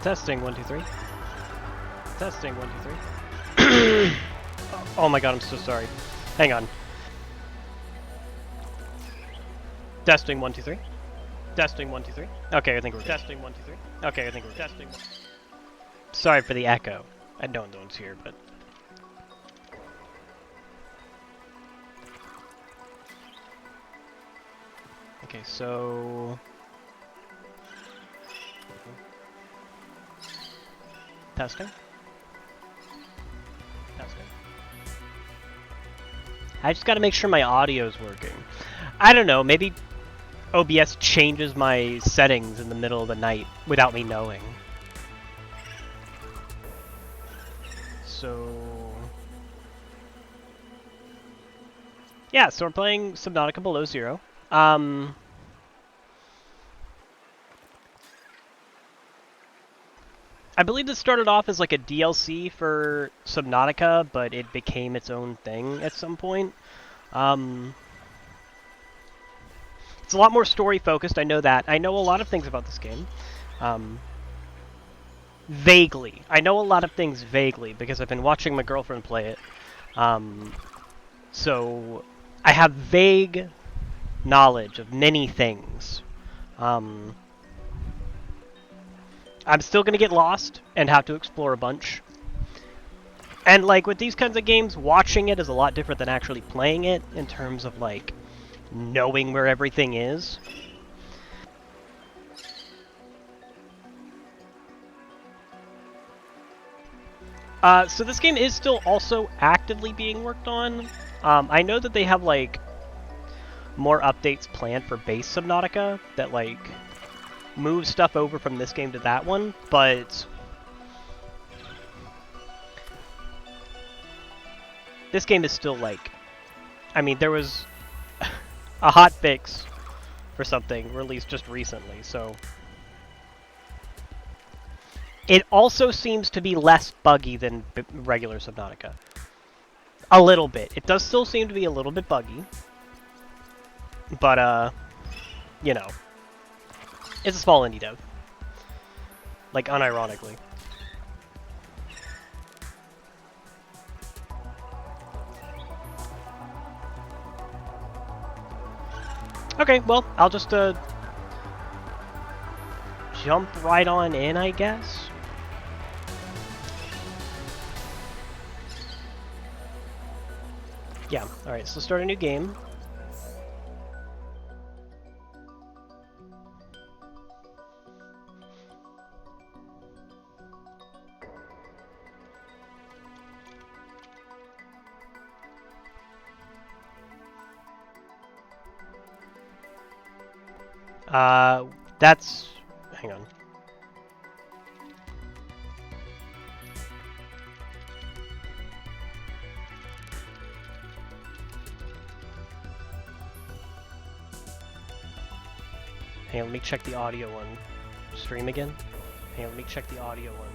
Testing 1 2 3. Testing 1 2 3. Oh my god, I'm so sorry. Hang on. Testing 1 2 3. Testing 1 2 3. Okay, I think we're testing 1 2 3. Okay, I think we're testing. Sorry for the echo. I don't know it's here, but. Okay, so. Testing. Testing. I just gotta make sure my audio's working. I don't know, maybe OBS changes my settings in the middle of the night without me knowing. So... yeah, so we're playing Subnautica Below Zero. I believe this started off as like a DLC for Subnautica, but it became its own thing at some point. It's a lot more story focused, I know that. I know a lot of things about this game. Vaguely. I know a lot of things vaguely because I've been watching my girlfriend play it. So I have vague knowledge of many things. I'm still gonna get lost and have to explore a bunch. And like with these kinds of games, watching it is a lot different than actually playing it in terms of like knowing where everything is. So this game is still also actively being worked on. I know that they have like more updates planned for base Subnautica that like move stuff over from this game to that one, but this game is still like, I mean, there was a hot fix for something released just recently, so it also seems to be less buggy than regular Subnautica. A little bit. It does still seem to be a little bit buggy, but you know, it's a small indie dev. Like, unironically. Okay, well, I'll just, jump right on in, I guess. Yeah, alright, so start a new game. That's... hang on. Hang on, let me check the audio on stream again. Hang on, let me check the audio on...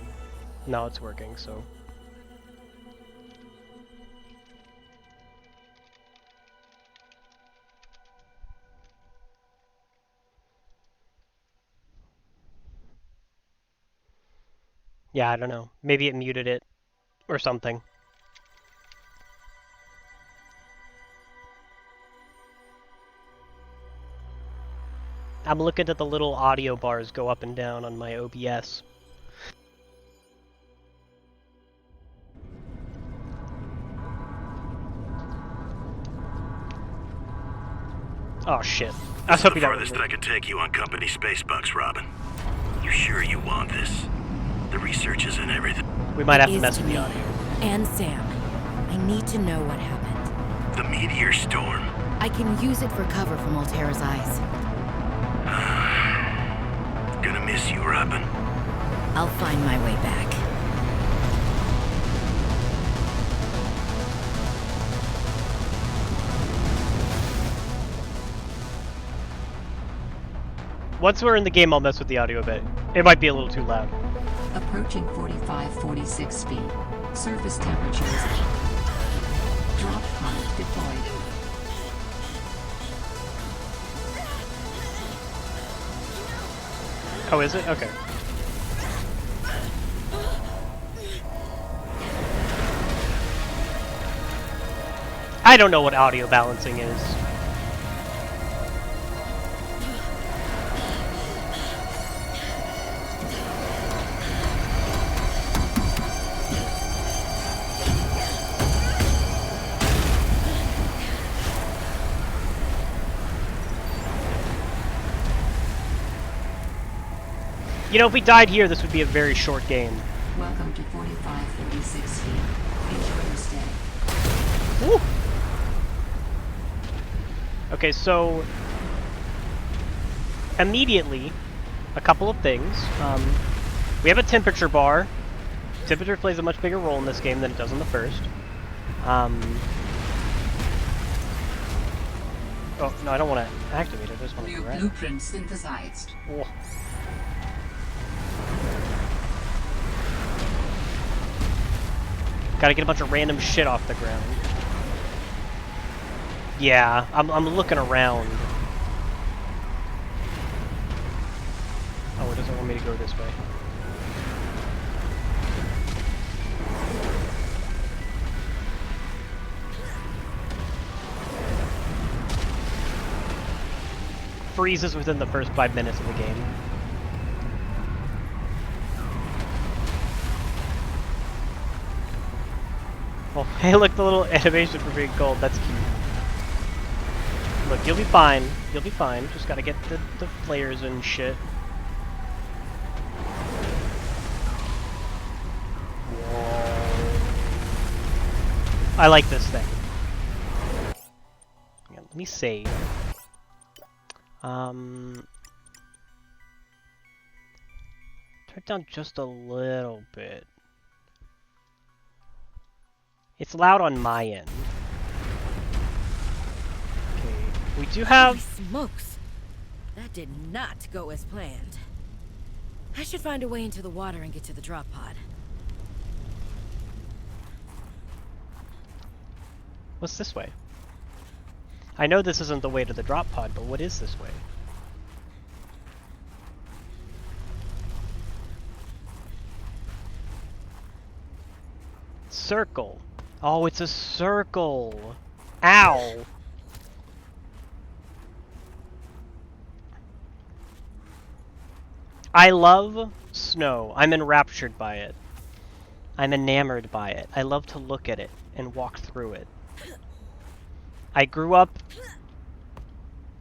No, it's working, so... yeah, I don't know. Maybe it muted it or something. I'm looking at the little audio bars go up and down on my OBS. Oh shit. I was hoping that was the farthest I could take you on company space bucks, Robin. You sure you want this? The research is in everything. We might have to mess with the audio. And Sam, I need to know what happened. The meteor storm. I can use it for cover from Altera's eyes. Gonna miss you, Robin. I'll find my way back. Once we're in the game, I'll mess with the audio a bit. It might be a little too loud. Approaching 45-46 feet. Surface temperatures. Drop pod deployed. Oh, is it? Okay. I don't know what audio balancing is. You know, if we died here, this would be a very short game. Welcome to 4546 feet. Enjoy your stay. Woo! Okay, so immediately, a couple of things. We have a temperature bar. Temperature plays a much bigger role in this game than it does in the first. Oh, no, I don't want to activate it. I just want to New grab it. blueprint synthesized. Whoa. Gotta get a bunch of random shit off the ground. Yeah, I'm looking around. Oh, it doesn't want me to go this way. Freezes within the first 5 minutes of the game. Oh, hey, look, the little animation for being cold. That's cute. Look, you'll be fine. You'll be fine. Just gotta get the flares and shit. Whoa. I like this thing. Yeah, let me save. Turn it down just a little bit. It's loud on my end. Okay, we do have... Holy smokes! That did not go as planned. I should find a way into the water and get to the drop pod. What's this way? I know this isn't the way to the drop pod, but what is this way? Circle. Oh, it's a circle. Ow. I love snow. I'm enraptured by it. I'm enamored by it. I love to look at it and walk through it. I grew up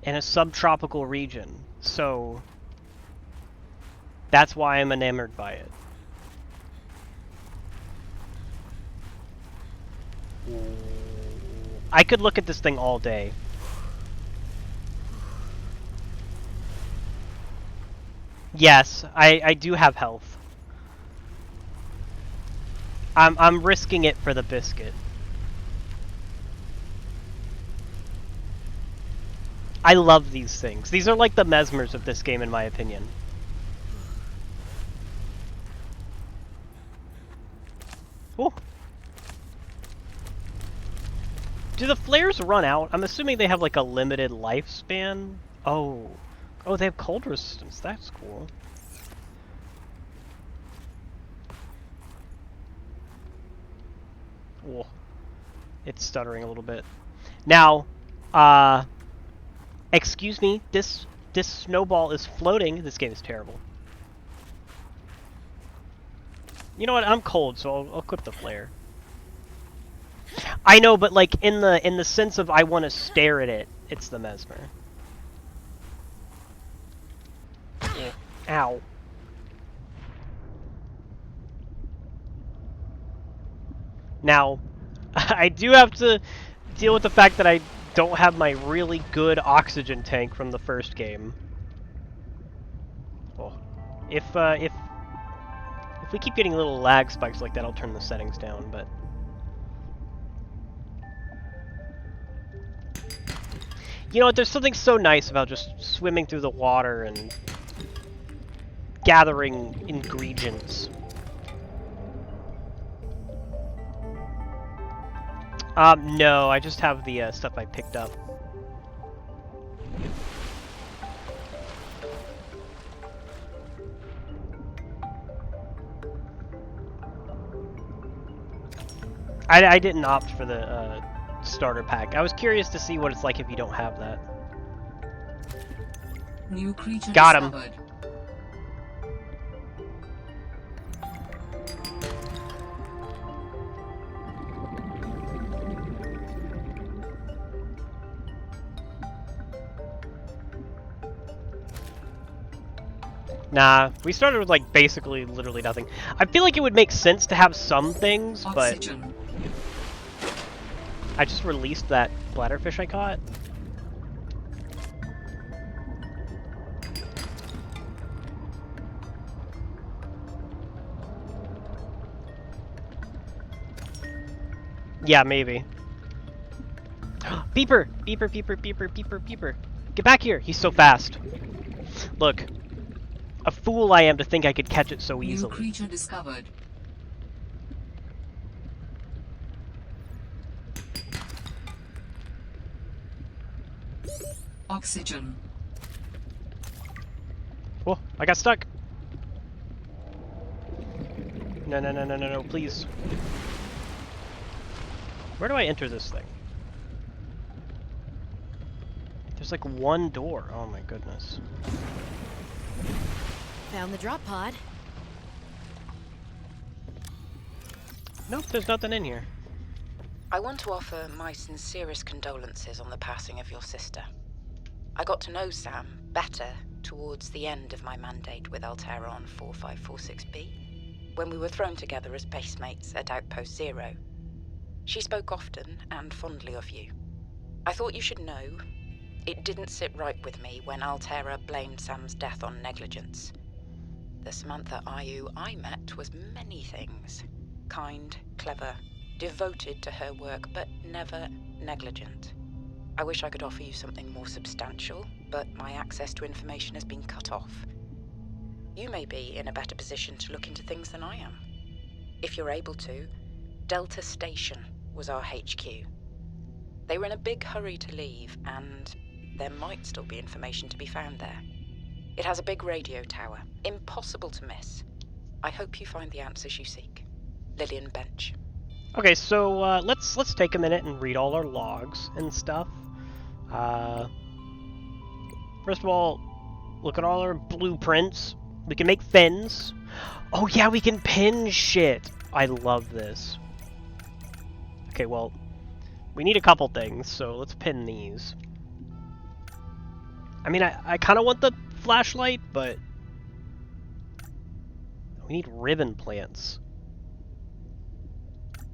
in a subtropical region, so that's why I'm enamored by it. I could look at this thing all day. Yes, I do have health. I'm risking it for the biscuit. I love these things. These are like the mesmers of this game, in my opinion. Ooh. Do the flares run out? I'm assuming they have like a limited lifespan. Oh. Oh, they have cold resistance. That's cool. Oh. It's stuttering a little bit. Now, excuse me, this snowball is floating. This game is terrible. You know what? I'm cold, so I'll equip the flare. I know, but like in the sense of I want to stare at it, it's the mesmer. Ow. Now, I do have to deal with the fact that I don't have my really good oxygen tank from the first game. Oh. If we keep getting little lag spikes like that, I'll turn the settings down, but... You know what, there's something so nice about just swimming through the water and gathering ingredients. No, I just have the stuff I picked up. I didn't opt for the starter pack. I was curious to see what it's like if you don't have that. New creature Got him. discovered. Nah, we started with like basically literally nothing. I feel like it would make sense to have some things, but Oxygen. I just released that bladderfish I caught. Yeah, maybe. Beeper! Beeper, beeper, beeper, beeper, beeper. Get back here! He's so fast. Look. A fool I am to think I could catch it so New easily. creature discovered. Oxygen. Oh, I got stuck. No, no, no, no, no, no, please. Where do I enter this thing? There's like one door. Oh my goodness. Found the drop pod. Nope, there's nothing in here. I want to offer my sincerest condolences on the passing of your sister. I got to know Sam better towards the end of my mandate with Altera on 4546B, when we were thrown together as basemates at Outpost Zero. She spoke often and fondly of you. I thought you should know, it didn't sit right with me when Altera blamed Sam's death on negligence. The Samantha Ayu I met was many things. Kind, clever, devoted to her work, but never negligent. I wish I could offer you something more substantial, but my access to information has been cut off. You may be in a better position to look into things than I am. If you're able to, Delta Station was our HQ. They were in a big hurry to leave, and there might still be information to be found there. It has a big radio tower, impossible to miss. I hope you find the answers you seek. Lillian Bench. Okay, so let's take a minute and read all our logs and stuff. First of all, look at all our blueprints. We can make fins. Oh yeah, we can pin shit. I love this. Okay, well, we need a couple things, so let's pin these. I mean, I kind of want the flashlight, but we need ribbon plants.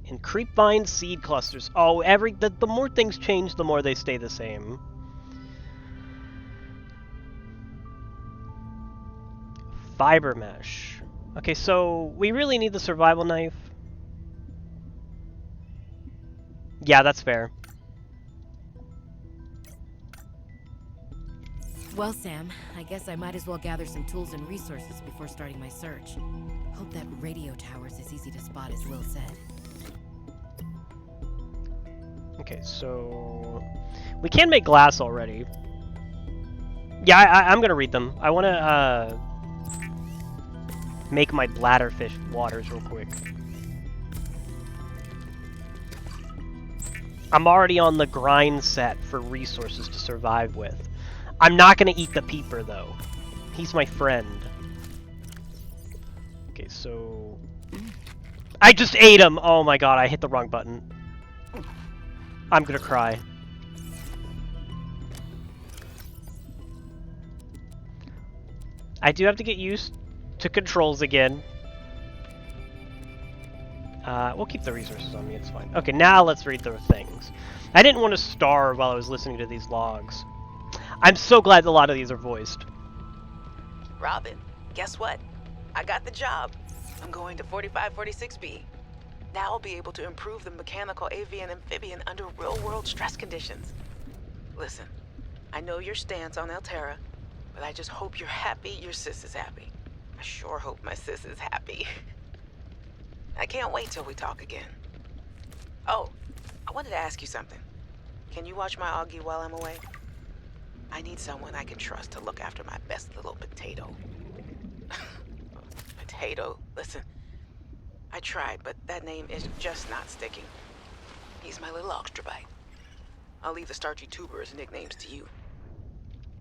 And creepvine seed clusters. Oh, the more things change, the more they stay the same. Fiber mesh. Okay, so we really need the survival knife. Yeah, that's fair. Well, Sam, I guess I might as well gather some tools and resources before starting my search. Hope that radio tower's as easy to spot as Lil said. Okay, so we can make glass already. Yeah, I'm gonna read them. I want to make my bladderfish waters real quick. I'm already on the grind set for resources to survive with. I'm not gonna eat the peeper though. He's my friend. Okay, so I just ate him. Oh my god, I hit the wrong button. I'm gonna cry. I do have to get used to controls again. We'll keep the resources on me, it's fine. Okay, now let's read the things. I didn't want to starve while I was listening to these logs. I'm so glad a lot of these are voiced. Robin, guess what? I got the job. I'm going to 4546B. Now I'll be able to improve the mechanical avian amphibian under real-world stress conditions. Listen, I know your stance on Altera, but I just hope you're happy your sis is happy. I sure hope my sis is happy. I can't wait till we talk again. Oh, I wanted to ask you something. Can you watch my Augie while I'm away? I need someone I can trust to look after my best little potato. Potato, listen. I tried, but that name is just not sticking. He's my little extra bite. I'll leave the starchy tubers nicknames to you.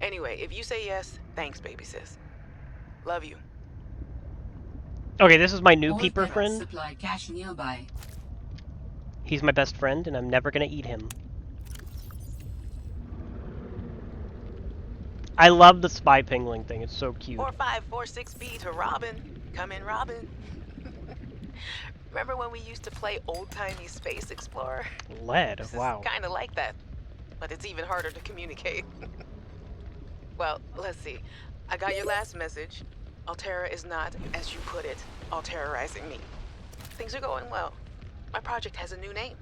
Anyway, if you say yes, thanks, baby sis. Love you. Okay, this is my new All peeper Terra friend. supply cache nearby. He's my best friend, and I'm never gonna eat him. I love the spy pingling thing. It's so cute. 4546B to Robin. Come in, Robin. Remember when we used to play old-timey Space Explorer? Lead. This Wow. is kind of like that, but it's even harder to communicate. Well, let's see. I got your last message. Alterra is not, as you put it, alterrorizing me. Things are going well. My project has a new name.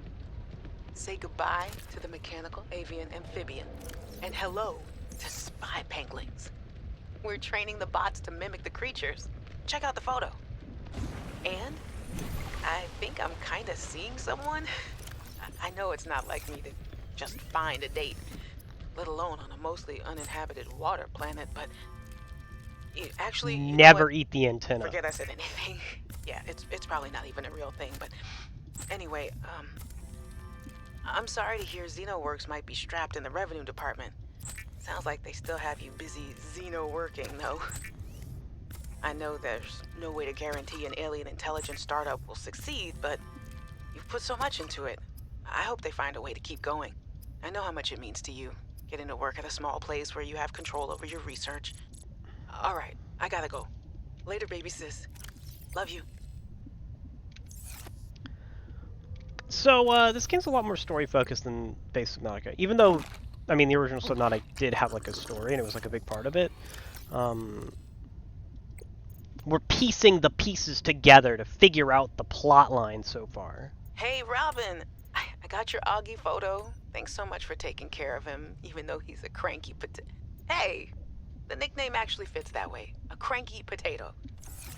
Say goodbye to the mechanical avian amphibian, and hello to spy penguins. We're training the bots to mimic the creatures. Check out the photo. And I think I'm kind of seeing someone. I know it's not like me to just find a date, let alone on a mostly uninhabited water planet, but actually, you know Never what? eat the antenna. Forget I said anything. Yeah, it's probably not even a real thing, but anyway, I'm sorry to hear XenoWorks might be strapped in the revenue department. Sounds like they still have you busy Xeno working, though. I know there's no way to guarantee an alien intelligence startup will succeed, but you've put so much into it. I hope they find a way to keep going. I know how much it means to you, getting to work at a small place where you have control over your research. All right, I gotta go. Later, baby sis. Love you. So, this game's a lot more story-focused than base Subnautica. Even though, I mean, the original Subnautica did have, like, a story, and it was, like, a big part of it. We're piecing the pieces together to figure out the plot line so far. Hey, Robin. I got your Augie photo. Thanks so much for taking care of him, even though he's a cranky potato. Hey! The nickname actually fits that way. A cranky potato.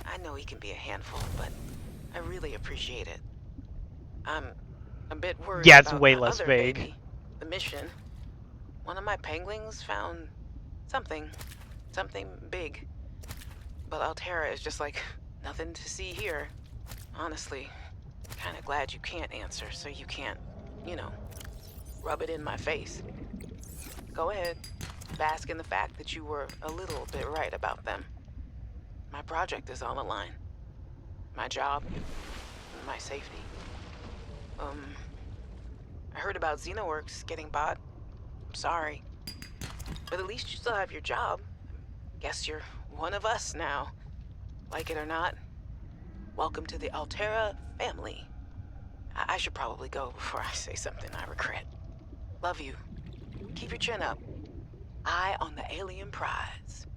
I know he can be a handful, but I really appreciate it. I'm a bit worried Yeah, it's about way the less other vague. baby, the mission. One of my penguins found something big. But Alterra is just like nothing to see here. Honestly, kind of glad you can't answer, so you can't, you know, rub it in my face. Go ahead, bask in the fact that you were a little bit right about them. My project is on the line. My job, my safety. I heard about XenoWorks getting bought. I'm sorry. But at least you still have your job. Guess you're one of us now. Like it or not, welcome to the Alterra family. I should probably go before I say something I regret. Love you. Keep your chin up. Eye on the alien prize.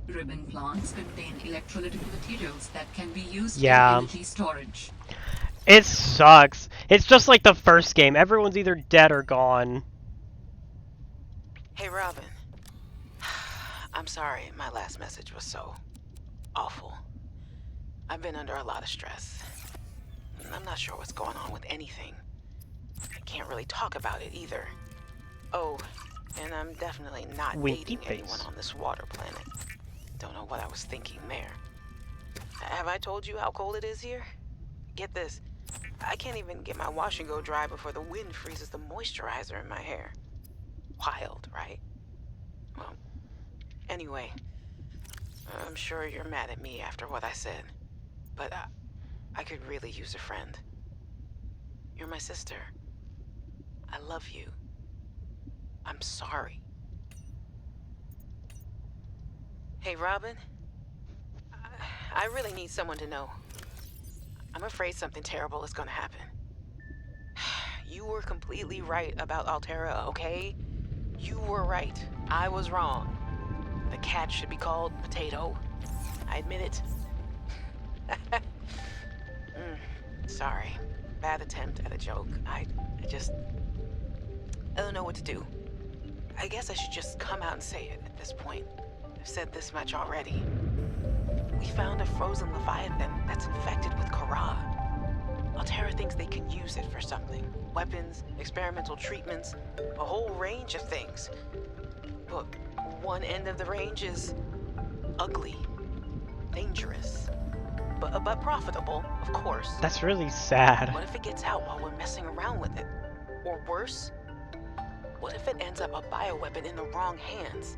Ribbon plants contain electrolytic materials that can be used Yeah. in energy storage. It sucks. It's just like the first game. Everyone's either dead or gone. Hey, Robin. I'm sorry my last message was so awful. I've been under a lot of stress. I'm not sure what's going on with anything. I can't really talk about it either. Oh, and I'm definitely not Winky dating anyone face. on this water planet. Don't know what I was thinking there. Have I told you how cold it is here? Get this. I can't even get my wash and go dry before the wind freezes the moisturizer in my hair. Wild, right? Well, anyway, I'm sure you're mad at me after what I said, but I could really use a friend. You're my sister. I love you. I'm sorry. Hey, Robin. I really need someone to know. I'm afraid something terrible is gonna happen. You were completely right about Alterra, okay? You were right. I was wrong. The cat should be called Potato. I admit it. Sorry. Bad attempt at a joke. I don't know what to do. I guess I should just come out and say it at this point. I've said this much already. We found a frozen Leviathan that's infected with Kara. Alterra thinks they can use it for something. Weapons, experimental treatments, a whole range of things. But one end of the range is ugly, dangerous, but profitable, of course. That's really sad. What if it gets out while we're messing around with it? Or worse? What if it ends up a bioweapon in the wrong hands?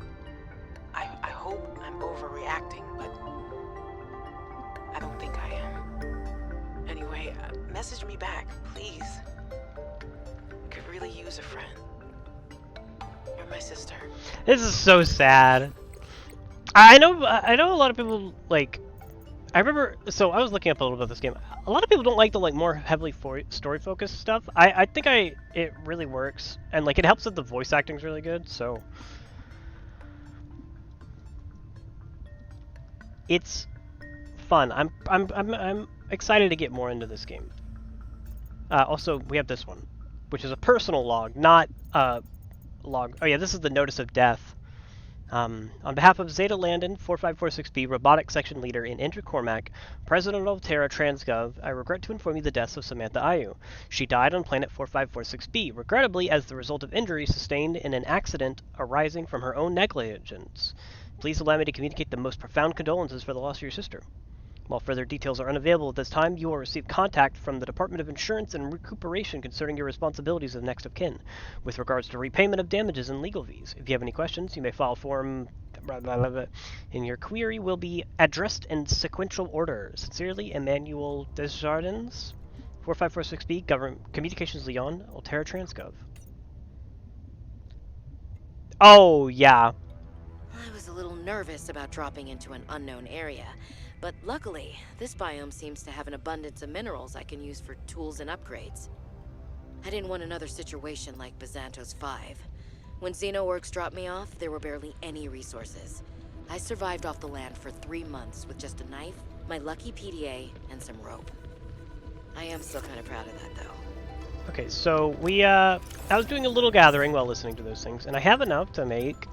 I hope I'm overreacting, but I don't think I am. Anyway, message me back, please. Could really use a friend. You're my sister. This is so sad. I know a lot of people, like, I remember, so I was looking up a little bit of this game. A lot of people don't like the, like, more heavily story-focused stuff. I think it really works, and, like, it helps that the voice acting's really good, so it's fun. I'm excited to get more into this game. Also, we have this one, which is a personal log, not log. Oh yeah, this is the notice of death. On behalf of Zeta Landon, 4546B, Robotics Section Leader in Intercormac, President of Terra Transgov, I regret to inform you the deaths of Samantha Ayu. She died on planet 4546B, regrettably as the result of injuries sustained in an accident arising from her own negligence. Please allow me to communicate the most profound condolences for the loss of your sister. While further details are unavailable at this time, you will receive contact from the Department of Insurance and Recuperation concerning your responsibilities as next of kin, with regards to repayment of damages and legal fees. If you have any questions, you may file form blah, blah, blah, blah, and your query will be addressed in sequential order. Sincerely, Emmanuel Desjardins, 4546B, Government Communications Lyon, Altera Transgov. Oh, yeah. I was a little nervous about dropping into an unknown area, but luckily, this biome seems to have an abundance of minerals I can use for tools and upgrades. I didn't want another situation like Bazantos 5. When Xenoworks dropped me off, there were barely any resources. I survived off the land for 3 months with just a knife, my lucky PDA, and some rope. I am still kind of proud of that, though. Okay, so I was doing a little gathering while listening to those things, and I have enough to make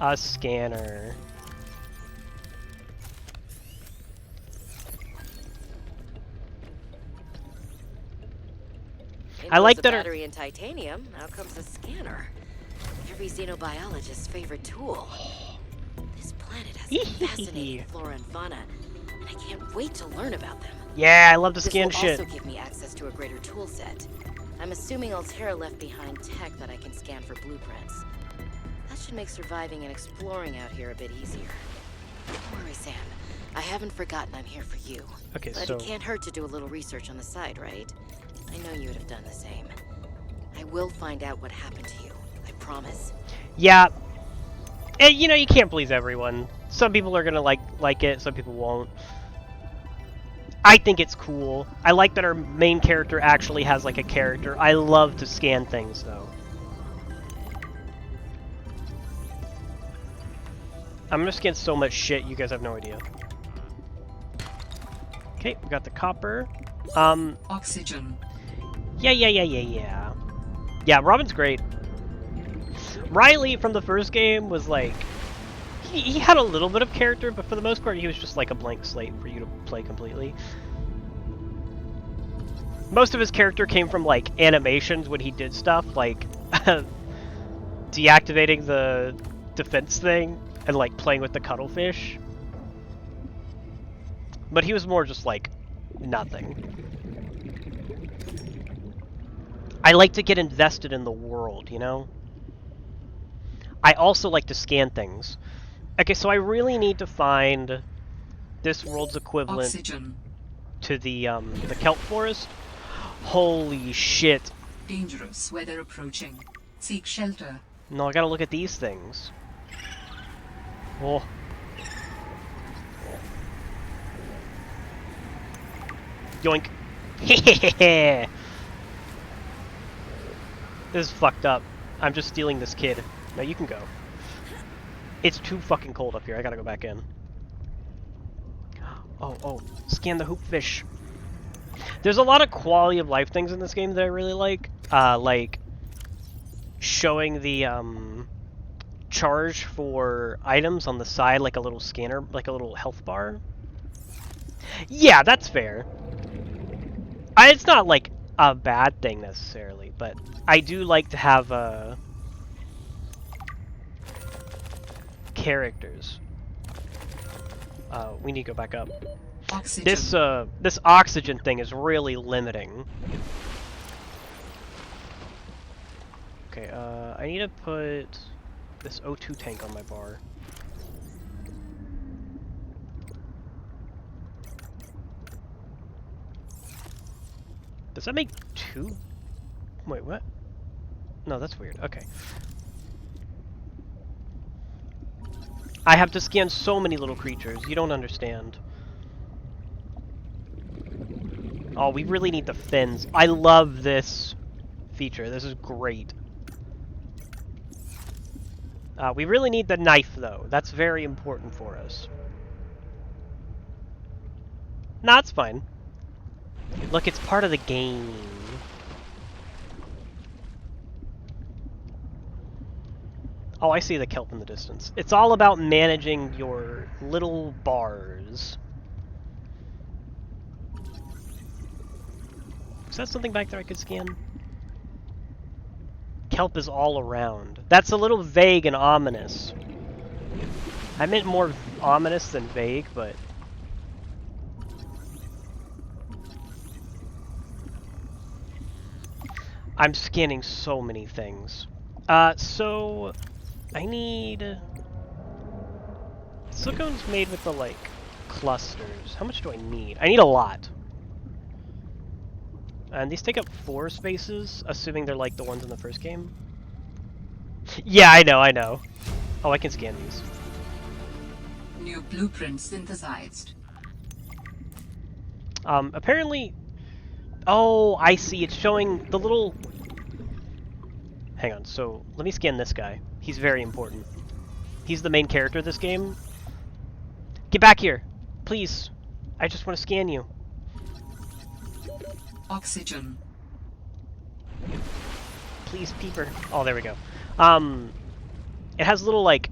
a scanner. I like that. Battery and titanium. Now comes a scanner. Every xenobiologist's favorite tool. This planet has fascinating flora and fauna, and I can't wait to learn about them. Yeah, I love to scan shit. shit. This will also give me access to a greater tool set. I'm assuming Altera left behind tech that I can scan for blueprints. That should make surviving and exploring out here a bit easier. Don't worry, Sam. I haven't forgotten I'm here for you. Okay, but so it can't hurt to do a little research on the side, right? I know you would have done the same. I will find out what happened to you. I promise. Yeah. And, you know, you can't please everyone. Some people are gonna like it, some people won't. I think it's cool. I like that our main character actually has, like, a character. I love to scan things, though. I'm gonna scan so much shit, you guys have no idea. Okay, we got the copper. Oxygen. Yeah. Yeah, Robin's great. Riley from the first game was like... He had a little bit of character, but for the most part he was just like a blank slate for you to play completely. Most of his character came from, like, animations when he did stuff, like... deactivating the defense thing and, like, playing with the cuttlefish. But he was more just, like, nothing. I like to get invested in the world, you know? I also like to scan things. Okay, so I really need to find this world's equivalent Oxygen. to the kelp forest. Holy shit. Dangerous weather approaching. Seek shelter. No, I gotta look at these things. Oh. Yoink. Hehehe. This is fucked up. I'm just stealing this kid. No, you can go. It's too fucking cold up here. I gotta go back in. Oh. Scan the hoopfish. There's a lot of quality of life things in this game that I really like. Like showing the charge for items on the side, like a little scanner, like a little health bar. Yeah, that's fair. It's not like a bad thing necessarily, but I do like to have characters. We need to go back up. Oxygen. This oxygen thing is really limiting. Okay, I need to put this O2 tank on my bar. Does that make 2? Wait, what? No, that's weird. Okay. I have to scan so many little creatures. You don't understand. Oh, we really need the fins. I love this feature. This is great. We really need the knife, though. That's very important for us. Nah, it's fine. Look, it's part of the game. Oh, I see the kelp in the distance. It's all about managing your little bars. Is that something back there I could scan? Kelp is all around. That's a little vague and ominous. I meant more ominous than vague, but... I'm scanning so many things. So... I need... Silicone's made with the, like, clusters. How much do I need? I need a lot. And these take up 4 spaces, assuming they're like the ones in the first game. Yeah, I know. Oh, I can scan these. New blueprint synthesized. Apparently... Oh, I see. It's showing the little... Hang on, so let me scan this guy. He's very important. He's the main character of this game. Get back here! Please! I just want to scan you. Oxygen. Please, peeper. Oh, there we go. It has a little, like,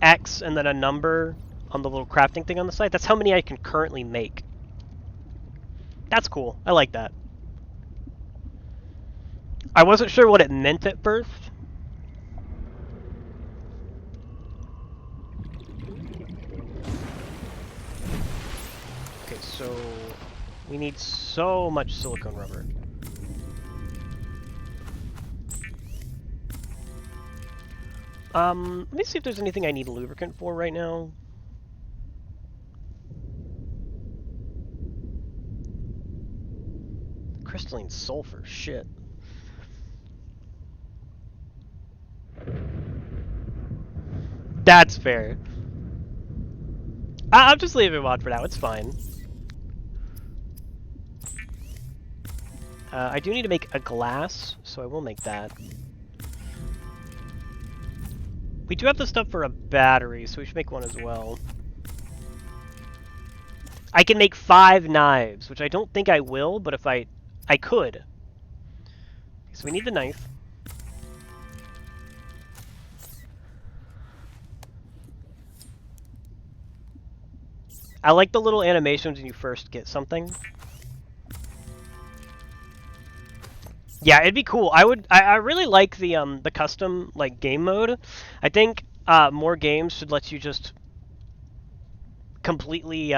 X and then a number on the little crafting thing on the side. That's how many I can currently make. That's cool. I like that. I wasn't sure what it meant at first. Okay, so we need so much silicone rubber. Let me see if there's anything I need lubricant for right now. Crystalline sulfur, shit. That's fair. I'll just leave him on for now, it's fine. I do need to make a glass, so I will make that. We do have the stuff for a battery, so we should make one as well. I can make 5 knives, which I don't think I will, but if I could. So we need the knife. I like the little animations when you first get something. Yeah, it'd be cool. I really like the custom like game mode. I think more games should let you just completely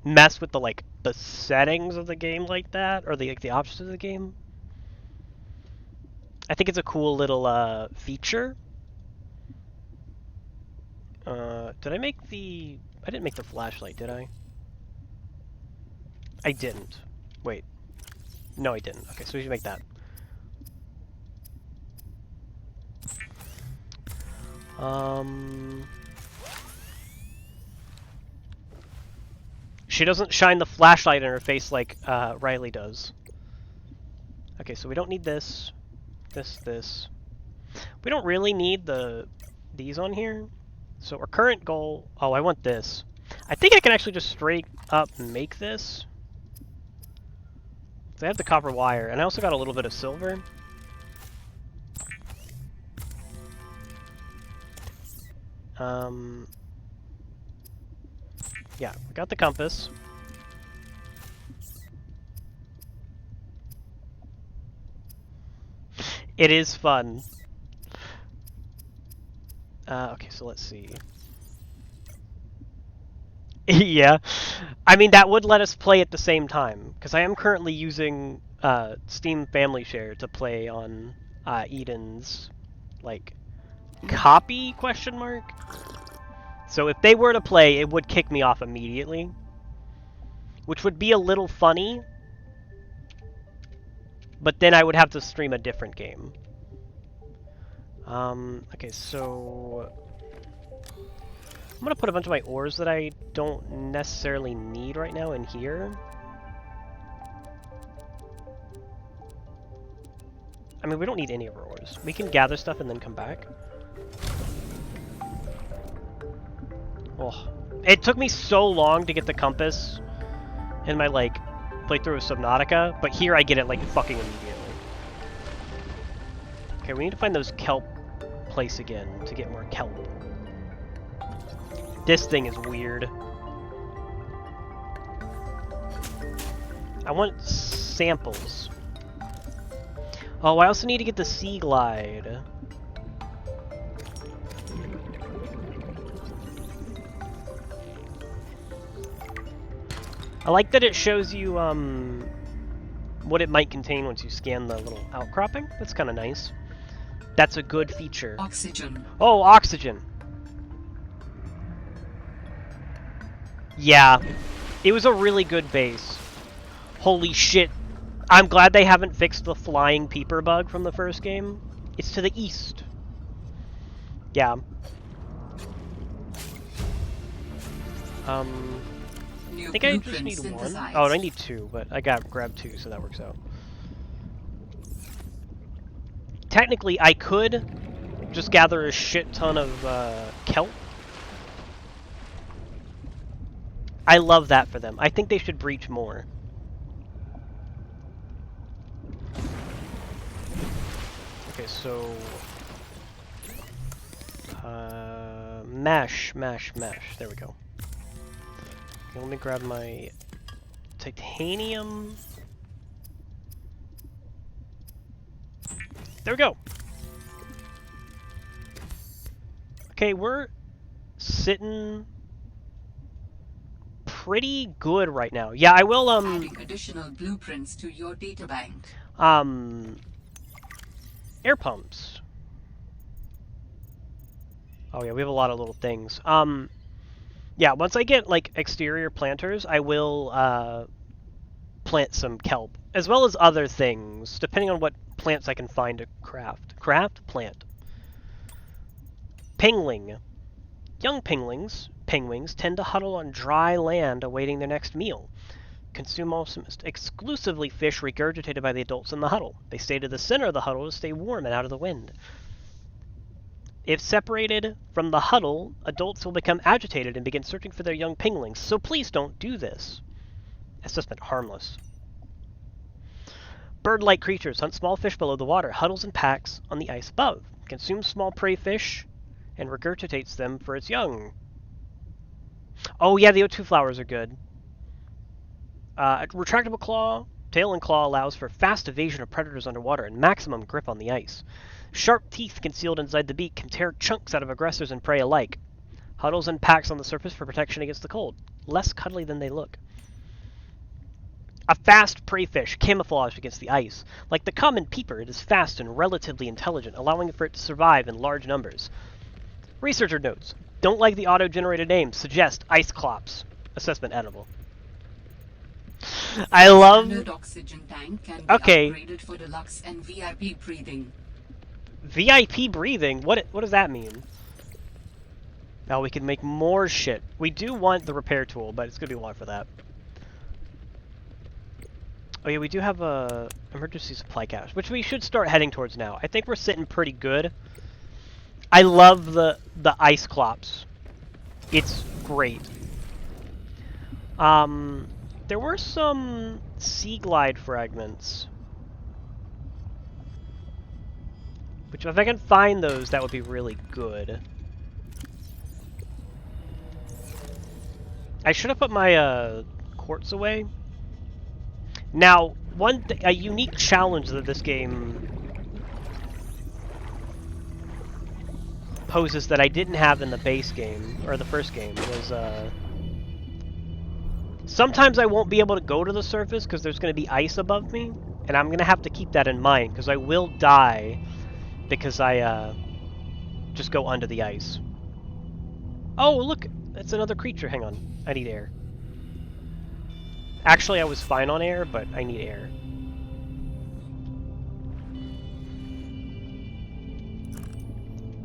mess with the settings of the game like that, or the options of the game. I think it's a cool little feature. Did I make the... I didn't make the flashlight, did I? I didn't. Wait. No, I didn't. Okay, so we should make that. She doesn't shine the flashlight in her face like Riley does. Okay, so we don't need this. This. We don't really need these on here. So our current goal... Oh, I want this. I think I can actually just straight up make this. So I have the copper wire, and I also got a little bit of silver. Yeah, we got the compass. It is fun. Okay, so let's see. Yeah, I mean that would let us play at the same time, because I am currently using Steam Family Share to play on Eden's, like, copy, question mark? So if they were to play, it would kick me off immediately. Which would be a little funny. But then I would have to stream a different game. Okay, so... I'm gonna put a bunch of my ores that I don't necessarily need right now in here. I mean, we don't need any of our ores. We can gather stuff and then come back. Oh, it took me so long to get the compass in my, like, playthrough of Subnautica, but here I get it, like, fucking immediately. Okay, we need to find those kelp place again to get more kelp. This thing is weird. I want samples. Oh, I also need to get the Sea Glide. I like that it shows you what it might contain once you scan the little outcropping. That's kind of nice. That's a good feature. Oxygen. Oh, oxygen. Yeah, it was a really good base. Holy shit. I'm glad they haven't fixed the flying peeper bug from the first game. It's to the east. Yeah. I think I just need one. Oh, I need two, but I grabbed two, so that works out. Technically, I could just gather a shit ton of kelp. I love that for them. I think they should breach more. Okay, so... mesh. There we go. Okay, let me grab my titanium. There we go. Okay, we're sitting pretty good right now. Yeah, I will Adding additional blueprints to your databank. Air pumps. Oh yeah, we have a lot of little things. Yeah, once I get like exterior planters, I will plant some kelp, as well as other things, depending on what plants I can find to craft. Plant. Pingling. Young penguins tend to huddle on dry land awaiting their next meal. Consume almost exclusively fish regurgitated by the adults in the huddle. They stay to the center of the huddle to stay warm and out of the wind. If separated from the huddle, adults will become agitated and begin searching for their young penguins, so please don't do this. Assessment harmless. Bird-like creatures hunt small fish below the water, huddles in packs on the ice above. Consumes small prey fish and regurgitates them for its young. Oh yeah, the O2 flowers are good. Retractable claw, tail and claw allows for fast evasion of predators underwater and maximum grip on the ice. Sharp teeth concealed inside the beak can tear chunks out of aggressors and prey alike. Huddles and packs on the surface for protection against the cold. Less cuddly than they look. A fast prey fish, camouflaged against the ice. Like the common peeper, it is fast and relatively intelligent, allowing for it to survive in large numbers. Researcher notes, don't like the auto-generated name, suggest ice clops. Assessment edible. I love... Standard oxygen tank can be okay. upgraded for deluxe and VIP breathing. VIP breathing? What does that mean? Now we can make more shit. We do want the repair tool, but it's gonna be a lot for that. Oh yeah, we do have a emergency supply cache, which we should start heading towards now. I think we're sitting pretty good. I love the ice clops. It's great. There were some Sea Glide fragments. Which, if I can find those, that would be really good. I should have put my quartz away. Now, a unique challenge that this game poses that I didn't have in the base game, or the first game, was sometimes I won't be able to go to the surface because there's going to be ice above me, and I'm going to have to keep that in mind because I will die because I just go under the ice. Oh, look! It's another creature. Hang on. I need air. Actually, I was fine on air, but I need air.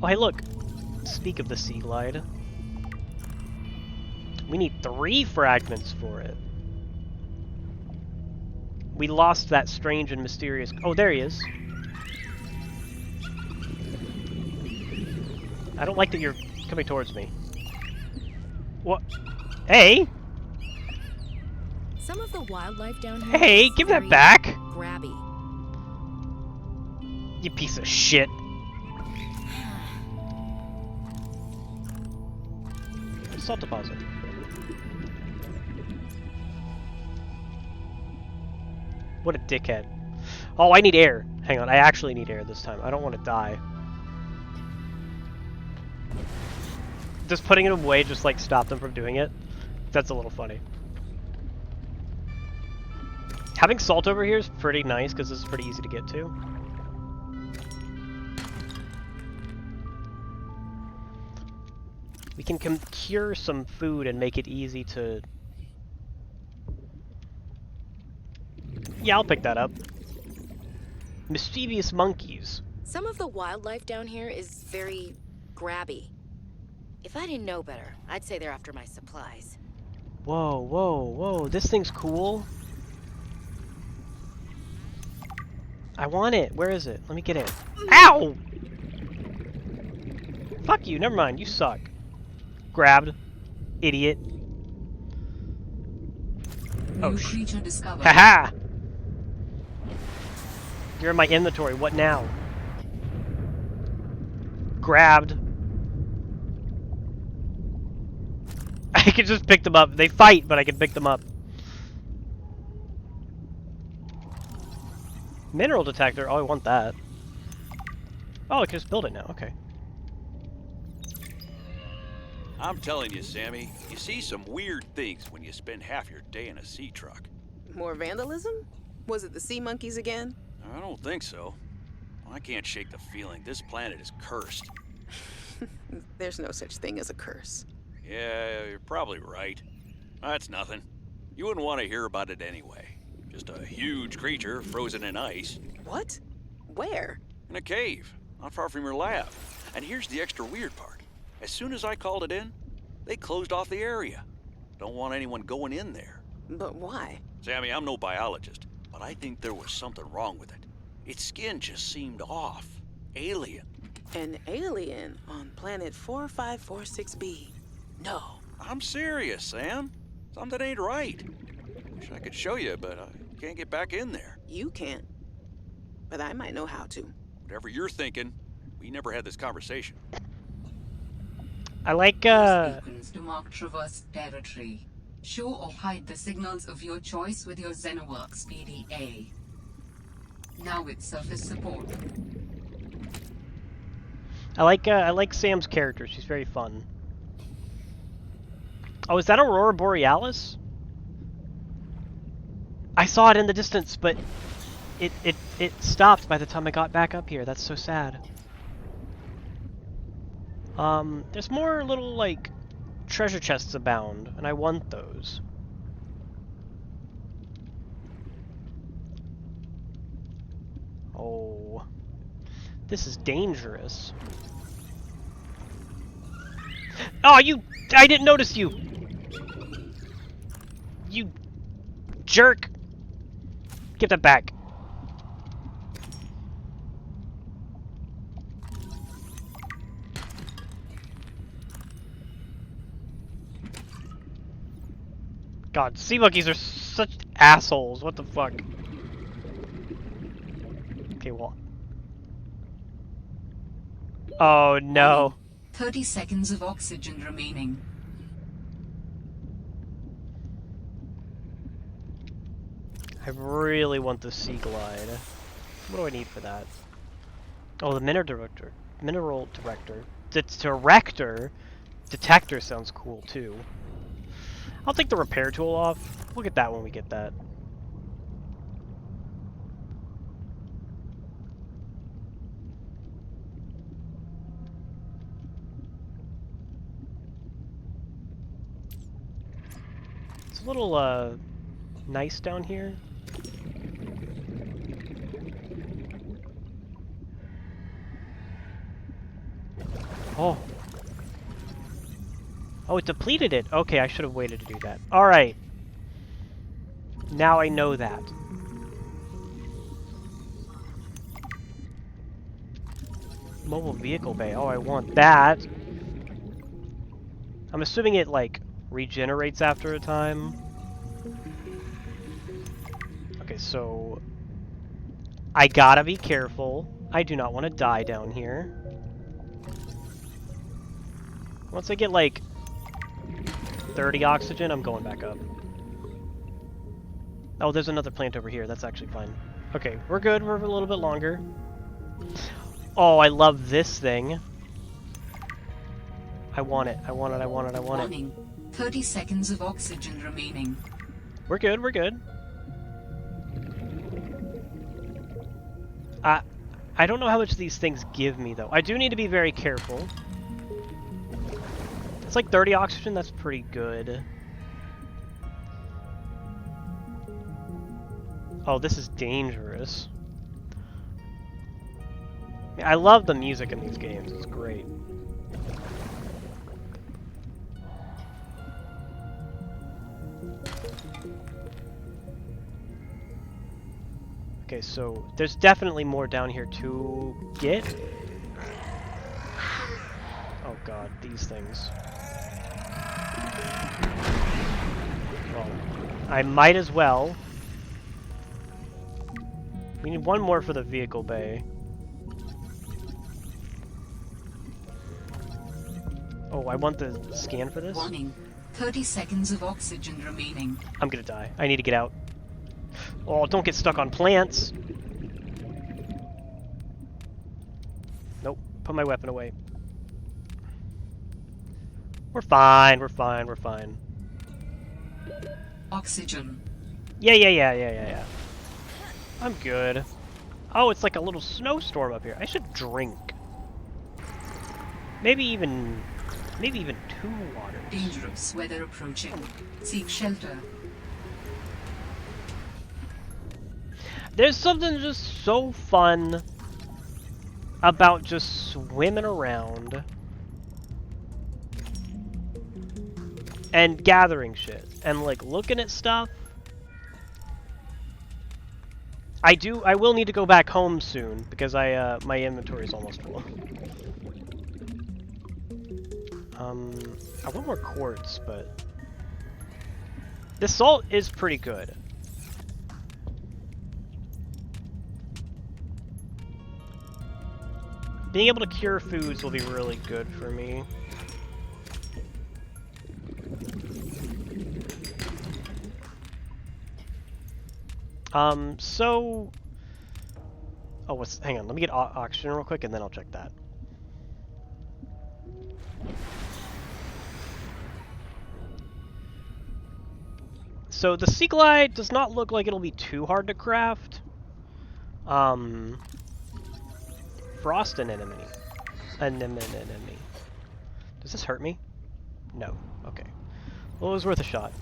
Oh, hey, look! Speak of the sea glide. We need 3 fragments for it. We lost that strange and mysterious... Oh, there he is. I don't like that you're coming towards me. What? Hey! Some of the wildlife down here. Hey, is give that very back! Grabby. You piece of shit. Salt deposit. What a dickhead. Oh, I need air. Hang on, I actually need air this time. I don't want to die. Just putting it away just like stop them from doing it. That's a little funny. Having salt over here is pretty nice because this is pretty easy to get to. We can cure some food and make it easy to... Yeah, I'll pick that up. Mischievous monkeys. Some of the wildlife down here is very grabby. If I didn't know better, I'd say they're after my supplies. Whoa, whoa, whoa, this thing's cool. I want it. Where is it? Let me get it. Ow! Fuck you, never mind, you suck. Grabbed. Idiot. New creature discovered. Haha! You're in my inventory, what now? Grabbed. I can just pick them up. They fight, but I can pick them up. Mineral detector. Oh, I want that. Oh, I can just build it now. Okay. I'm telling you, Sammy, you see some weird things when you spend half your day in a sea truck. More vandalism? Was it the sea monkeys again? I don't think so. I can't shake the feeling this planet is cursed. There's no such thing as a curse. Yeah, you're probably right. That's nothing. You wouldn't want to hear about it anyway. Just a huge creature frozen in ice. What? Where? In a cave, not far from your lab. And here's the extra weird part. As soon as I called it in, they closed off the area. Don't want anyone going in there. But why? Sammy, I'm no biologist, but I think there was something wrong with it. Its skin just seemed off. Alien. An alien on planet 4546b. No. I'm serious, Sam. Something ain't right. Wish I could show you, but I can't get back in there. You can't. But I might know how to. Whatever you're thinking, we never had this conversation. I like, Beacons to mark traverse territory. Show or hide the signals of your choice with your Xenoworks PDA. Now with surface support. I like Sam's character. She's very fun. Oh, is that Aurora Borealis? I saw it in the distance, but it stopped by the time I got back up here. That's so sad. There's more little, like, treasure chests abound, and I want those. Oh. This is dangerous. Oh, you... I didn't notice you! You... jerk! Give that back. God, sea monkeys are such assholes. What the fuck? Okay, well... Oh, no. 30 seconds of oxygen remaining. I really want the sea glide. What do I need for that? Oh, the mineral director. Mineral director. The director. Detector sounds cool too. I'll take the repair tool off. We'll get that when we get that. a little, nice down here. Oh. Oh, it depleted it. Okay, I should have waited to do that. Alright. Now I know that. Mobile vehicle bay. Oh, I want that. I'm assuming it, like, regenerates after a time. Okay, so... I gotta be careful. I do not want to die down here. Once I get, like, 30 oxygen, I'm going back up. Oh, there's another plant over here. That's actually fine. Okay, we're good. We're a little bit longer. Oh, I love this thing. I want it. I want it. I want it. I want it. Warning. 30 seconds of oxygen remaining. We're good. We're good. I don't know how much these things give me, though. I do need to be very careful. It's like 30 oxygen. That's pretty good. Oh, this is dangerous. I love the music in these games. It's great. Okay, so there's definitely more down here to get. Oh god, these things. Well, I might as well. We need one more for the vehicle bay. Oh, I want the scan for this? Warning. 30 seconds of oxygen remaining. I'm gonna die. I need to get out. Oh, don't get stuck on plants! Nope. Put my weapon away. We're fine, we're fine, we're fine. Oxygen. Yeah. I'm good. Oh, it's like a little snowstorm up here. I should drink. Maybe even 2 waters. Dangerous weather approaching. Seek shelter. There's something just so fun about just swimming around and gathering shit and like looking at stuff. I will need to go back home soon because my inventory is almost full. I want more quartz, but this salt is pretty good. Being able to cure foods will be really good for me. So... Oh, hang on, let me get oxygen real quick and then I'll check that. So the Sea Glide does not look like it'll be too hard to craft. Frost anemone. Anemone. Does this hurt me? No. Okay. Well, it was worth a shot.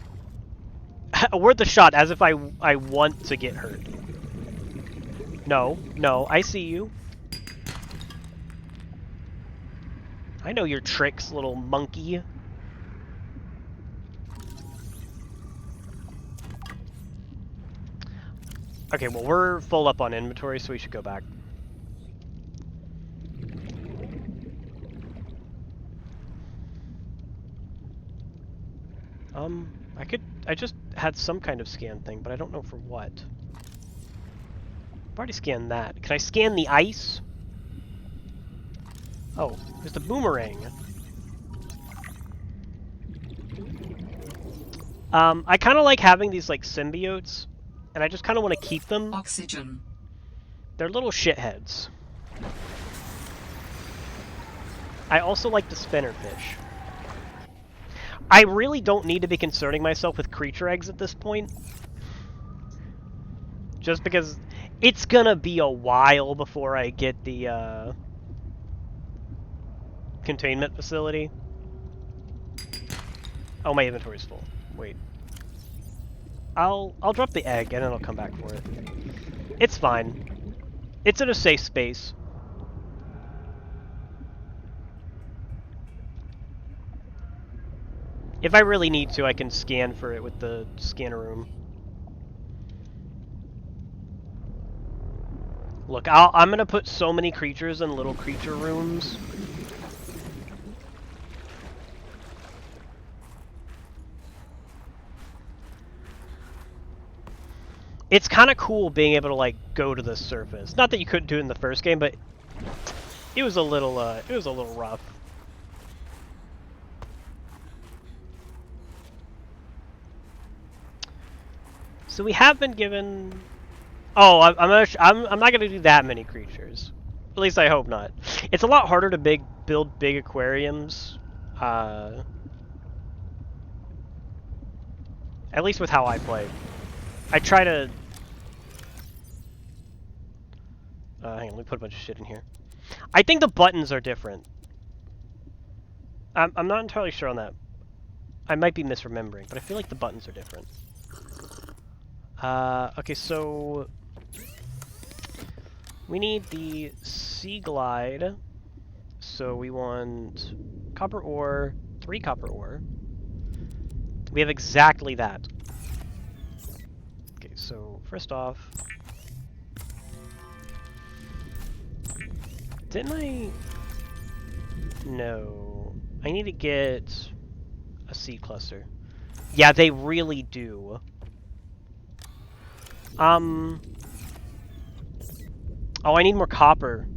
Worth a shot, as if I want to get hurt. No, I see you. I know your tricks, little monkey. Okay, well, we're full up on inventory, so we should go back. I just had some kind of scan thing, but I don't know for what. I've already scanned that. Can I scan the ice? Oh, there's the boomerang. I kind of like having these, like, symbiotes, and I just kind of want to keep them. Oxygen. They're little shitheads. I also like the spinnerfish. I really don't need to be concerning myself with creature eggs at this point. Just because it's gonna be a while before I get the containment facility. Oh, my inventory's full. Wait. I'll drop the egg and then I'll come back for it. It's fine. It's in a safe space. If I really need to, I can scan for it with the scanner room. Look, I'm gonna put so many creatures in little creature rooms. It's kind of cool being able to like go to the surface. Not that you couldn't do it in the first game, but it was a little rough. So we have been given. Oh, I'm not gonna do that many creatures. At least I hope not. It's a lot harder to build big aquariums. At least with how I play. I try to. Hang on, let me put a bunch of shit in here. I think the buttons are different. I'm not entirely sure on that. I might be misremembering, but I feel like the buttons are different. Okay, so we need the Sea Glide. So we want copper ore, 3 copper ore. We have exactly that. Okay, so first off, didn't I? No, I need to get a seed cluster. Yeah, they really do. Oh, I need more copper.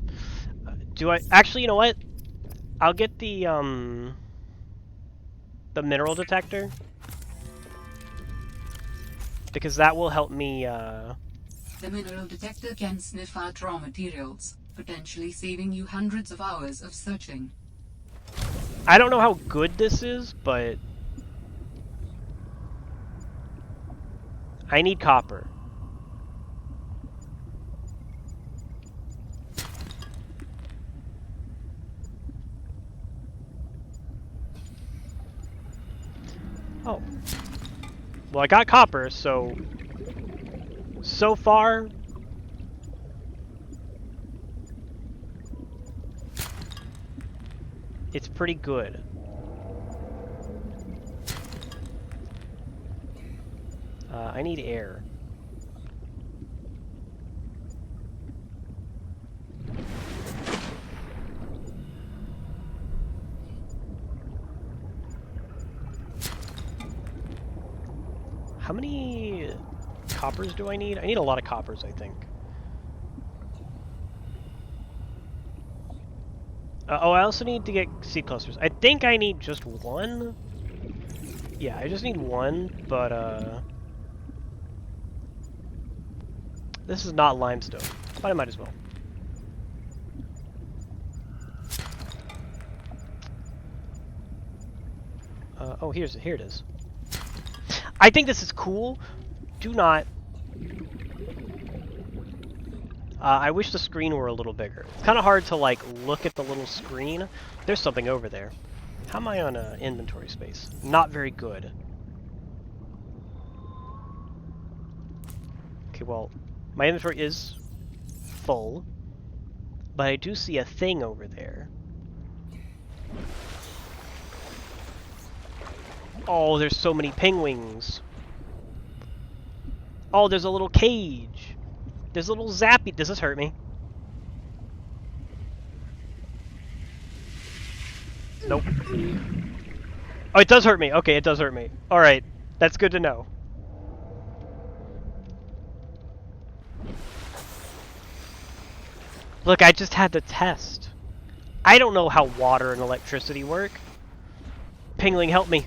Do I? Actually, you know what? I'll get the mineral detector. Because that will help me, The mineral detector can sniff out raw materials, potentially saving you hundreds of hours of searching. I don't know how good this is, but I need copper. Oh. Well, I got copper, so far it's pretty good. I need air. How many coppers do I need? I need a lot of coppers, I think. Oh, I also need to get seed clusters. I think I need just one. Yeah, I just need one, but this is not limestone, but I might as well. Oh, here it is. I think this is cool. Do not. I wish the screen were a little bigger. It's kind of hard to like look at the little screen. There's something over there. How am I on inventory space? Not very good. Okay, well, my inventory is full, but I do see a thing over there. Oh, there's so many penguins. Oh, there's a little cage. There's a little zappy. Does this hurt me? Nope. Oh, it does hurt me. Okay, it does hurt me. Alright, that's good to know. Look, I just had to test. I don't know how water and electricity work. Pingling, help me.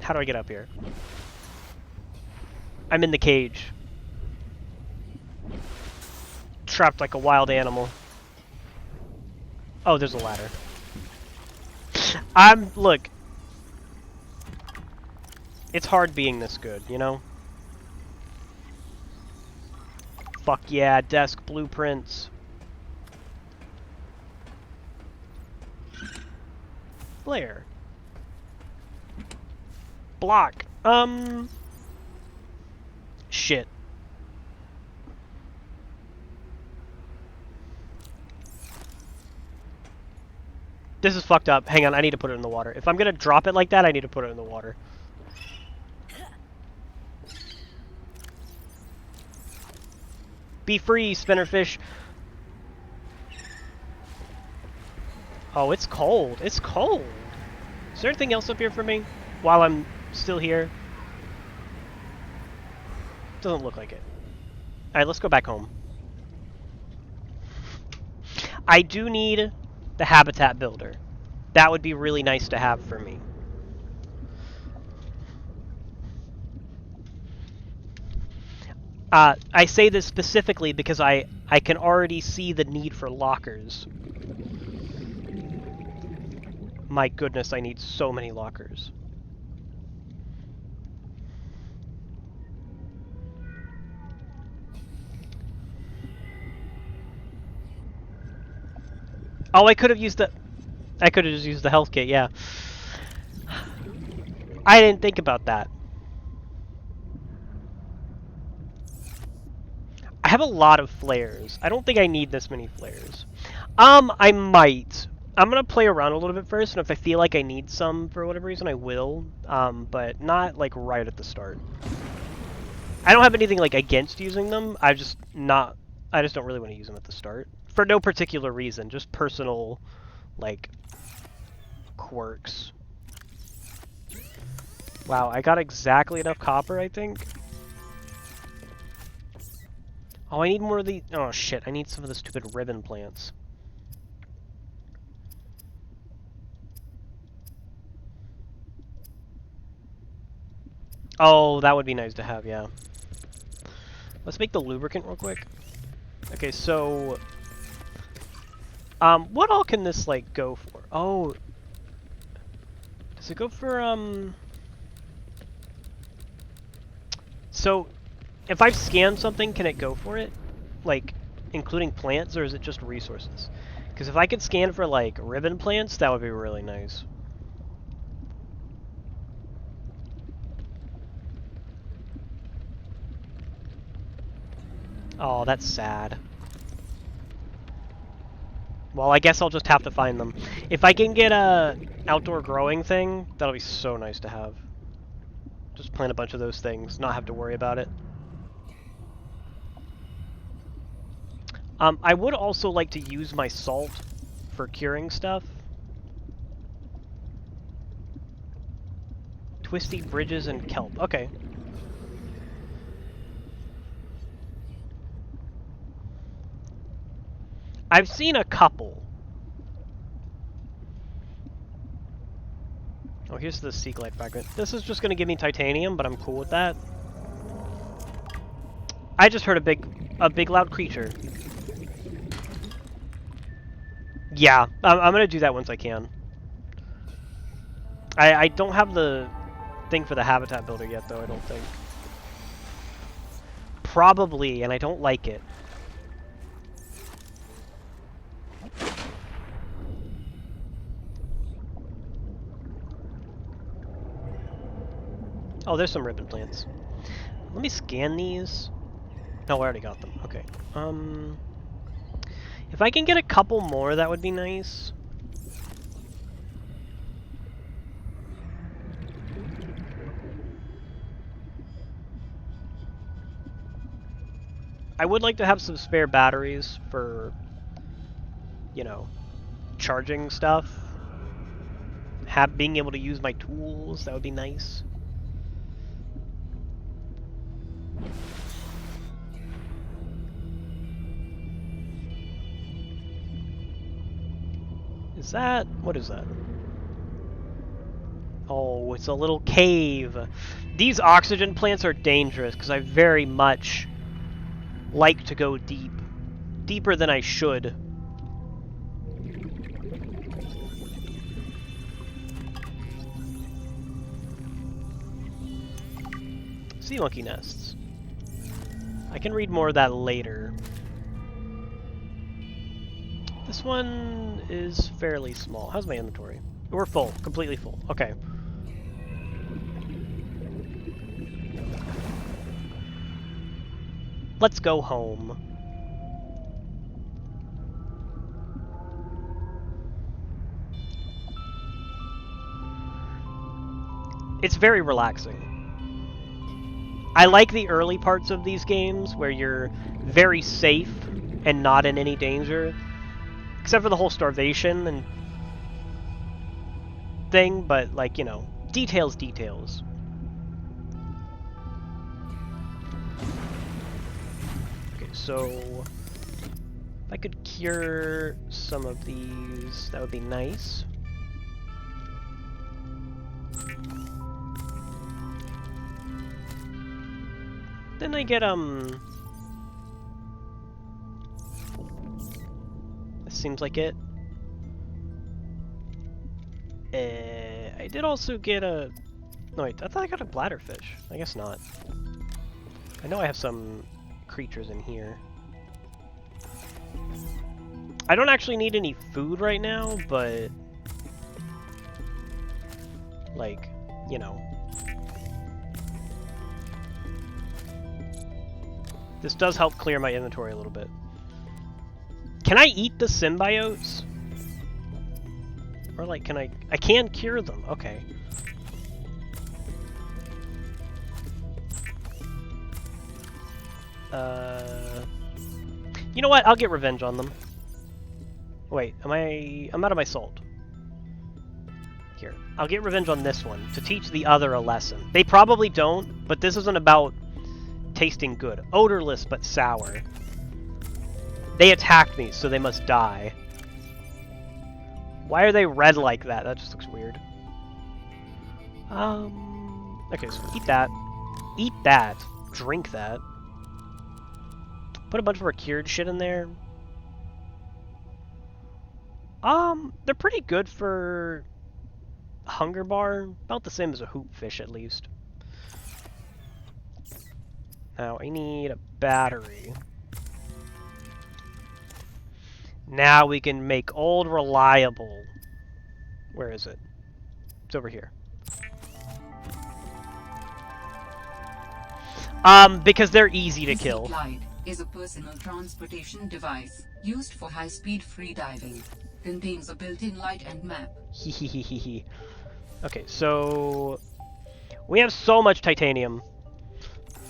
How do I get up here? I'm in the cage. Trapped like a wild animal. Oh, there's a ladder. Look. It's hard being this good, you know? Fuck yeah, desk blueprints. flare. Block. Shit. This is fucked up. Hang on, I need to put it in the water. If I'm gonna drop it like that, I need to put it in the water. Be free, spinnerfish. Oh, it's cold. It's cold. Is there anything else up here for me while I'm still here? Doesn't look like it. Alright, let's go back home. I do need the habitat builder. That would be really nice to have for me. I say this specifically because I can already see the need for lockers. My goodness, I need so many lockers. Oh, I could have used the... I could have just used the health kit, yeah. I didn't think about that. I have a lot of flares. I don't think I need this many flares. I might. I'm gonna play around a little bit first, and if I feel like I need some for whatever reason, I will. But not like right at the start. I don't have anything like against using them. I just don't really want to use them at the start for no particular reason. Just personal, like, quirks. Wow, I got exactly enough copper, I think. Oh, I need more of the... Oh, shit. I need some of the stupid ribbon plants. Oh, that would be nice to have, yeah. Let's make the lubricant real quick. Okay, so... what all can this, like, go for? Oh... Does it go for, So... If I've scanned something, can it go for it? Like, including plants, or is it just resources? Because if I could scan for, like, ribbon plants, that would be really nice. Oh, that's sad. Well, I guess I'll just have to find them. If I can get a outdoor growing thing, that'll be so nice to have. Just plant a bunch of those things, not have to worry about it. I would also like to use my salt for curing stuff. Twisty bridges and kelp. Okay. I've seen a couple. Oh, here's the sea glide fragment. This is just going to give me titanium, but I'm cool with that. I just heard a big loud creature. Yeah, I'm gonna do that once I can. I don't have the thing for the habitat builder yet, though, I don't think. Probably, and I don't like it. Oh, there's some ribbon plants. Let me scan these. No, I already got them. Okay. If I can get a couple more, that would be nice. I would like to have some spare batteries for, you know, charging stuff. Being able to use my tools, that would be nice. Is that... what is that? Oh, it's a little cave. These oxygen plants are dangerous because I very much like to go deep. Deeper than I should. Sea monkey nests. I can read more of that later. This one is fairly small. How's my inventory? We're full, completely full. Okay. Let's go home. It's very relaxing. I like the early parts of these games where you're very safe and not in any danger, except for the whole starvation and thing, but like, you know, details. Okay, so if I could cure some of these, that would be nice. Then I get, this seems like it. I did also get a, no wait, I thought I got a bladderfish. I guess not. I know I have some creatures in here. I don't actually need any food right now, but, like, you know. This does help clear my inventory a little bit. Can I eat the symbiotes? Or like, can I can cure them, okay. You know what, I'll get revenge on them. Wait, I'm out of my salt. Here, I'll get revenge on this one, to teach the other a lesson. They probably don't, but this isn't about tasting good. Odorless, but sour. They attacked me, so they must die. Why are they red like that? That just looks weird. Okay, so eat that. Eat that. Drink that. Put a bunch of our cured shit in there. They're pretty good for hunger bar. About the same as a hoop fish, at least. Now, I need a battery. Now we can make old reliable. Where is it? It's over here. Because they're easy to kill. The Glide is a personal transportation device used for high-speed free diving. Contains a built-in light and map. Hehehehe. Okay, so we have so much titanium.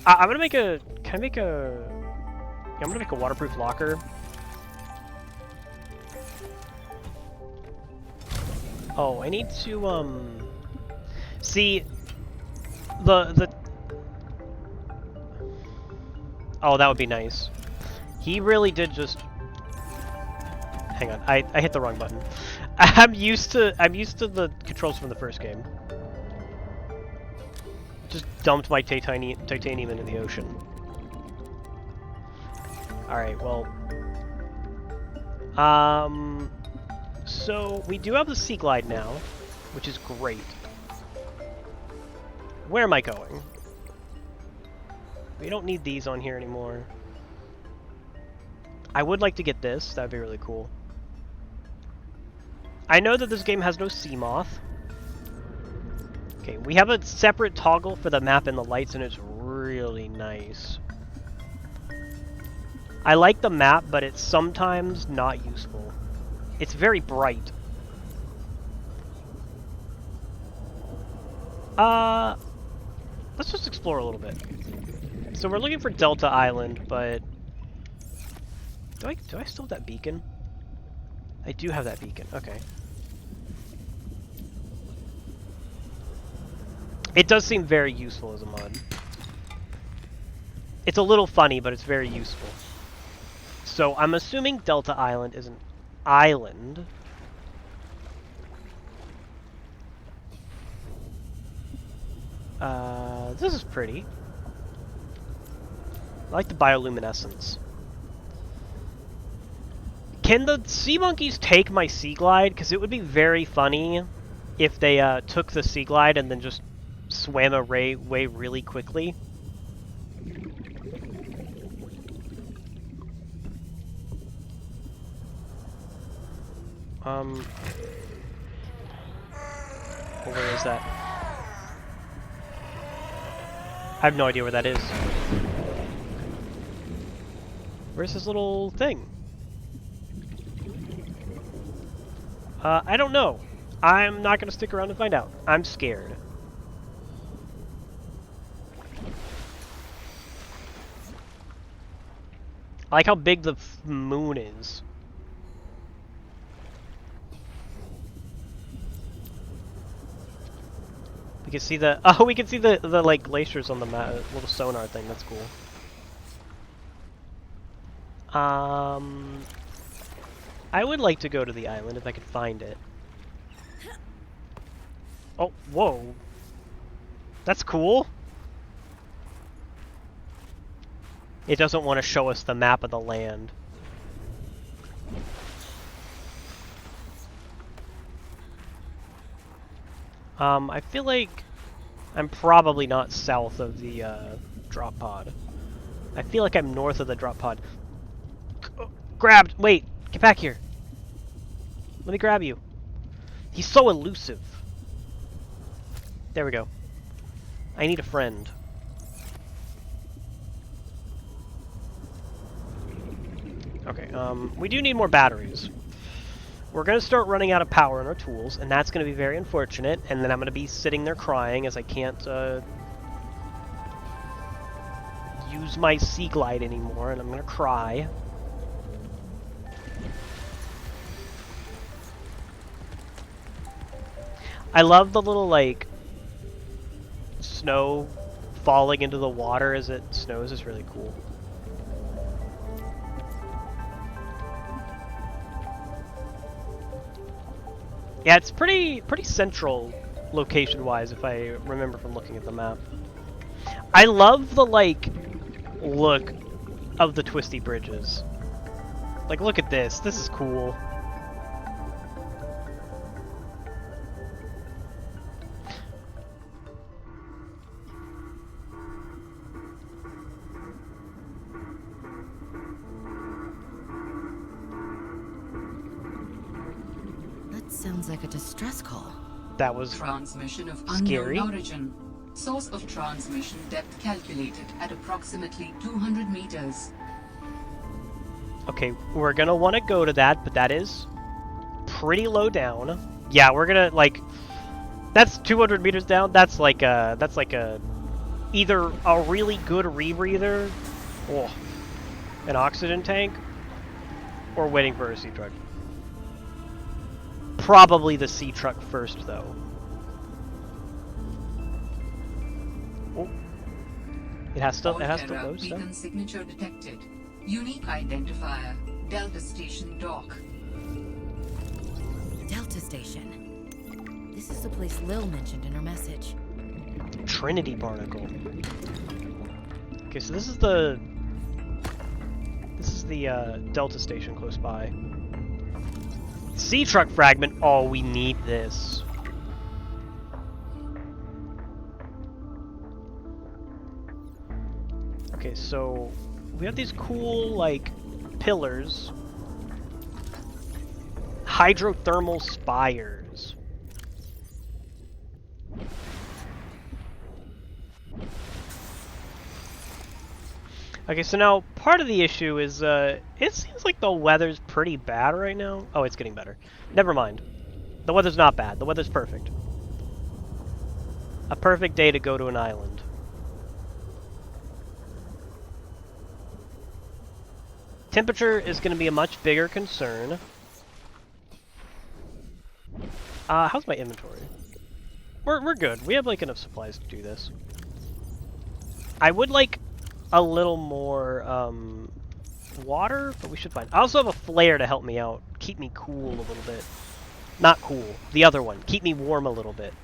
I'm gonna make a. Can I make a? Yeah, I'm gonna make a waterproof locker. Oh, I need to see the. Oh, that would be nice. He really did just. Hang on, I hit the wrong button. I'm used to the controls from the first game. Just dumped my titanium into the ocean. Alright, well. So we do have the Sea Glide now, which is great. Where am I going? We don't need these on here anymore. I would like to get this, that'd be really cool. I know that this game has no sea moth. Okay, we have a separate toggle for the map and the lights, and it's really nice. I like the map, but it's sometimes not useful. It's very bright. Let's just explore a little bit. So we're looking for Delta Island, but do I still have that beacon? I do have that beacon. Okay. It does seem very useful as a mod. It's a little funny, but it's very useful. So I'm assuming Delta Island is an island. This is pretty. I like the bioluminescence. Can the sea monkeys take my Sea Glide? Because it would be very funny if they took the Sea Glide and then just swam away really quickly. Or where is that? I have no idea where that is. Where's this little thing? I don't know. I'm not gonna stick around to find out. I'm scared. I like how big the moon is. We can see the we can see the like glaciers on the map, little sonar thing. That's cool. I would like to go to the island if I could find it. Oh, whoa. That's cool. It doesn't want to show us the map of the land. I feel like I'm probably not south of the drop pod. I feel like I'm north of the drop pod. Grabbed! Wait! Get back here! Let me grab you. He's so elusive. There we go. I need a friend. Okay, we do need more batteries. We're going to start running out of power in our tools, and that's going to be very unfortunate, and then I'm going to be sitting there crying as I can't use my Sea Glide anymore, and I'm going to cry. I love the little, like, snow falling into the water as it snows. Is really cool. Yeah, it's pretty central location-wise, if I remember from looking at the map. I love the, like, look of the twisty bridges. Like, look at this. This is cool. Sounds like a distress call. That was Transmission of scary. unknown origin. Source of transmission depth calculated at approximately 200 meters. Okay, we're gonna want to go to that, but that is pretty low down. Yeah, we're gonna, like, that's 200 meters down. That's like a either a really good rebreather, oh, an oxygen tank, or waiting for a sea truck. Probably the sea truck first, though. Oh. It has to load stuff. Beacon signature detected. Unique identifier. Delta Station dock. Delta Station. This is the place Lil mentioned in her message. Trinity Barnacle. Okay, so this is the Delta Station close by. Sea truck fragment. Oh, we need this. Okay, so we have these cool, like, pillars. Hydrothermal spires. Okay, so now part of the issue is it seems like the weather's pretty bad right now. Oh, it's getting better. Never mind. The weather's not bad. The weather's perfect. A perfect day to go to an island. Temperature is going to be a much bigger concern. How's my inventory? We're good. We have like enough supplies to do this. I would like a little more water, but we should find. I also have a flare to help me out, keep me cool a little bit. Not cool, the other one. Keep me warm a little bit.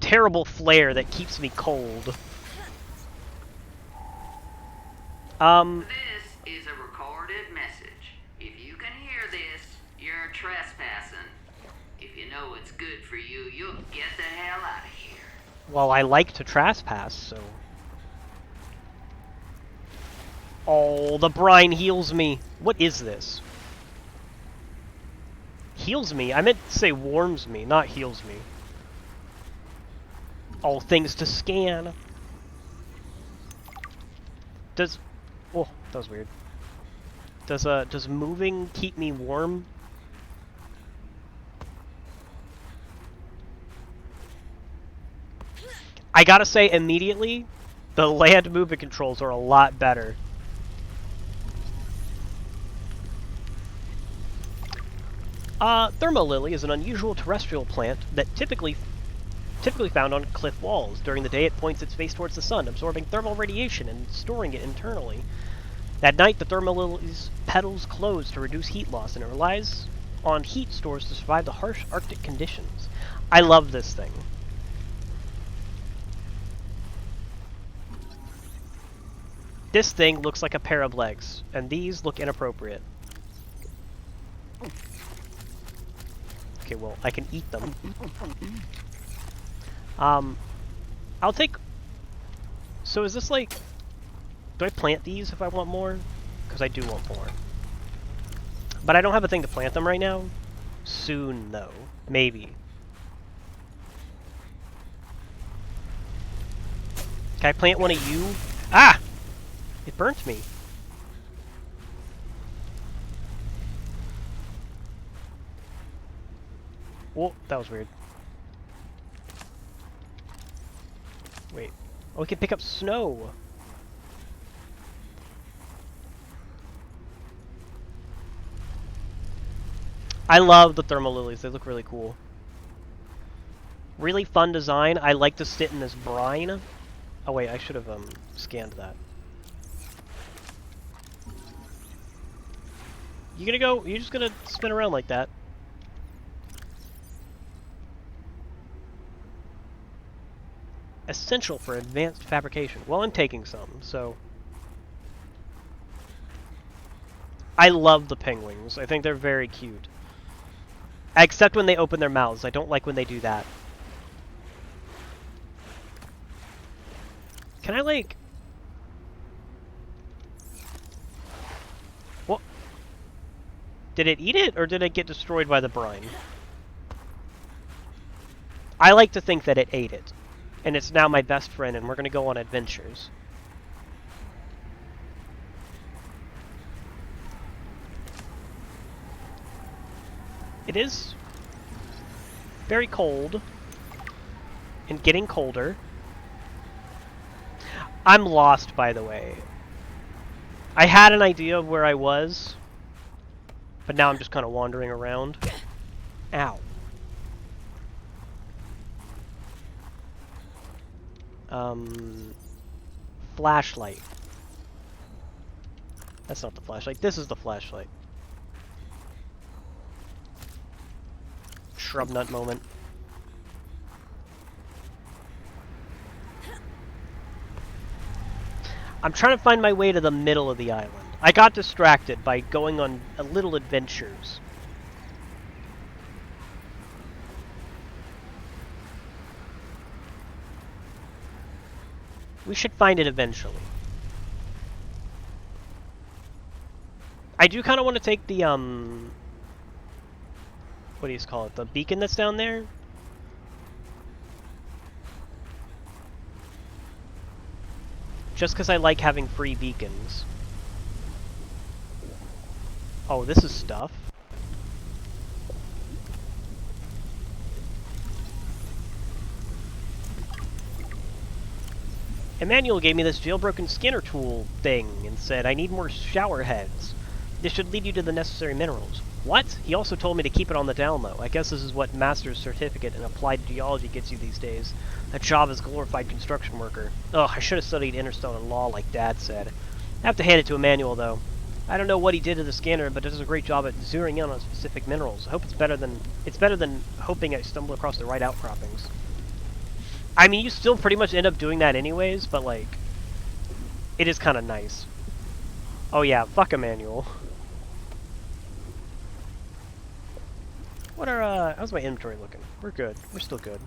Terrible flare that keeps me cold. This is a recorded message. If you can hear this, you're trespassing. If you know what's good for you, you'll get the hell out of here. Well, I like to trespass, so... Oh, the brine heals me. What is this? Heals me? I meant to say warms me, not heals me. All things to scan. Does... Oh, that was weird. Does moving keep me warm? I gotta say, immediately, the land movement controls are a lot better. Thermolily is an unusual terrestrial plant that typically found on cliff walls. During the day, it points its face towards the sun, absorbing thermal radiation and storing it internally. At night, the thermolily's petals close to reduce heat loss, and it relies on heat stores to survive the harsh Arctic conditions. I love this thing. This thing looks like a pair of legs, and these look inappropriate. Okay, well, I can eat them. I'll take... So is this like... Do I plant these if I want more? Because I do want more. But I don't have a thing to plant them right now. Soon, though. Maybe. Can I plant one of you? Ah! It burnt me. Whoa, that was weird. Wait. Oh, we can pick up snow. I love the thermal lilies. They look really cool. Really fun design. I like to sit in this brine. Oh wait, I should have scanned that. You gonna go? You're just gonna spin around like that? Essential for advanced fabrication. Well, I'm taking some, so... I love the penguins. I think they're very cute. Except when they open their mouths. I don't like when they do that. Can I, like... What? Did it eat it, or did it get destroyed by the brine? I like to think that it ate it. And it's now my best friend, and we're gonna go on adventures. It is very cold, and getting colder. I'm lost, by the way. I had an idea of where I was, but now I'm just kind of wandering around. Ow. Flashlight. That's not the flashlight. This is the flashlight. Shrub nut moment. I'm trying to find my way to the middle of the island. I got distracted by going on little adventures. We should find it eventually. I do kind of want to take the, what do you call it? The beacon that's down there? Just because I like having free beacons. Oh, this is stuff. Emmanuel gave me this jailbroken scanner tool thing and said, I need more shower heads. This should lead you to the necessary minerals. What? He also told me to keep it on the down low. I guess this is what Master's Certificate in Applied Geology gets you these days. A job as glorified construction worker. Ugh, I should have studied interstellar law like Dad said. I have to hand it to Emmanuel, though. I don't know what he did to the scanner, but it does a great job at zeroing in on specific minerals. I hope it's better than hoping I stumble across the right outcroppings. I mean, you still pretty much end up doing that anyways, but, like, it is kind of nice. Oh yeah, fuck Emmanuel. What are, how's my inventory looking? We're good. We're still good.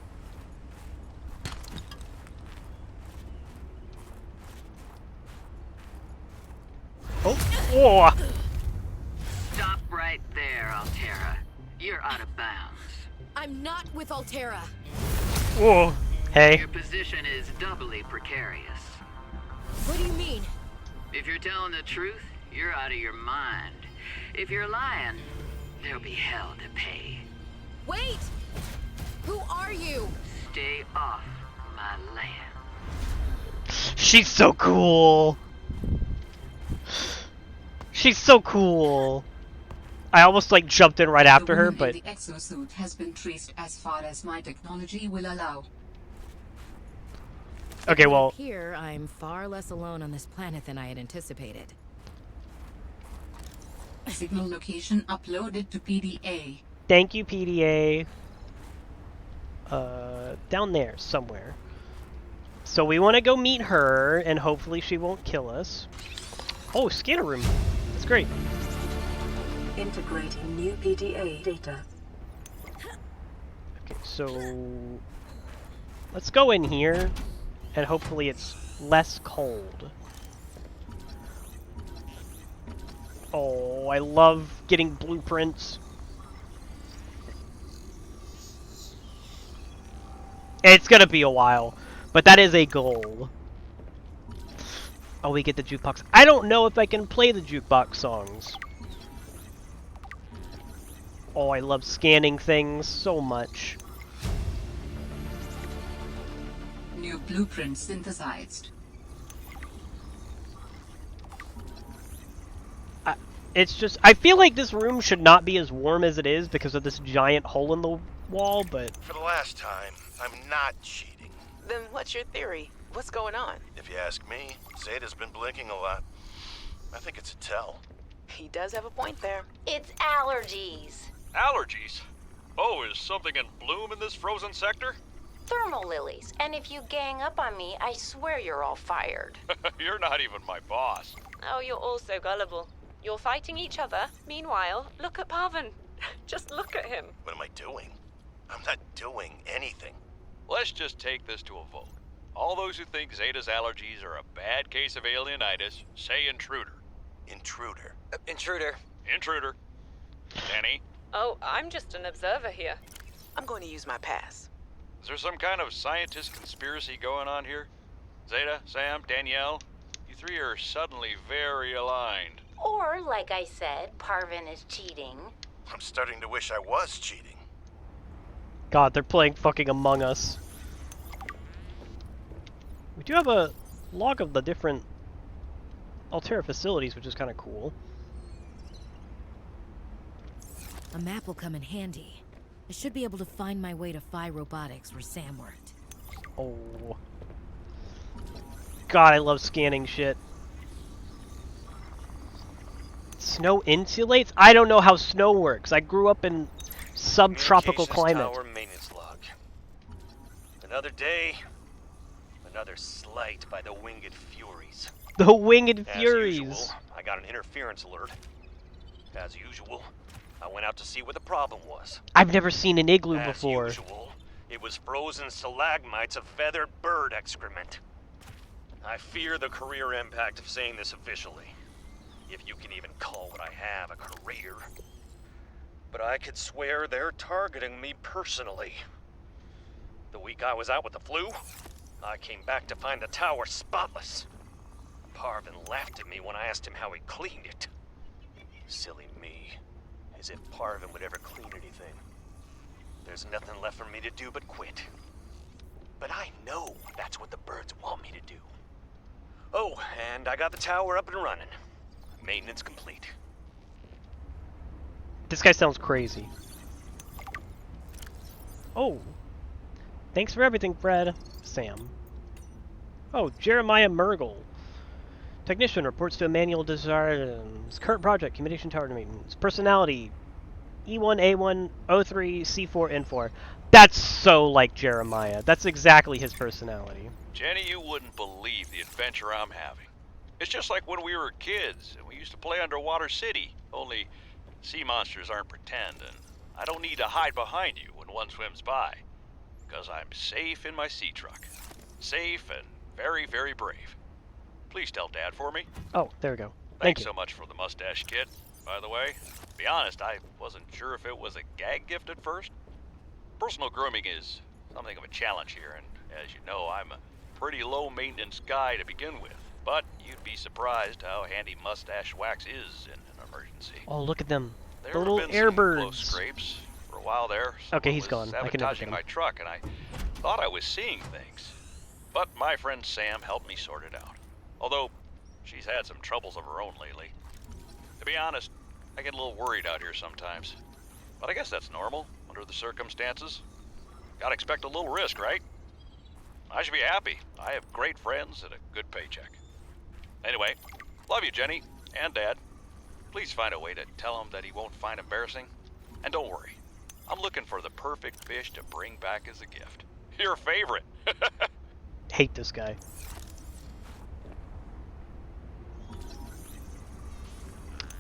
Oh! Whoa! Stop right there, Altera. you're out of bounds. I'm not with Altera. Whoa. Hey. Your position is doubly precarious. What do you mean? If you're telling the truth, you're out of your mind. If you're lying, there'll be hell to pay. Wait! Who are you? Stay off my land. She's so cool. She's so cool. I almost like jumped in right after her, but the exosuit has been traced as far as my technology will allow. okay, well, Here, I'm far less alone on this planet than I had anticipated. Signal location uploaded to PDA. thank you, PDA. Down there somewhere. So we want to go meet her, and hopefully she won't kill us. Oh, scanner room. That's great. Integrating new PDA data. Okay, so let's go in here, and hopefully it's less cold. Oh, I love getting blueprints. It's gonna be a while, but that is a goal. Oh, we get the jukebox. I don't know if I can play the jukebox songs. Oh, I love scanning things so much. New blueprint synthesized. It's just, I feel like this room should not be as warm as it is because of this giant hole in the wall, but... For the last time, I'm not cheating. Then what's your theory? What's going on? If you ask me, Zeta's been blinking a lot. I think it's a tell. He does have a point there. It's allergies. Allergies? Oh, is something in bloom in this frozen sector? Thermal lilies. And if you gang up on me, I swear you're all fired. You're not even my boss. Oh, you're all so gullible. You're fighting each other. Meanwhile, look at Parvin. Just look at him. What am I doing? I'm not doing anything. Let's just take this to a vote. All those who think Zeta's allergies are a bad case of alienitis, say intruder. Intruder. Intruder. Intruder. Danny, Oh, I'm just an observer here. I'm going to use my pass. is there some kind of scientist conspiracy going on here? Zeta, Sam, Danielle, you three are suddenly very aligned. Or, like I said, Parvin is cheating. I'm starting to wish I was cheating. God, they're playing fucking Among Us. We do have a log of the different Altera facilities, which is kind of cool. A map will come in handy. I should be able to find my way to Phi Robotics where Sam worked. Oh. God, I love scanning shit. Snow insulates? I don't know how snow works. I grew up in subtropical climate. Tower maintenance log. Another day, another slight by the Winged Furies. The Winged Furies. As usual, I got an interference alert. As usual, I went out to see what the problem was. I've never seen an igloo As before. usual, it was frozen stalagmites of feathered bird excrement. I fear the career impact of saying this officially, if you can even call what I have a career. But I could swear they're targeting me personally. The week I was out with the flu, I came back to find the tower spotless. Parvin laughed at me when I asked him how he cleaned it. Silly me. As if Parvin would ever clean anything. There's nothing left for me to do but quit. But I know that's what the birds want me to do. Oh, and I got the tower up and running. Maintenance complete. This guy sounds crazy. Oh. Thanks for everything, Fred. Sam. Oh, Jeremiah Mergel. Technician reports to a manual desire. Current project, communication tower maintenance. Personality. E1A1 O3 C4 N4. That's so like Jeremiah. That's exactly his personality. Jenny, you wouldn't believe the adventure I'm having. It's just like when we were kids and we used to play Underwater City, only sea monsters aren't pretend, and I don't need to hide behind you when one swims by, because I'm safe in my sea truck. Safe and very, very brave. Please tell Dad for me. Oh, there we go. Thank Thanks you. so much for the mustache, kid. by the way. To be honest, I wasn't sure if it was a gag gift at first. Personal grooming is something of a challenge here, and as you know, I'm a pretty low-maintenance guy to begin with. But you'd be surprised how handy mustache wax is in an emergency. Oh, look at them. There The have little been air some close birds. scrapes. For a while there, Okay, someone he's was gone. I can never get sabotaging him. my truck, and I thought I was seeing things. But my friend Sam helped me sort it out. Although, she's had some troubles of her own lately. To be honest, I get a little worried out here sometimes. But I guess that's normal, under the circumstances. Gotta expect a little risk, right? I should be happy. I have great friends and a good paycheck. Anyway, love you, Jenny, and Dad. Please find a way to tell him that he won't find embarrassing. And don't worry, I'm looking for the perfect fish to bring back as a gift. Your favorite. Hate this guy.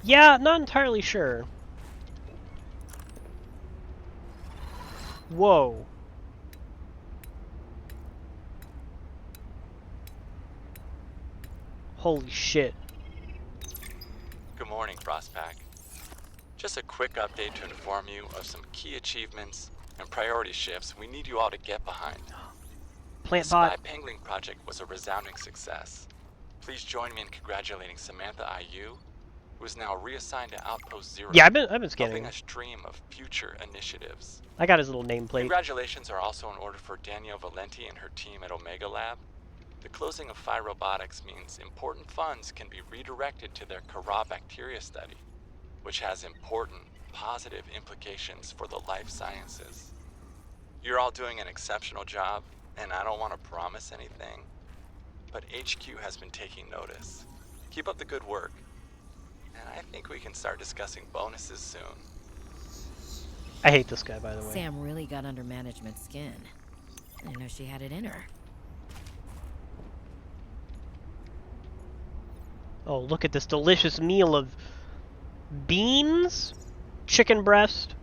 Yeah, not entirely sure. Whoa. Holy shit. Good morning, Frostpack. Just a quick update to inform you of some key achievements and priority shifts we need you all to get behind. Plant The Spy bot. Pangling project was a resounding success. Please join me in congratulating Samantha IU, who is now reassigned to Outpost Zero. Yeah, I've been scanning. Helping us dream of future initiatives. I got his little nameplate. Congratulations are also in order for Danielle Valenti and her team at Omega Lab. The closing of Phi Robotics means important funds can be redirected to their Kara bacteria study, which has important positive implications for the life sciences. You're all doing an exceptional job, and I don't want to promise anything, but HQ has been taking notice. Keep up the good work, and I think we can start discussing bonuses soon. I hate this guy, by the way. Sam really got under management's skin. I didn't know she had it in her. Oh, look at this delicious meal of beans, chicken breast,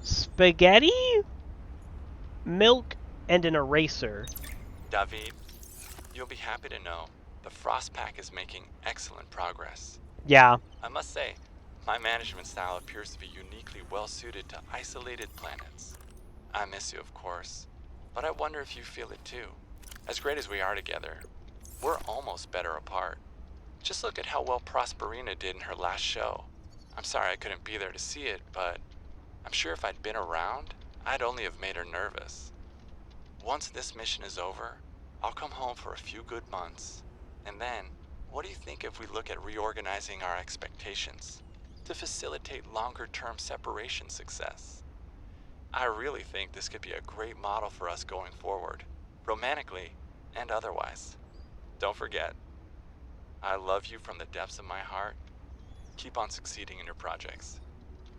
spaghetti, milk, and an eraser. David, you'll be happy to know the Frostpack is making excellent progress. Yeah. I must say, my management style appears to be uniquely well suited to isolated planets. I miss you, of course, but I wonder if you feel it too. As great as we are together, we're almost better apart. Just look at how well Prosperina did in her last show. I'm sorry I couldn't be there to see it, but I'm sure if I'd been around, I'd only have made her nervous. Once this mission is over, I'll come home for a few good months, and then, what do you think if we look at reorganizing our expectations to facilitate longer-term separation success? I really think this could be a great model for us going forward, romantically and otherwise. Don't forget, I love you from the depths of my heart. Keep on succeeding in your projects.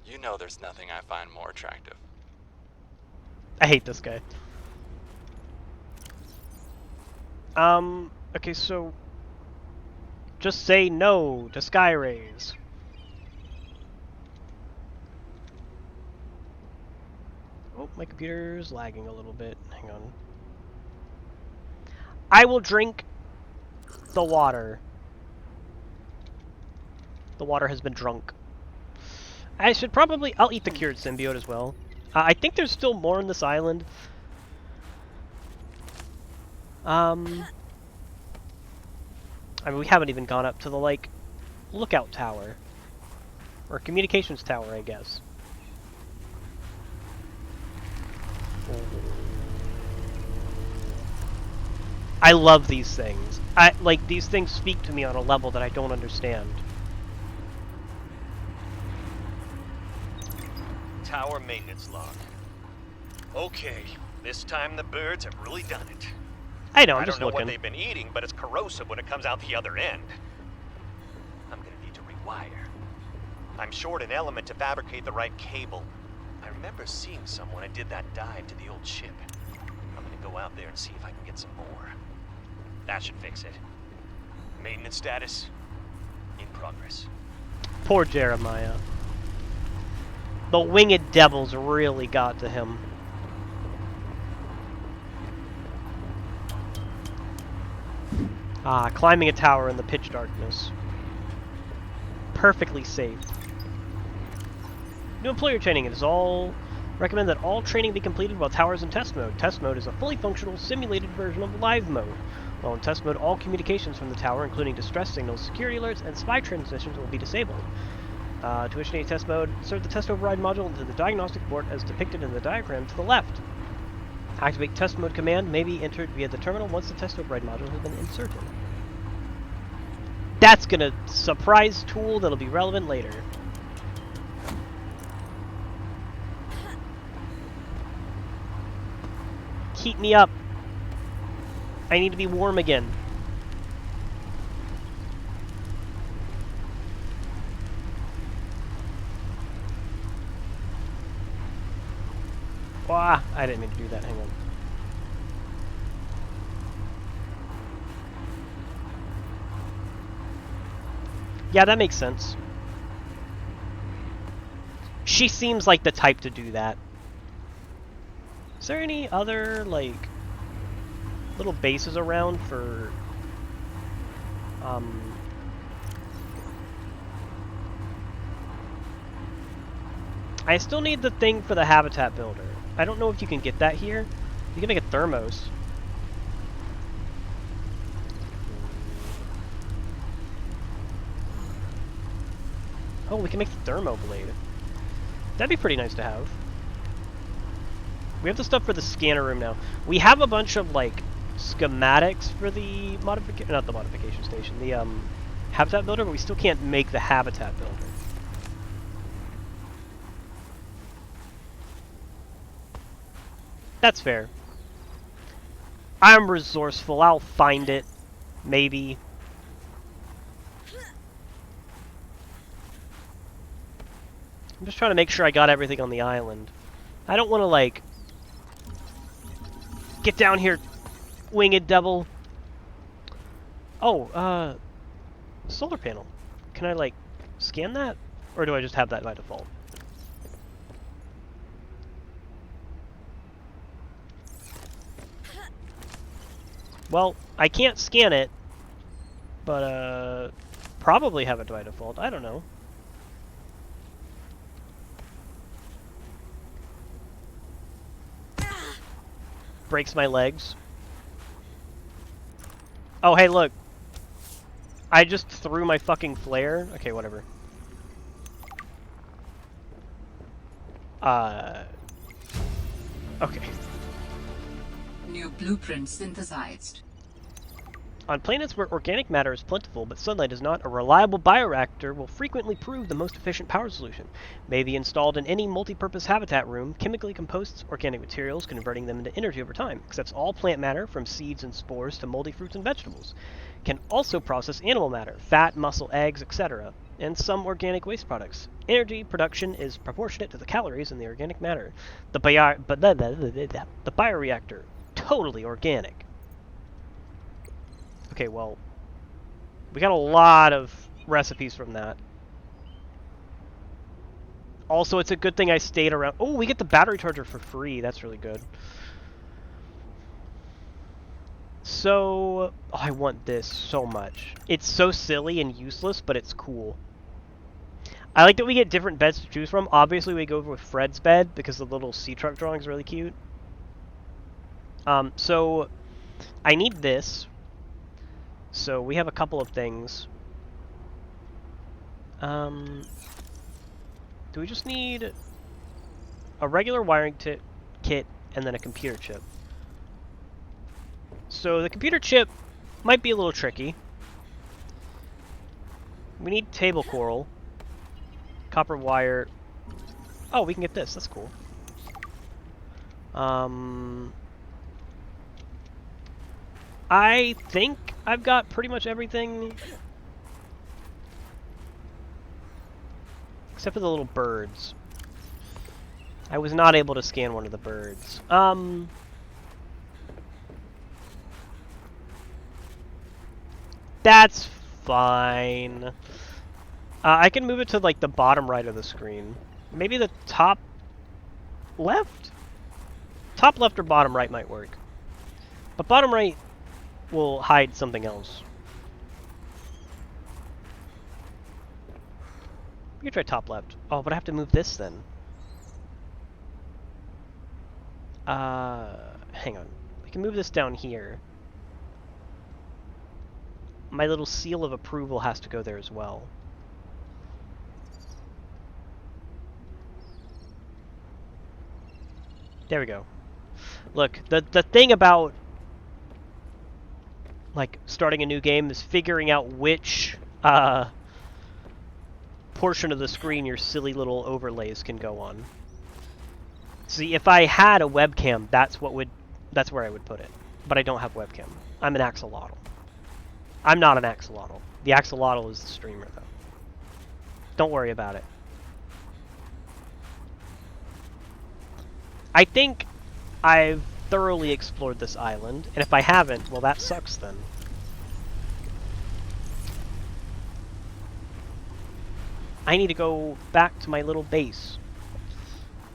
You know there's nothing I find more attractive. I hate this guy. Okay, so just say no to sky rays. Oh, my computer's lagging a little bit. Hang on. I will drink the water. The water has been drunk. I should probably... I'll eat the cured symbiote as well. I think there's still more on this island. I mean, we haven't even gone up to the, like, lookout tower. Or communications tower, I guess. I love these things. These things speak to me on a level that I don't understand. Tower maintenance log. Okay, this time the birds have really done it. I know, I'm I just don't know looking. what they've been eating, but it's corrosive when it comes out the other end. I'm gonna need to rewire. I'm short an element to fabricate the right cable. I remember seeing some when I did that dive to the old ship. I'm gonna go out there and see if I can get some more. That should fix it. Maintenance status in progress. Poor Jeremiah. The winged devils really got to him. Ah, climbing a tower in the pitch darkness. Perfectly safe. New employer training. It is all recommend that all training be completed while towers in test mode. Test mode is a fully functional, simulated version of live mode. While in test mode, all communications from the tower, including distress signals, security alerts, and spy transmissions, will be disabled. To initiate test mode, insert the test override module into the diagnostic port as depicted in the diagram to the left. Activate test mode command may be entered via the terminal once the test override module has been inserted. That's gonna surprise tool that'll be relevant later. Keep me up. I need to be warm again. Wah, I didn't mean to do that. Hang on. Yeah, that makes sense. She seems like the type to do that. Is there any other, like, little bases around for, I still need the thing for the habitat builder. I don't know if you can get that here. You can make a thermos. Oh, we can make the thermo blade. That'd be pretty nice to have. We have the stuff for the scanner room now. We have a bunch of, like, schematics for the modification, not the modification station, the habitat builder, but we still can't make the habitat builder. That's fair. I'm resourceful. I'll find it. Maybe. I'm just trying to make sure I got everything on the island. I don't want to, like, get down here, winged devil. Oh, solar panel. Can I, like, scan that? Or do I just have that by default? Well, I can't scan it, but, probably have it by default. I don't know. Breaks my legs. Oh, hey, look. I just threw my fucking flare. Okay, whatever. Okay. New blueprint synthesized. On planets where organic matter is plentiful but sunlight is not, a reliable bioreactor will frequently prove the most efficient power solution. May be installed in any multi-purpose habitat room, chemically composts organic materials, converting them into energy over time. Accepts all plant matter, from seeds and spores to moldy fruits and vegetables. Can also process animal matter, fat, muscle, eggs, etc., and some organic waste products. Energy production is proportionate to the calories in the organic matter. The bioreactor, totally organic. Okay, well, we got a lot of recipes from that. Also, it's a good thing I stayed around. Oh, we get the battery charger for free. That's really good. So, oh, I want this so much. It's so silly and useless, but it's cool. I like that we get different beds to choose from. Obviously, we go with Fred's bed because the little sea truck drawing is really cute. So, I need this. So we have a couple of things. Do we just need a regular wiring kit and then a computer chip? So the computer chip might be a little tricky. We need table coral, copper wire. Oh, we can get this. That's cool. I think I've got pretty much everything. Except for the little birds. I was not able to scan one of the birds. That's fine. I can move it to, like, the bottom right of the screen. Maybe the top left? Top left or bottom right might work. But bottom right will hide something else. We can try top left. Oh, but I have to move this then. Hang on. We can move this down here. My little seal of approval has to go there as well. There we go. Look, the thing about like starting a new game is figuring out which portion of the screen your silly little overlays can go on. See, if I had a webcam, that's where I would put it. But I don't have webcam. I'm an axolotl. I'm not an axolotl. The axolotl is the streamer, though. Don't worry about it. I think I've thoroughly explored this island, and if I haven't, well, that sucks then. I need to go back to my little base.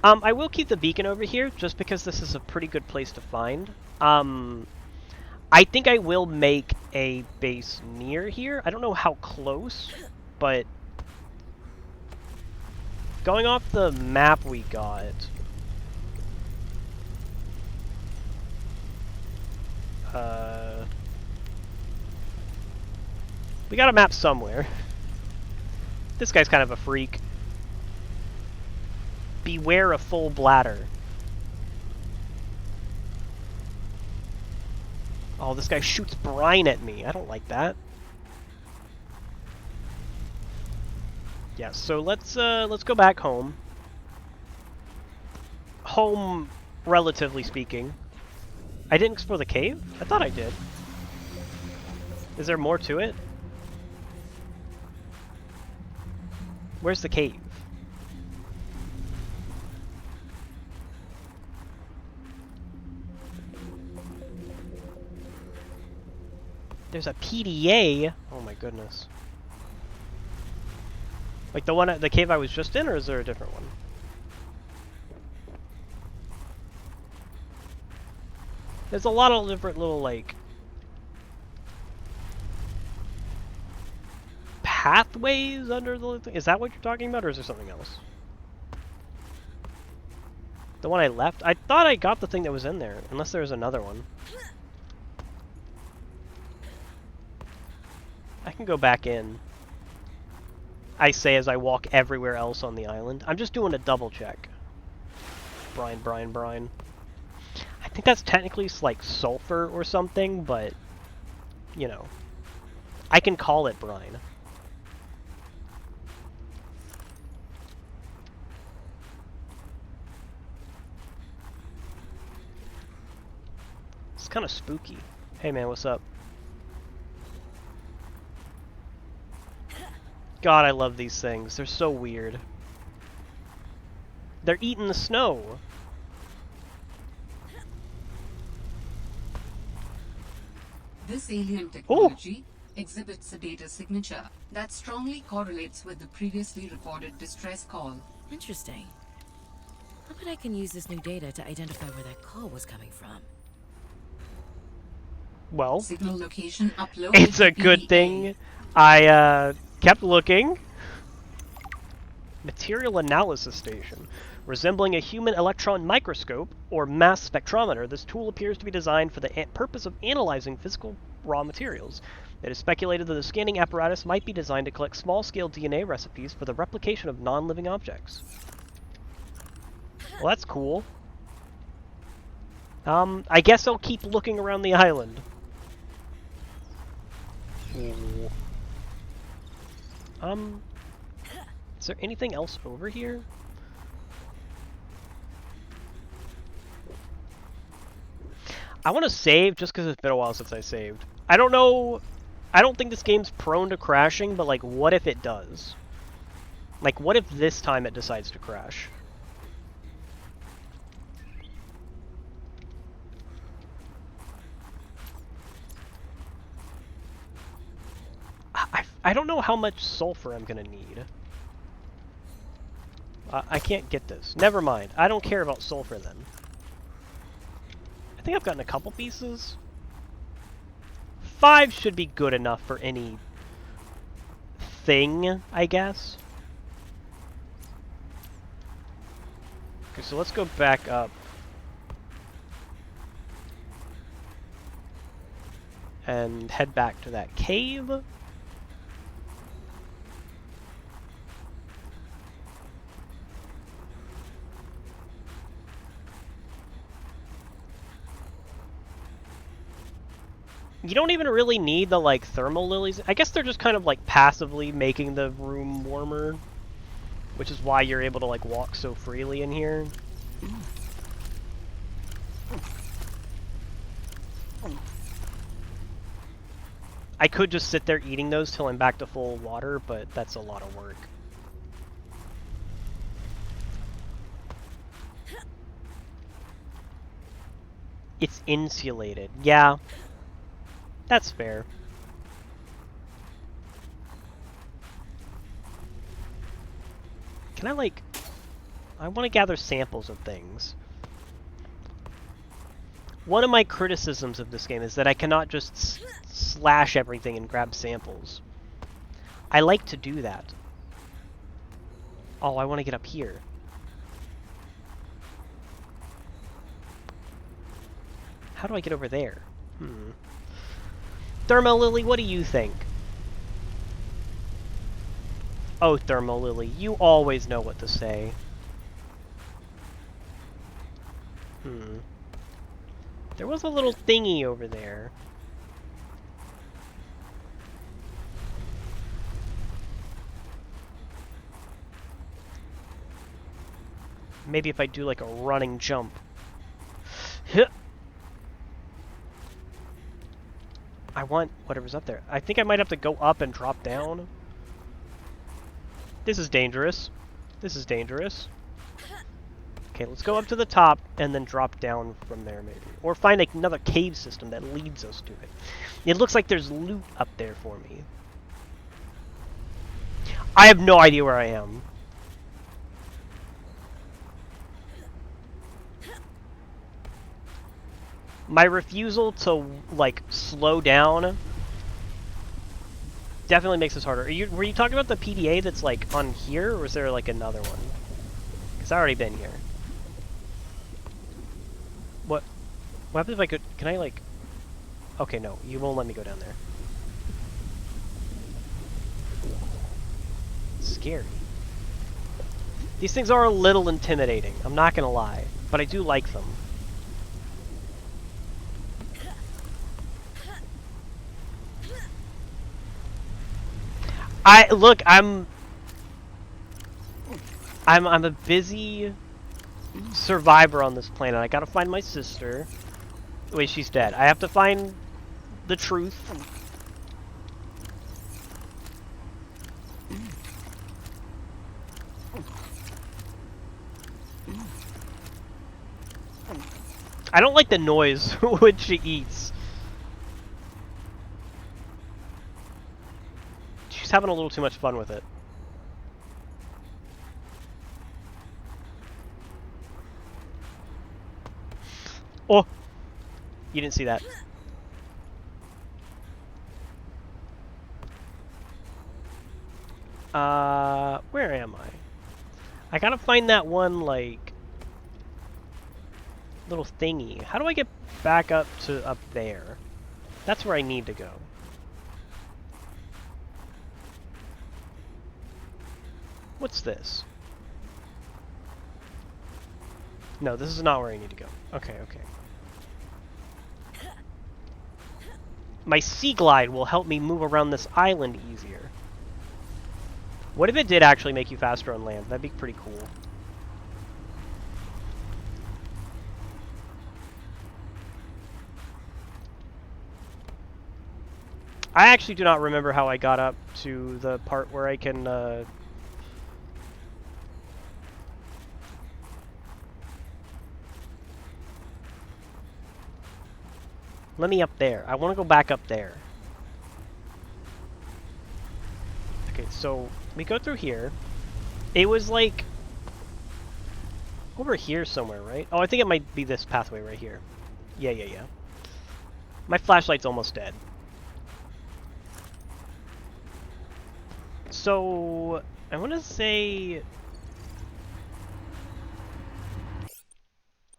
I will keep the beacon over here, just because this is a pretty good place to find. I think I will make a base near here. I don't know how close, but going off the map we got, we got a map somewhere. This guy's kind of a freak. Beware a full bladder. Oh, this guy shoots brine at me. I don't like that. Yeah, so let's go back home. Home, relatively speaking. I didn't explore the cave? I thought I did. Is there more to it? Where's the cave? There's a PDA. Oh my goodness. Like the cave I was just in, or is there a different one? There's a lot of different little like pathways under the thing. Is that what you're talking about, or is there something else? The one I left? I thought I got the thing that was in there, unless there's another one. I can go back in. I say as I walk everywhere else on the island. I'm just doing a double check. Brine. I think that's technically like sulfur or something, but you know, I can call it brine. It's kind of spooky. Hey man, what's up? God, I love these things. They're so weird. They're eating the snow. This alien technology exhibits a data signature that strongly correlates with the previously recorded distress call. Interesting. I bet I can use this new data to identify where that call was coming from. Well, signal location uploaded. It's a good thing I kept looking. Material analysis station. Resembling a human electron microscope or mass spectrometer, this tool appears to be designed for the purpose of analyzing physical raw materials. It is speculated that the scanning apparatus might be designed to collect small-scale DNA recipes for the replication of non-living objects. Well, that's cool. I guess I'll keep looking around the island. Ooh. Is there anything else over here? I want to save just because it's been a while since I saved. I don't know. I don't think this game's prone to crashing, but like, what if it does? Like, what if this time it decides to crash? I don't know how much sulfur I'm gonna need. I can't get this. Never mind. I don't care about sulfur then. I think I've gotten a couple pieces. 5 should be good enough for any thing, I guess. Okay, so let's go back up. And head back to that cave. You don't even really need the, like, thermal lilies. I guess they're just kind of, like, passively making the room warmer. Which is why you're able to, like, walk so freely in here. I could just sit there eating those till I'm back to full water, but that's a lot of work. It's insulated. Yeah. That's fair. Can I, like... I want to gather samples of things. One of my criticisms of this game is that I cannot just slash everything and grab samples. I like to do that. Oh, I want to get up here. How do I get over there? Thermo Lily, what do you think? Oh, Thermo Lily, you always know what to say. There was a little thingy over there. Maybe if I do like a running jump. I want whatever's up there. I think I might have to go up and drop down. This is dangerous. This is dangerous. Okay, let's go up to the top and then drop down from there maybe. Or find another cave system that leads us to it. It looks like there's loot up there for me. I have no idea where I am. My refusal to, like, slow down definitely makes this harder. Were you talking about the PDA that's, like, on here, or is there, like, another one? Because I've already been here. What happens if I could... Can I, like... Okay, no. You won't let me go down there. Scary. These things are a little intimidating. I'm not gonna lie. But I do like them. Look, I'm a busy survivor on this planet. I gotta find my sister. Wait, she's dead. I have to find the truth. I don't like the noise when she eats. She's having a little too much fun with it. Oh! You didn't see that. Where am I? I gotta find that one, like, little thingy. How do I get back up to up there? That's where I need to go. What's this? No, this is not where I need to go. Okay, okay. My sea glide will help me move around this island easier. What if it did actually make you faster on land? That'd be pretty cool. I actually do not remember how I got up to the part where I can, Let me up there. I want to go back up there. Okay, so we go through here. It was like over here somewhere, right? Oh, I think it might be this pathway right here. Yeah, yeah, yeah. My flashlight's almost dead. So I want to say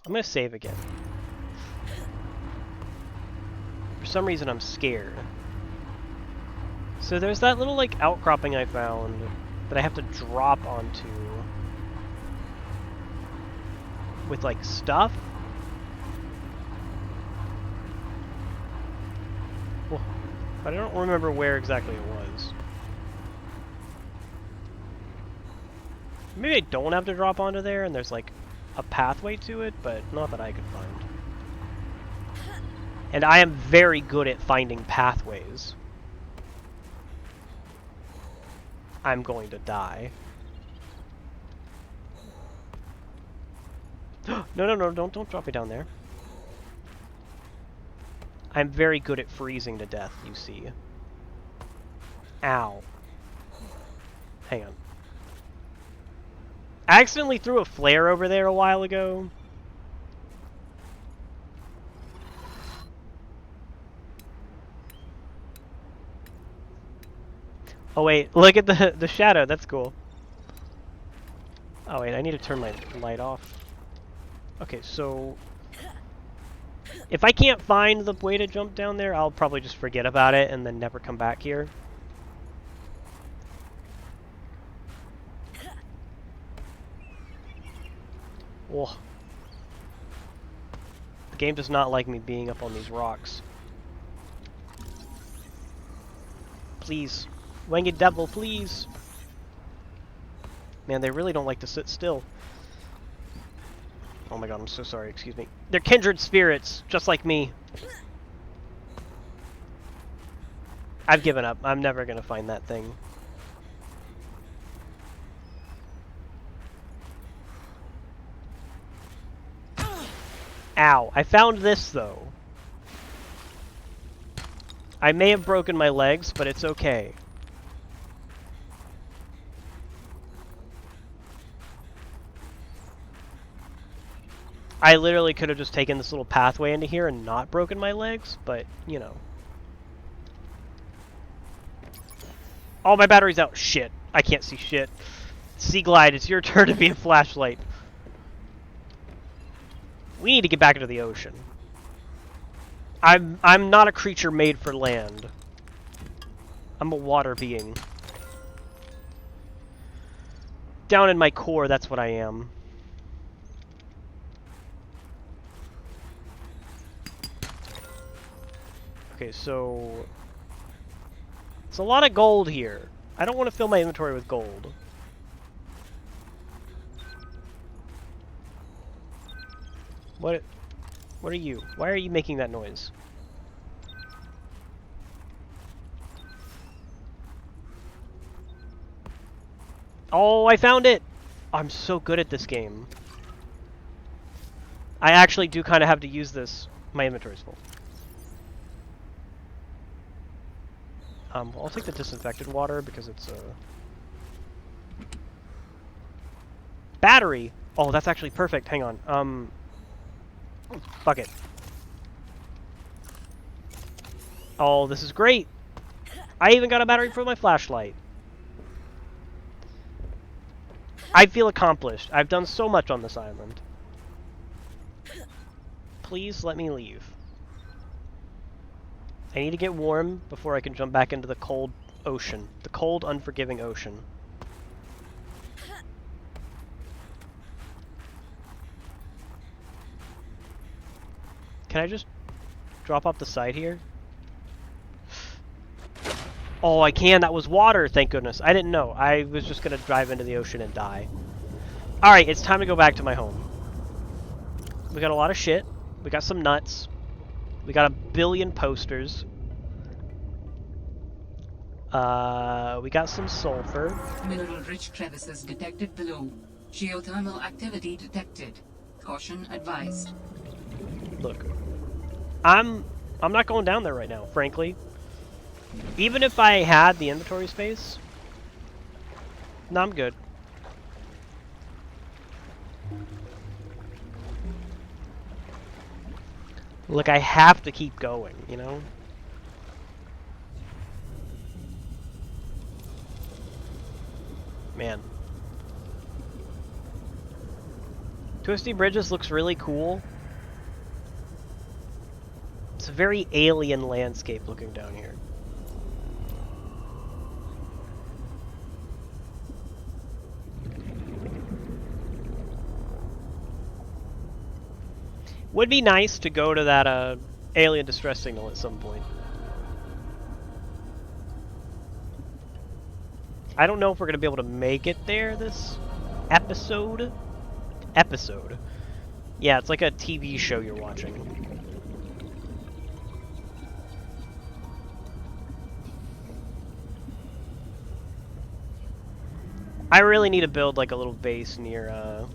I'm gonna save again. For some reason I'm scared. So there's that little like outcropping I found that I have to drop onto with like stuff. Well, but I don't remember where exactly it was. Maybe I don't have to drop onto there and there's like a pathway to it, but not that I could find. And I am very good at finding pathways. I'm going to die. No, don't drop me down there. I'm very good at freezing to death, you see. Ow. Hang on. I accidentally threw a flare over there a while ago. Oh wait, look at the shadow, that's cool. Oh wait, I need to turn my light off. Okay, so if I can't find the way to jump down there, I'll probably just forget about it and then never come back here. Whoa. The game does not like me being up on these rocks. Please. Winged devil, please. Man, they really don't like to sit still. Oh my god, I'm so sorry, excuse me. They're kindred spirits, just like me. I've given up. I'm never gonna find that thing. Ow. I found this, though. I may have broken my legs, but it's okay. I literally could have just taken this little pathway into here and not broken my legs, but, you know. Oh, my battery's out. Shit. I can't see shit. Sea Glide, it's your turn to be a flashlight. We need to get back into the ocean. I'm not a creature made for land. I'm a water being. Down in my core, that's what I am. Okay, so it's a lot of gold here. I don't want to fill my inventory with gold. What are you? Why are you making that noise? Oh, I found it! I'm so good at this game. I actually do kind of have to use this. My inventory's full. I'll take the disinfected water because it's a battery. Oh, that's actually perfect. Hang on. Fuck it. Oh, this is great. I even got a battery for my flashlight. I feel accomplished. I've done so much on this island. Please let me leave. I need to get warm before I can jump back into the cold ocean. The cold, unforgiving ocean. Can I just drop off the side here? Oh, I can. That was water, thank goodness. I didn't know. I was just going to drive into the ocean and die. Alright, it's time to go back to my home. We got a lot of shit. We got some nuts. We got a billion posters. We got some sulfur. Mineral-rich crevices detected below. Geothermal activity detected. Caution advised. Look, I'm not going down there right now, frankly. Even if I had the inventory space, no, I'm good. Look, I have to keep going, you know? Man. Twisty Bridges looks really cool. It's a very alien landscape looking down here. Would be nice to go to that alien distress signal at some point. I don't know if we're going to be able to make it there this episode. Yeah, it's like a TV show you're watching. I really need to build like a little base near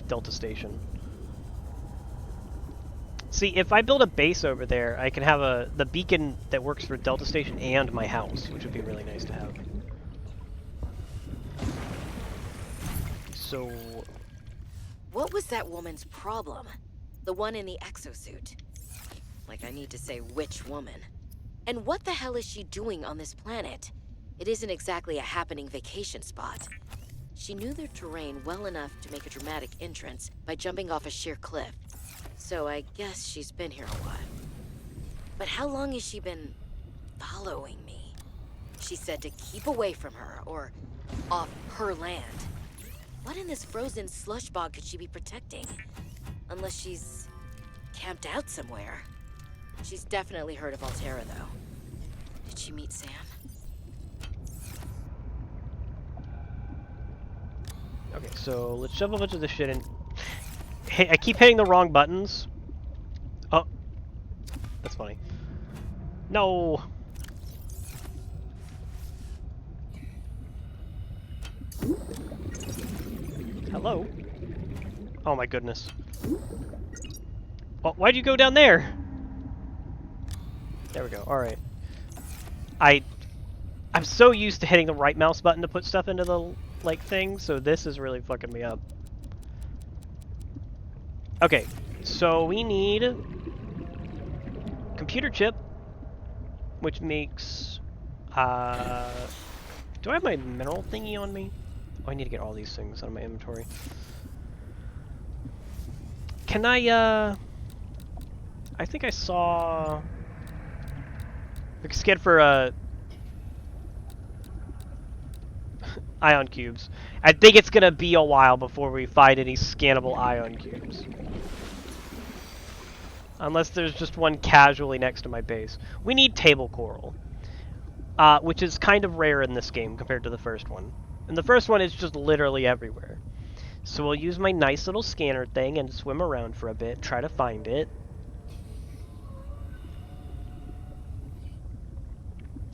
Delta Station. See, if I build a base over there, I can have the beacon that works for Delta Station and my house, which would be really nice to have. So... What was that woman's problem? The one in the exosuit. Like I need to say which woman. And what the hell is she doing on this planet? It isn't exactly a happening vacation spot. She knew their terrain well enough to make a dramatic entrance by jumping off a sheer cliff. So I guess she's been here a while. But how long has she been following me? She said to keep away from her, or off her land. What in this frozen slush bog could she be protecting? Unless she's camped out somewhere. She's definitely heard of Altera, though. Did she meet Sam? Okay, so let's shove a bunch of this shit in. Hey, I keep hitting the wrong buttons. Oh. That's funny. No! Hello? Oh my goodness. Oh, why'd you go down there? There we go, alright. I'm so used to hitting the right mouse button to put stuff into the, like, thing, so this is really fucking me up. Okay, so we need computer chip, which makes, do I have my mineral thingy on me? Oh, I need to get all these things out of my inventory. Can I think I saw a scan for, ion cubes. I think it's gonna be a while before we find any scannable ion cubes. Unless there's just one casually next to my base. We need table coral. Which is kind of rare in this game compared to the first one. And the first one is just literally everywhere. So we'll use my nice little scanner thing and swim around for a bit, try to find it.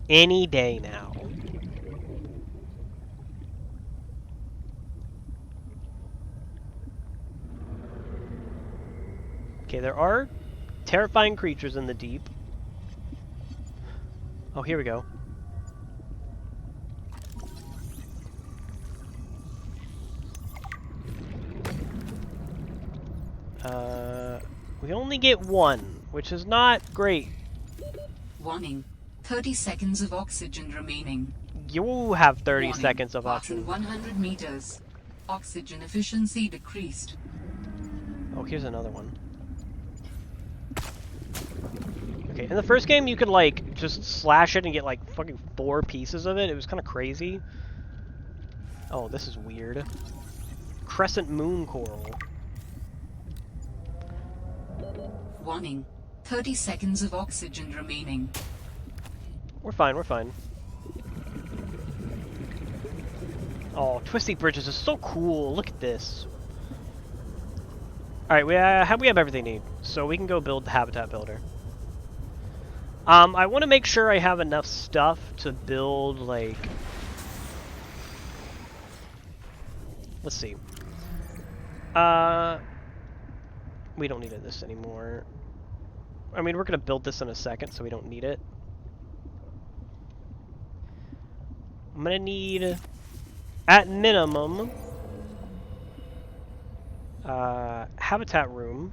Any day now. Okay, there are terrifying creatures in the deep. Oh, here we go. We only get one, which is not great. Warning. 30 seconds of oxygen remaining. You have 30 Warning. seconds of Passing oxygen. 100 meters. Oxygen efficiency decreased. Oh, here's another one. Okay, in the first game you could like just slash it and get like fucking 4 pieces of it. It was kind of crazy. Oh, this is weird. Crescent moon coral. Warning. 30 seconds of oxygen remaining. We're fine, we're fine. Oh, Twisty Bridges is so cool. Look at this. Alright, we have everything we need. So we can go build the habitat builder. I want to make sure I have enough stuff to build, like... Let's see. We don't need this anymore. I mean, we're going to build this in a second, so we don't need it. I'm going to need, at minimum, habitat room,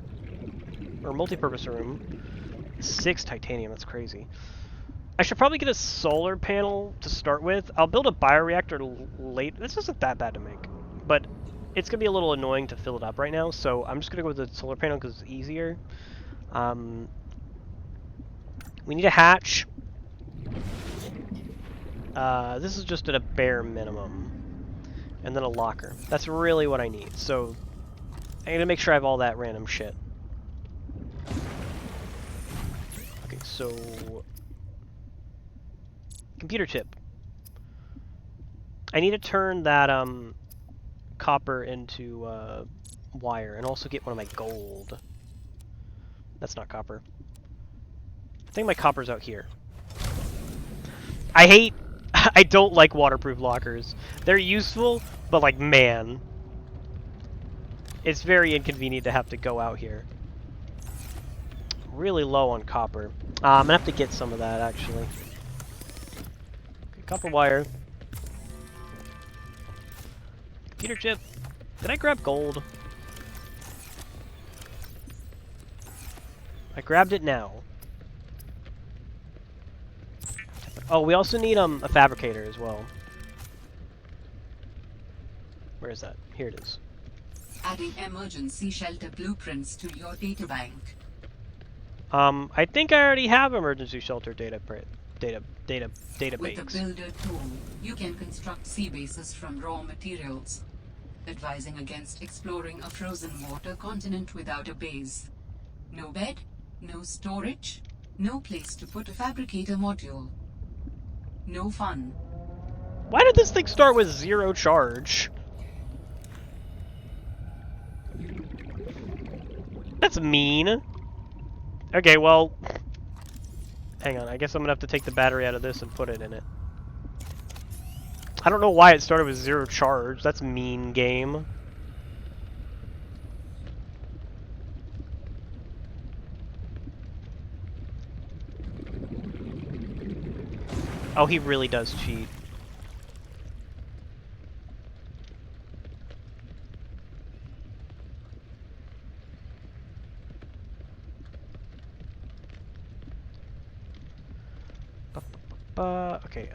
or multi-purpose room. 6 titanium, that's crazy. I should probably get a solar panel to start with. I'll build a bioreactor late. This isn't that bad to make, but it's gonna be a little annoying to fill it up right now, so I'm just gonna go with the solar panel because it's easier. We need a hatch. This is just at a bare minimum. And then a locker. That's really what I need. So, I'm gonna make sure I have all that random shit. Okay, so... computer chip. I need to turn that, copper into, wire, and also get one of my gold. That's not copper. I think my copper's out here. I don't like waterproof lockers. They're useful, but like, man. It's very inconvenient to have to go out here. Really low on copper. I'm gonna have to get some of that, actually. Okay, copper wire. Computer chip. Did I grab gold? I grabbed it now. Oh, we also need a fabricator as well. Where is that? Here it is. Adding emergency shelter blueprints to your databank. I think I already have emergency shelter database. With the builder tool, you can construct sea bases from raw materials, advising against exploring a frozen water continent without a base. No bed, no storage, no place to put a fabricator module. No fun. Why did this thing start with 0 charge? That's mean. Okay, well... hang on, I guess I'm gonna have to take the battery out of this and put it in it. I don't know why it started with 0 charge. That's mean, game. Oh, he really does cheat. Okay,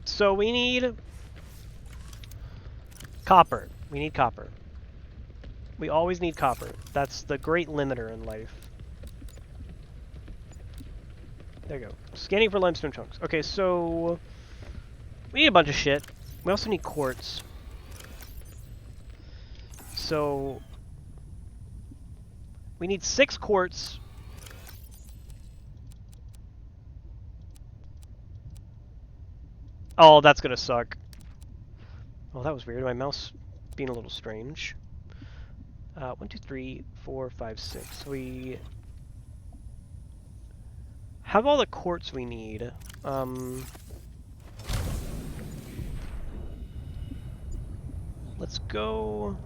so we need copper. We need copper. We always need copper. That's the great limiter in life. There you go. Scanning for limestone chunks. Okay, so we need a bunch of shit. We also need quartz. So we need 6 quartz. Oh, that's gonna suck. Oh, that was weird. My mouse being a little strange. 1, 2, 3, 4, 5, 6. We have all the quartz we need. Let's go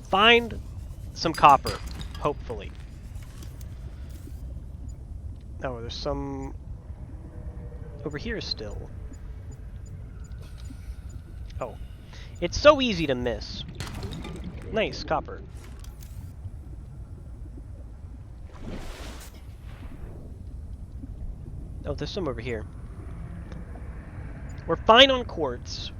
find some copper, hopefully. Oh, there's some over here still. Oh, it's so easy to miss. Nice, copper. Oh, there's some over here. We're fine on quartz.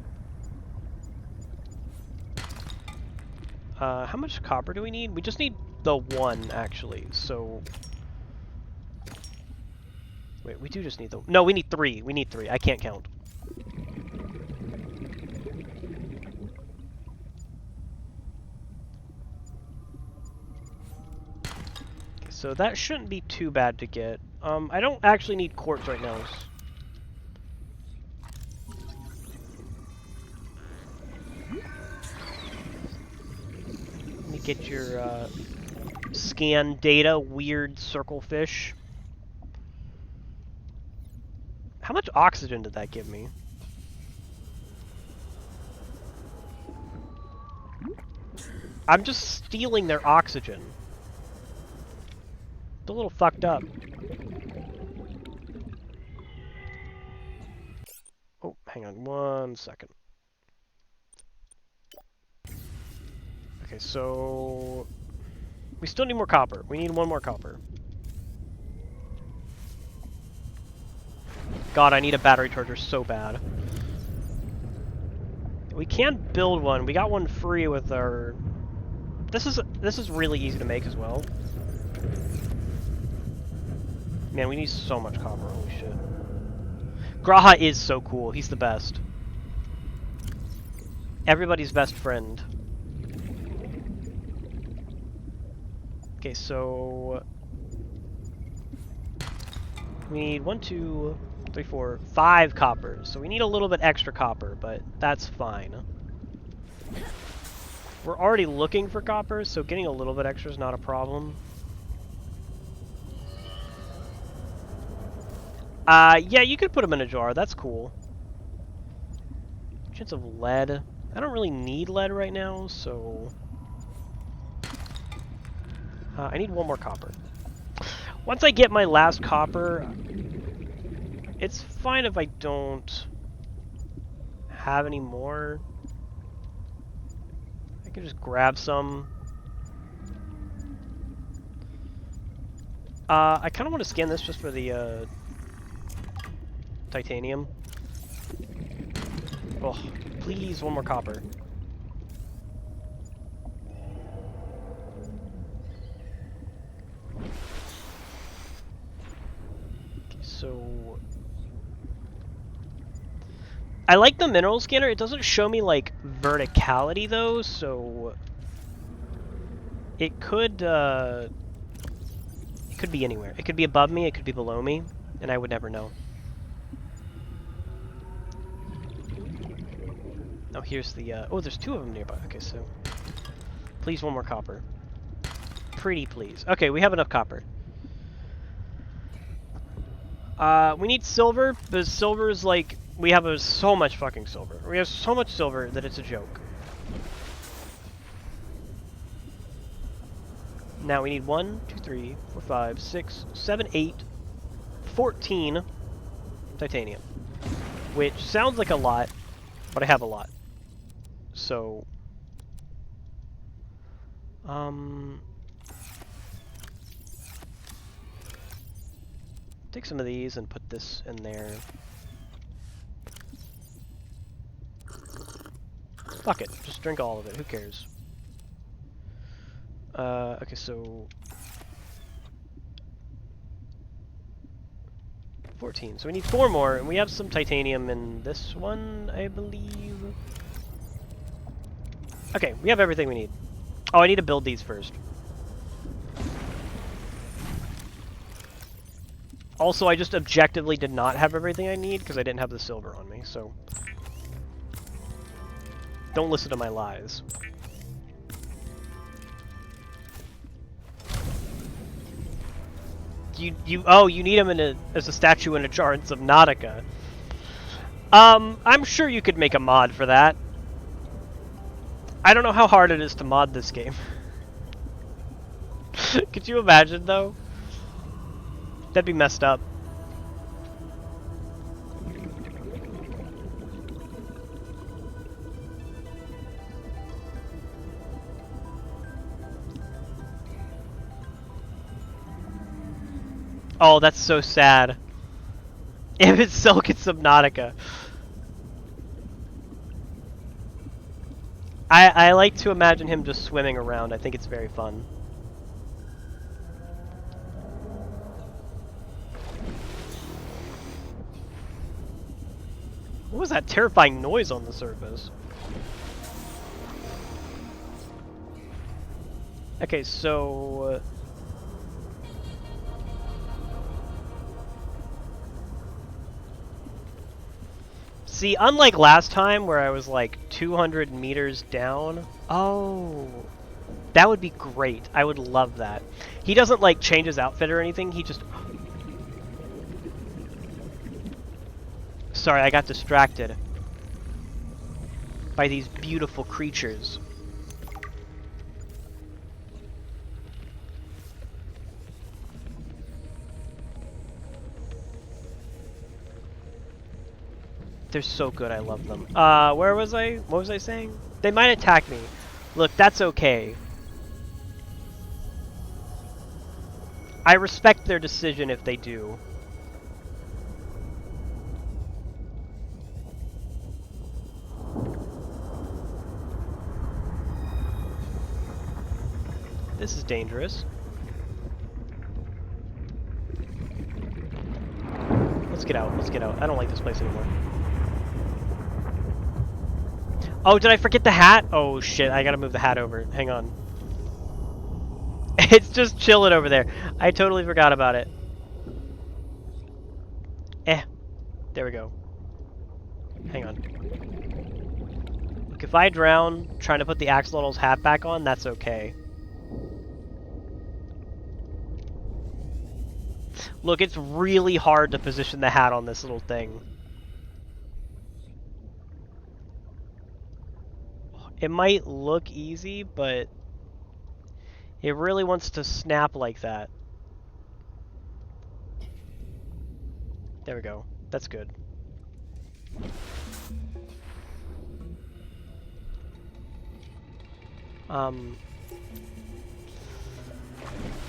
How much copper do we need? We just need the 1, actually, so... wait, we do just need the... no, we need 3. We need 3. I can't count. Okay, so that shouldn't be too bad to get. I don't actually need quartz right now. Let me get your scan data, weird circle fish. How much oxygen did that give me? I'm just stealing their oxygen. It's a little fucked up. Oh, hang on 1 second. Okay, so we still need more copper. We need 1 more copper. God, I need a battery charger so bad. We can build one. We got one free with our... This is really easy to make as well. Man, we need so much copper. Holy shit. Graha is so cool. He's the best. Everybody's best friend. Okay, so... We need 1, 2, 3, 4, 5 coppers. So we need a little bit extra copper, but that's fine. We're already looking for copper, so getting a little bit extra is not a problem. Yeah, you could put them in a jar. That's cool. Chance of lead. I don't really need lead right now, so... I need 1 more copper. Once I get my last copper, it's fine if I don't have any more. I can just grab some. I kind of want to scan this just for the titanium. Oh, please, 1 more copper. So, I like the mineral scanner. It doesn't show me like verticality though, so it could be anywhere. It could be above me, it could be below me, and I would never know. Oh, here's the oh, there's 2 of them nearby. Okay, so please 1 more copper. Pretty please. Okay, we have enough copper. We need silver, because silver is like, we have so much fucking silver. We have so much silver that it's a joke. Now we need 1, 2, 3, 4, 5, 6, 7, 8, 14 titanium. Which sounds like a lot, but I have a lot. So, take some of these and put this in there. Fuck it, just drink all of it, who cares? Okay, so 14. So we need 4 more, and we have some titanium in this one, I believe. Okay, we have everything we need. Oh, I need to build these first. Also, I just objectively did not have everything I need because I didn't have the silver on me, so don't listen to my lies. You need him as a statue in a jar in Subnautica. I'm sure you could make a mod for that. I don't know how hard it is to mod this game. Could you imagine though? That'd be messed up. Oh, that's so sad. If it's Silk, it's Subnautica. I like to imagine him just swimming around. I think it's very fun. What was that terrifying noise on the surface? Okay, so... see, unlike last time where I was like 200 meters down... Oh, that would be great. I would love that. He doesn't like change his outfit or anything, he just... Sorry, I got distracted by these beautiful creatures. They're so good, I love them. Where was I? What was I saying? They might attack me. Look, that's okay. I respect their decision if they do. This is dangerous. Let's get out. Let's get out. I don't like this place anymore. Oh, did I forget the hat? Oh shit, I gotta move the hat over. Hang on. It's just chilling over there. I totally forgot about it. There we go. Hang on. Look, if I drown trying to put the axolotl's hat back on, that's okay. Look, it's really hard to position the hat on this little thing. It might look easy, but it really wants to snap like that. There we go. That's good.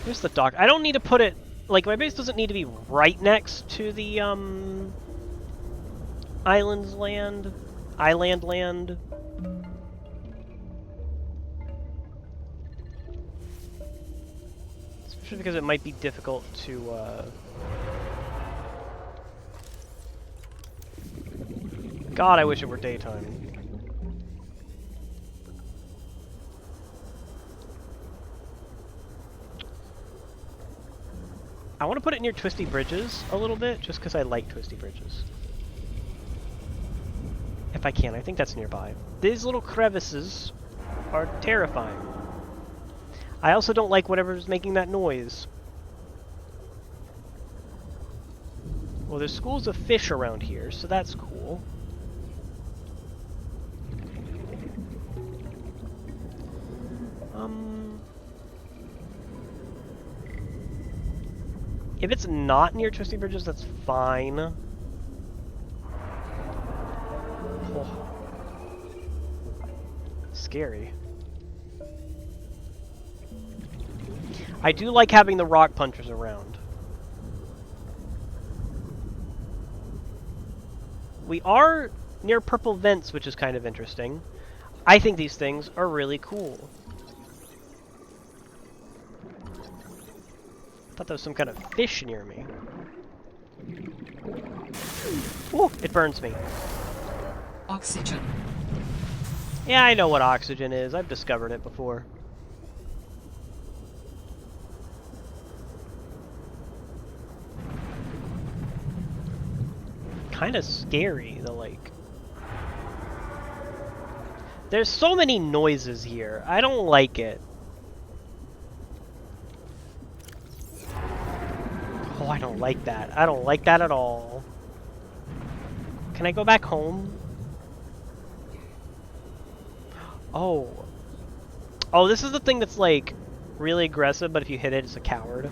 Here's the dock. I don't need to put it, like, my base doesn't need to be right next to the, island land. Especially because it might be difficult to, God, I wish it were daytime. I want to put it near Twisty Bridges a little bit, just because I like Twisty Bridges. If I can, I think that's nearby. These little crevices are terrifying. I also don't like whatever's making that noise. Well, there's schools of fish around here, so that's cool. If it's not near Twisty Bridges, that's fine. Oh. Scary. I do like having the rock punchers around. We are near purple vents, which is kind of interesting. I think these things are really cool. I thought there was some kind of fish near me. Ooh, it burns me. Oxygen. Yeah, I know what oxygen is. I've discovered it before. Kind of scary, the like. There's so many noises here. I don't like it. Oh, I don't like that. I don't like that at all. Can I go back home? Oh. Oh, this is the thing that's like really aggressive, but if you hit it, it's a coward.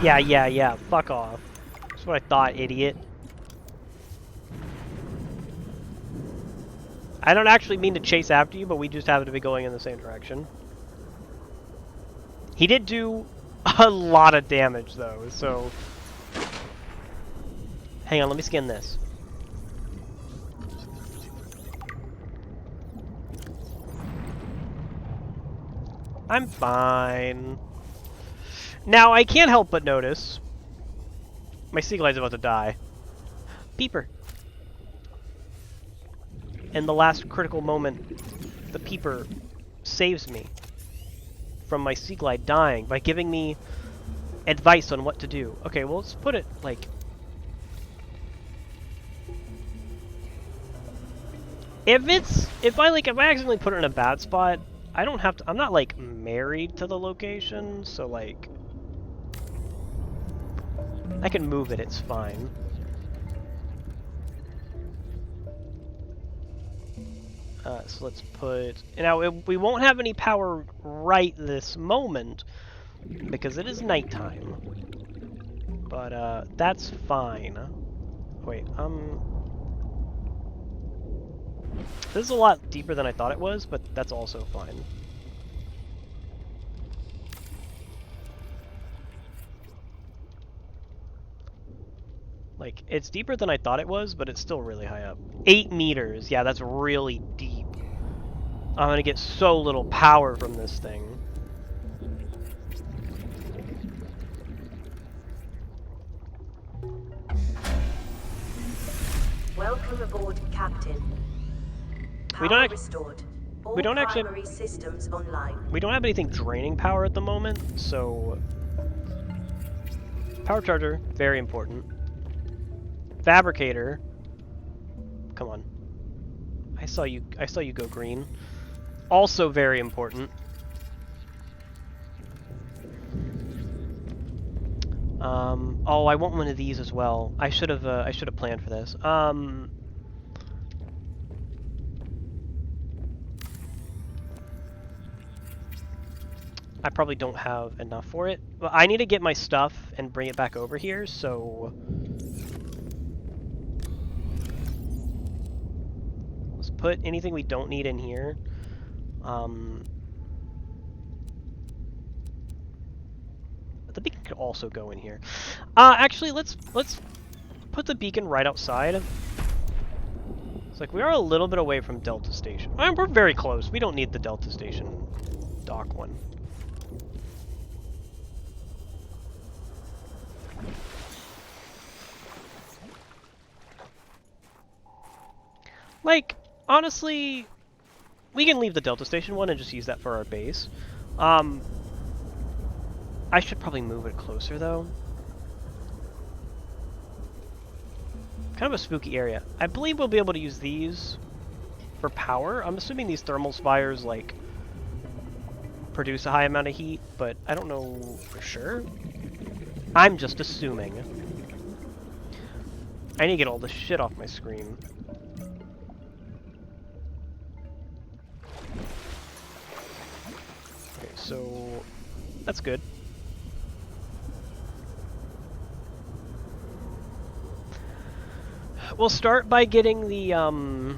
Yeah. Fuck off. That's what I thought, idiot. I don't actually mean to chase after you, but we just happen to be going in the same direction. He did do a lot of damage, though, so... Hang on, let me skin this. I'm fine. Now, I can't help but notice... My sea glide's about to die. Peeper. In the last critical moment, the Peeper saves me from my sea glide dying by giving me advice on what to do. Okay, well, let's put it, like... If I accidentally put it in a bad spot, I don't have to... I'm not, like, married to the location, so, like... I can move it, it's fine. So let's put... Now, we won't have any power right this moment, because it is nighttime. But, that's fine. Wait, this is a lot deeper than I thought it was, but that's also fine. Like, it's deeper than I thought it was, but it's still really high up. 8 meters. Yeah, that's really deep. I'm gonna get so little power from this thing. Welcome aboard, Captain. We don't Power restored. All we don't actually primary systems online. we don't have anything draining power at the moment, so power charger, very important. Fabricator. Come on. I saw you go green. Also very important. Oh, I want one of these as well. I should have planned for this. I probably don't have enough for it. Well, I need to get my stuff and bring it back over here, so let's put anything we don't need in here. The beacon could also go in here. Actually, let's put the beacon right outside. It's like we are a little bit away from Delta Station. We're very close. We don't need the Delta Station dock one. Like, honestly, we can leave the Delta Station one and just use that for our base. I should probably move it closer, though. Kind of a spooky area. I believe we'll be able to use these for power. I'm assuming these thermal spires, like, produce a high amount of heat, but I don't know for sure. I'm just assuming. I need to get all this shit off my screen. Okay, so that's good. We'll start by getting the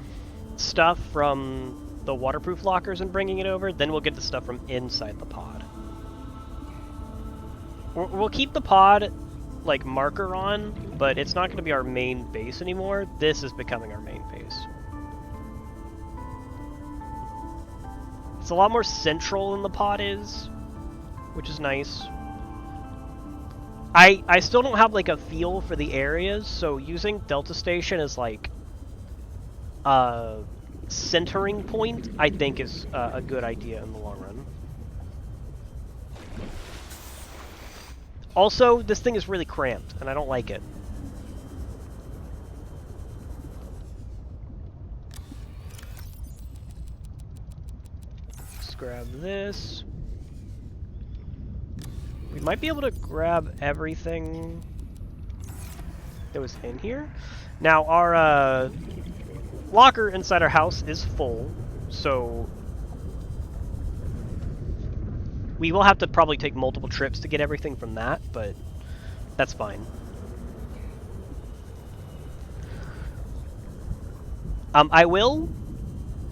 stuff from the waterproof lockers and bringing it over, then we'll get the stuff from inside the pod. We'll keep the pod, like, marker on, but it's not going to be our main base anymore. This is becoming our main base. It's a lot more central than the pod is, which is nice. I still don't have, like, a feel for the areas, so using Delta Station as, like, a centering point, I think is a good idea in the long run. Also, this thing is really cramped, and I don't like it. Let's grab this. We might be able to grab everything that was in here. Now, our locker inside our house is full, so we will have to probably take multiple trips to get everything from that, but that's fine. I will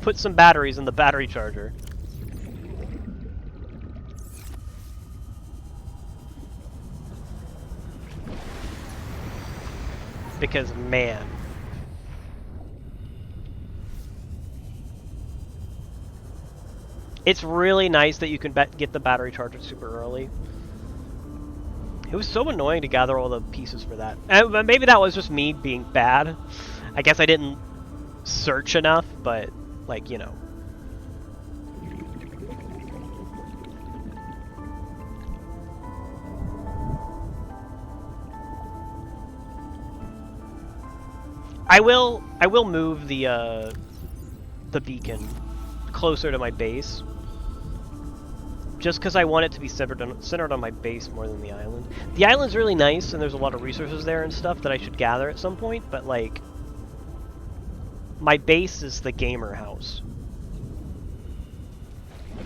put some batteries in the battery charger. Because, man. It's really nice that you can get the battery charger super early. It was so annoying to gather all the pieces for that. And maybe that was just me being bad. I guess I didn't search enough, but, like, you know. I will move the beacon closer to my base, just because I want it to be centered on my base more than the island. The island's really nice, and there's a lot of resources there and stuff that I should gather at some point, but, like, my base is the gamer house.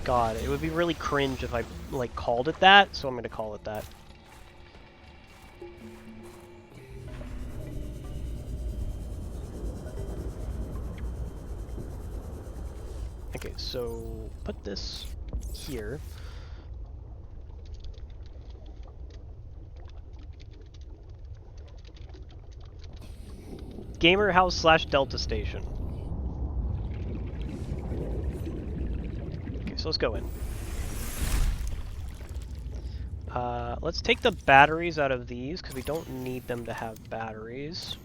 God, it would be really cringe if I, like, called it that, so I'm going to call it that. Okay, so put this here. Gamer House / Delta Station. Okay, so let's go in. Let's take the batteries out of these, because we don't need them to have batteries.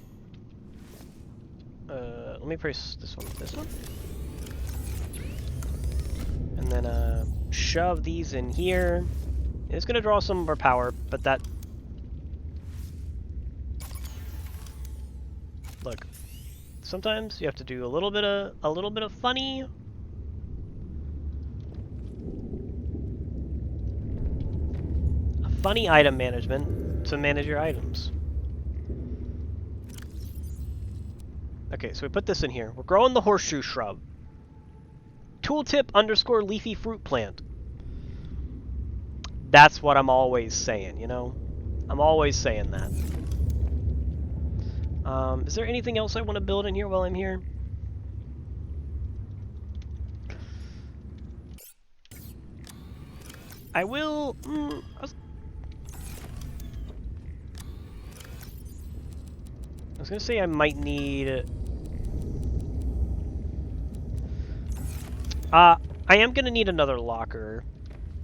Let me place this one with this one. And then, shove these in here. It's gonna draw some of our power, but that... Look. Sometimes you have to do a little bit of funny. Funny item management to manage your items. Okay, so we put this in here. We're growing the horseshoe shrub. Tooltip _ leafy fruit plant. That's what I'm always saying, you know? I'm always saying that. Is there anything else I want to build in here while I'm here? I will... I was gonna say I might need... I am gonna need another locker,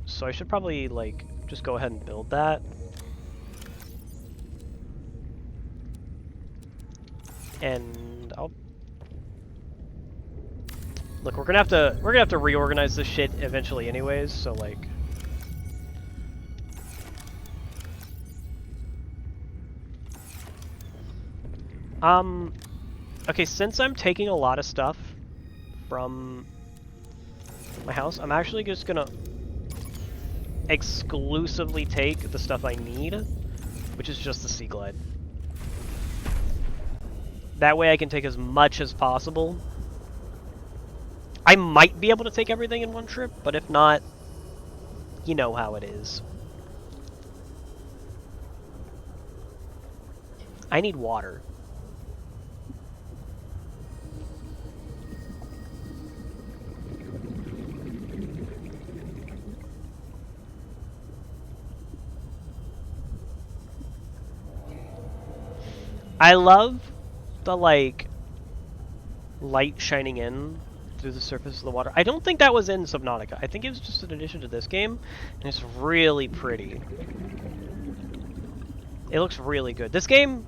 so I should probably, like, just go ahead and build that. And I'll... Look, we're gonna have to reorganize this shit eventually anyways, so, like... Okay, since I'm taking a lot of stuff from my house, I'm actually just gonna exclusively take the stuff I need, which is just the Sea Glide. That way I can take as much as possible. I might be able to take everything in one trip, but if not, you know how it is. I need water. I love the, like, light shining in through the surface of the water. I don't think that was in Subnautica. I think it was just an addition to this game, and it's really pretty. It looks really good. This game,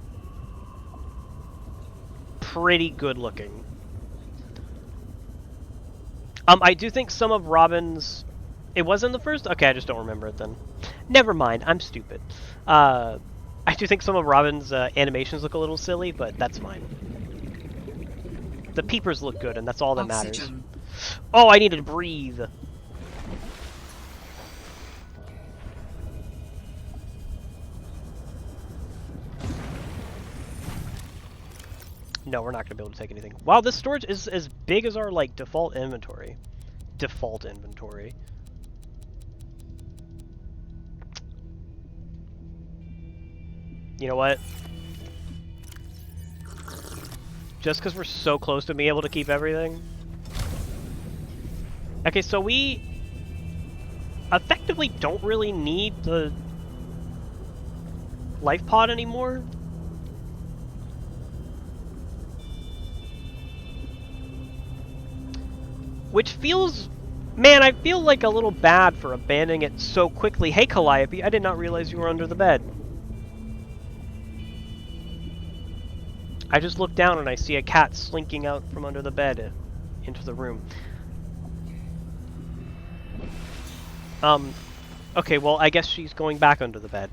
pretty good looking. I do think some of Robin's... It was in the first? Okay, I just don't remember it then. Never mind, I'm stupid. I do think some of Robin's animations look a little silly, but that's fine. The peepers look good, and that's all that matters. Oh, I need to breathe. No, we're not going to be able to take anything. Wow, this storage is as big as our, like, default inventory. Default inventory. You know what? Just because we're so close to being able to keep everything. Okay, so we effectively don't really need the life pod anymore. Which feels... Man, I feel like a little bad for abandoning it so quickly. Hey, Calliope, I did not realize you were under the bed. I just look down and I see a cat slinking out from under the bed into the room. Okay, well, I guess she's going back under the bed.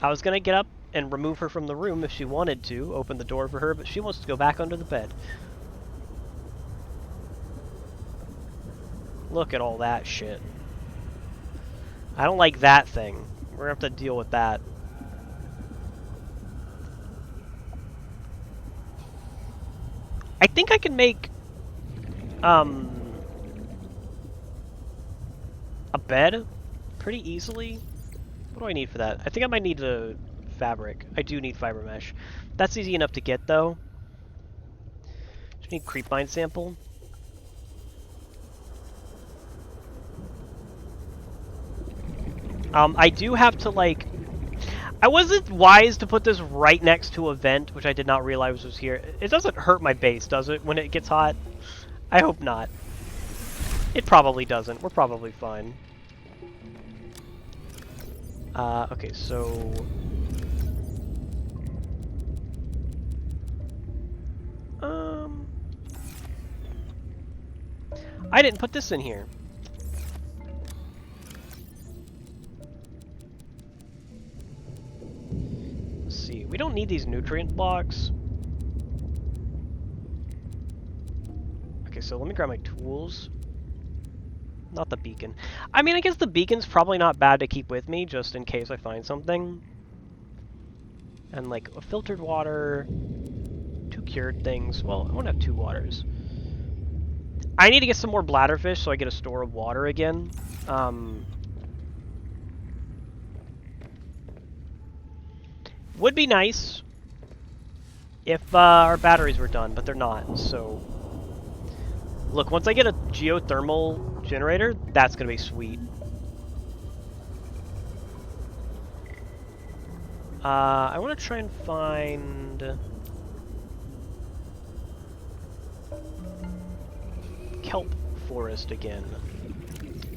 I was gonna get up and remove her from the room if she wanted to, open the door for her, but she wants to go back under the bed. Look at all that shit. I don't like that thing. We're gonna have to deal with that. I think I can make a bed pretty easily. What do I need for that? I think I might need a fabric. I do need fiber mesh. That's easy enough to get though. Just need creep mine sample. I do have to, like... I wasn't wise to put this right next to a vent, which I did not realize was here. It doesn't hurt my base, does it, when it gets hot? I hope not. It probably doesn't. We're probably fine. Okay, so... I didn't put this in here. Let's see. We don't need these nutrient blocks. Okay, so let me grab my tools. Not the beacon. I mean, I guess the beacon's probably not bad to keep with me, just in case I find something. And, like, a filtered water, 2 cured things. Well, I won't have 2 waters. I need to get some more bladderfish so I get a store of water again. Would be nice if our batteries were done, but they're not, so... Look, once I get a geothermal generator, that's gonna be sweet. I want to try and find... kelp forest again.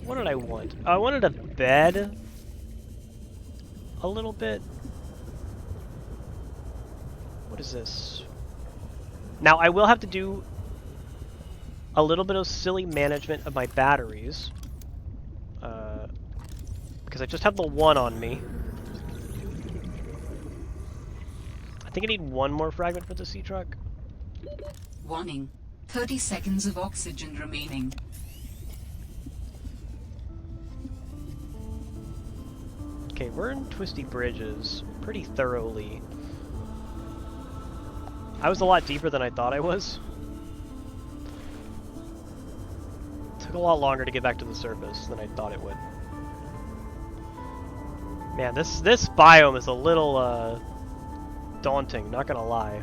What did I want? I wanted a bed a little bit. What is this? Now I will have to do a little bit of silly management of my batteries because I just have the one on me. I think I need one more fragment for the sea truck. Warning. 30 seconds of oxygen remaining. Okay, we're in Twisty Bridges pretty thoroughly. I was a lot deeper than I thought I was. Took a lot longer to get back to the surface than I thought it would. Man, this biome is a little daunting, not gonna lie.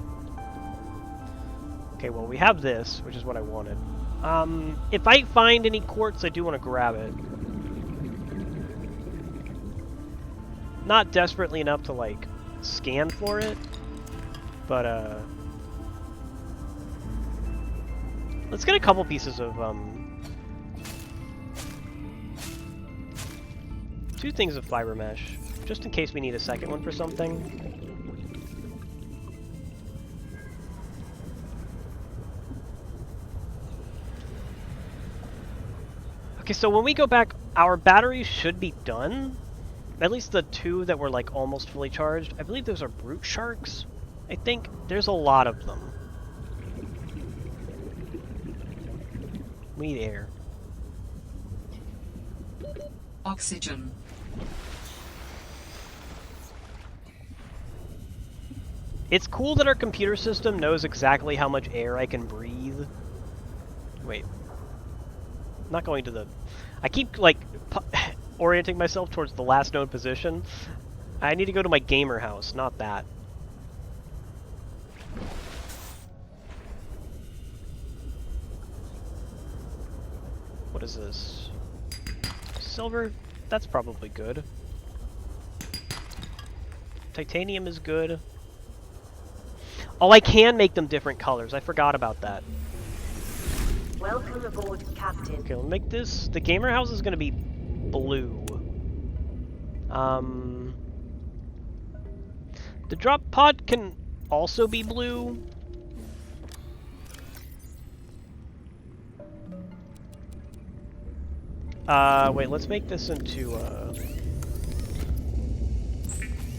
Okay, well we have this, which is what I wanted. If I find any quartz, I do want to grab it. Not desperately enough to, like, scan for it, but, let's get a couple pieces of, 2 things of fiber mesh, just in case we need a second one for something. Okay, so when we go back, our batteries should be done. At least the 2 that were, like, almost fully charged. I believe those are brute sharks. I think there's a lot of them. We need air. Oxygen. It's cool that our computer system knows exactly how much air I can breathe. Wait. I'm not going to the... I keep, like, orienting myself towards the last known position. I need to go to my gamer house, not that. What is this? Silver? That's probably good. Titanium is good. Oh, I can make them different colors. I forgot about that. Welcome aboard, Captain. Okay, we'll make this... The gamer house is going to be blue. The drop pod can also be blue. Wait, let's make this into,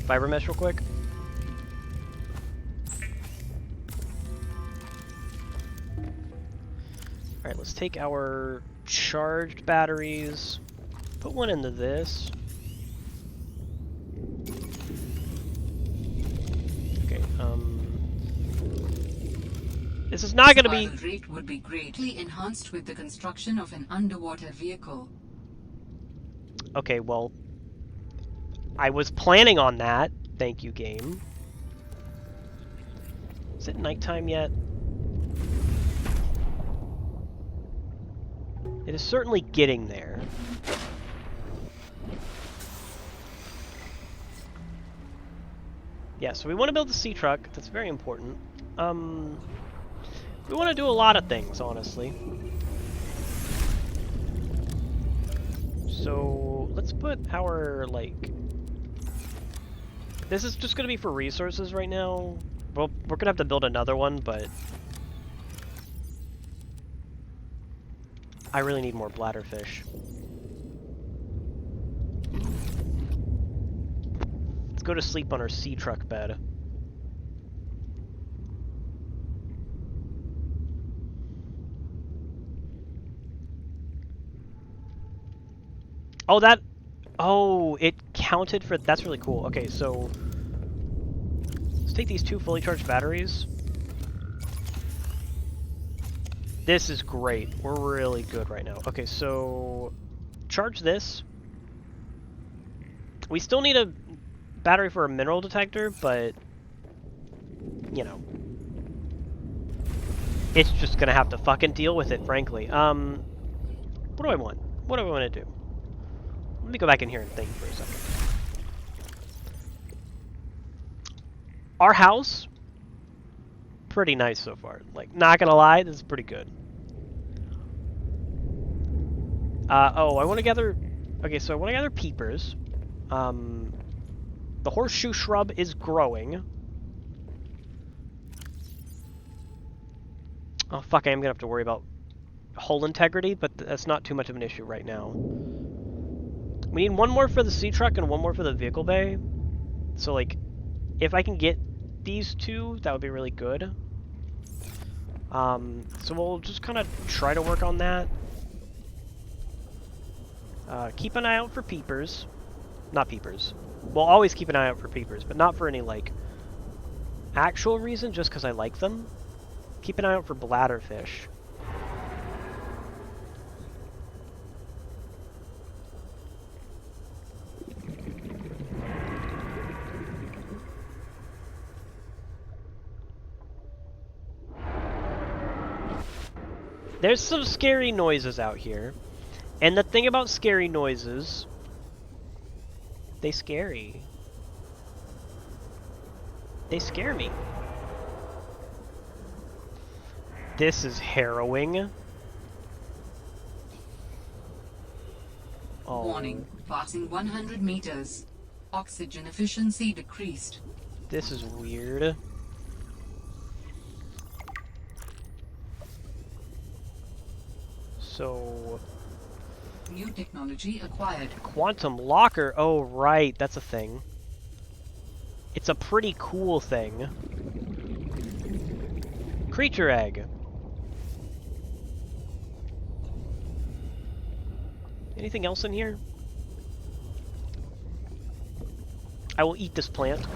fiber mesh real quick. Alright, let's take our charged batteries, put one into this. Okay, this is not gonna be... Survival rate would be greatly enhanced with the construction of an underwater vehicle. Okay, well, I was planning on that. Thank you, game. Is it nighttime yet? It is certainly getting there. Yeah, so we want to build the sea truck. That's very important. We want to do a lot of things, honestly. So let's put our, like... This is just going to be for resources right now. Well, we're going to have to build another one, but... I really need more bladderfish. Let's go to sleep on our sea truck bed. Oh, that... Oh, it counted for... That's really cool. Okay, so... Let's take these 2 fully charged batteries. This is great. We're really good right now. Okay, so... Charge this. We still need a battery for a mineral detector, but... You know. It's just gonna have to fucking deal with it, frankly. What do I want? What do I want to do? Let me go back in here and think for a second. Our house, pretty nice so far. Like, not gonna lie, this is pretty good. Oh, I want to gather... Okay, so I want to gather peepers. The horseshoe shrub is growing. Oh, fuck, I am gonna have to worry about hull integrity, but that's not too much of an issue right now. We need 1 more for the sea truck and 1 more for the vehicle bay. So, like, if I can get these 2, that would be really good. So we'll just kind of try to work on that. Keep an eye out for peepers. Not peepers. We'll always keep an eye out for peepers, but not for any, like, actual reason, just because I like them. Keep an eye out for bladderfish. There's some scary noises out here. And the thing about scary noises, they scary. They scare me. This is harrowing. Oh. Warning, passing 100 meters. Oxygen efficiency decreased. This is weird. So... New technology acquired. Quantum locker. Oh, right. That's a thing. It's a pretty cool thing. Creature egg. Anything else in here? I will eat this plant.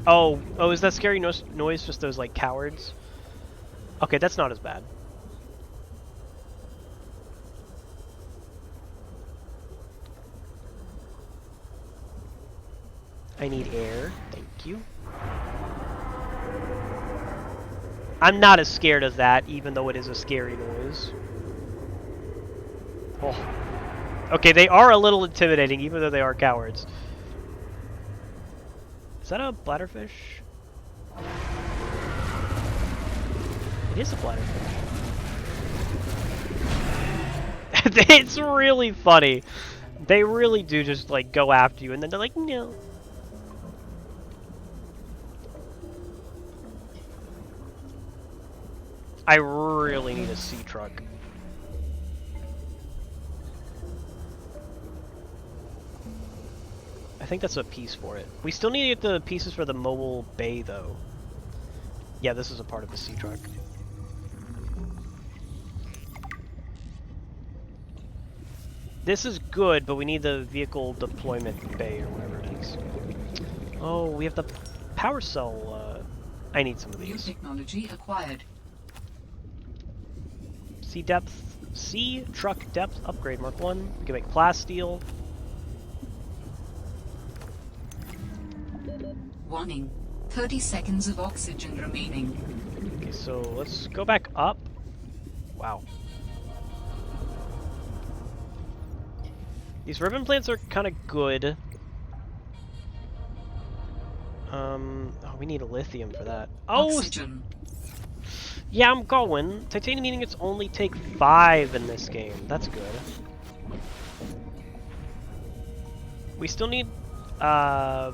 Oh, is that scary noise just those, like, cowards? Okay, that's not as bad. I need air. Thank you. I'm not as scared of that, even though it is a scary noise. Oh. Okay, they are a little intimidating, even though they are cowards. Is that a bladderfish? It is a bladderfish. It's really funny. They really do just, like, go after you, and then they're like, no. I really need a sea truck. I think that's a piece for it. We still need to get the pieces for the mobile bay, though. Yeah, this is a part of the sea truck. This is good, but we need the vehicle deployment bay or whatever it is. Oh, we have the power cell. I need some of these. New technology acquired. Sea truck depth upgrade, Mark 1. We can make plasteel. Warning, 30 seconds of oxygen remaining. Okay, so let's go back up. Wow. These ribbon plants are kind of good. Oh, we need lithium for that. Oh! Oxygen. Yeah, I'm going. Titanium meaning it's only take 5 in this game. That's good. We still need, the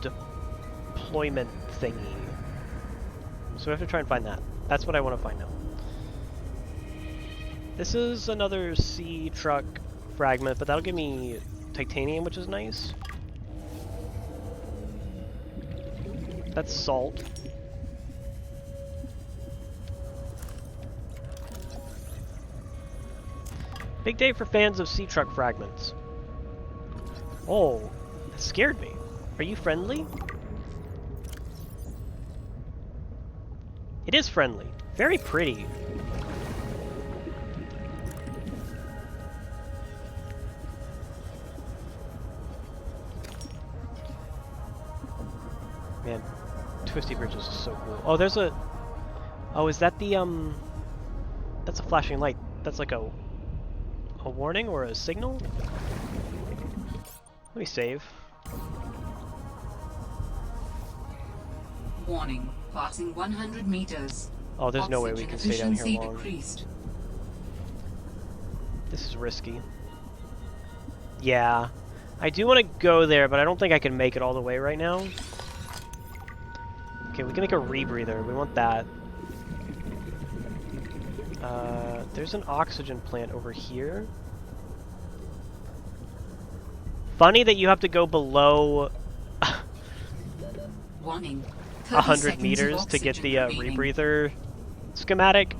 deployment thingy. So we have to try and find that. That's what I want to find now. This is another sea truck fragment, but that'll give me titanium, which is nice. That's salt. Big day for fans of sea truck fragments. Oh, that scared me. Are you friendly? It is friendly. Very pretty. Man, Twisty Bridges is so cool. Oh, there's a... Oh, is that the, That's a flashing light. That's like a warning or a signal? Let me save. Warning. Passing 100 meters. Oh, there's no way we can stay down here long. Decreased. This is risky. Yeah. I do want to go there, but I don't think I can make it all the way right now. Okay, we can make a rebreather. We want that. There's an oxygen plant over here. Funny that you have to go below 100 meters to get the rebreather schematic.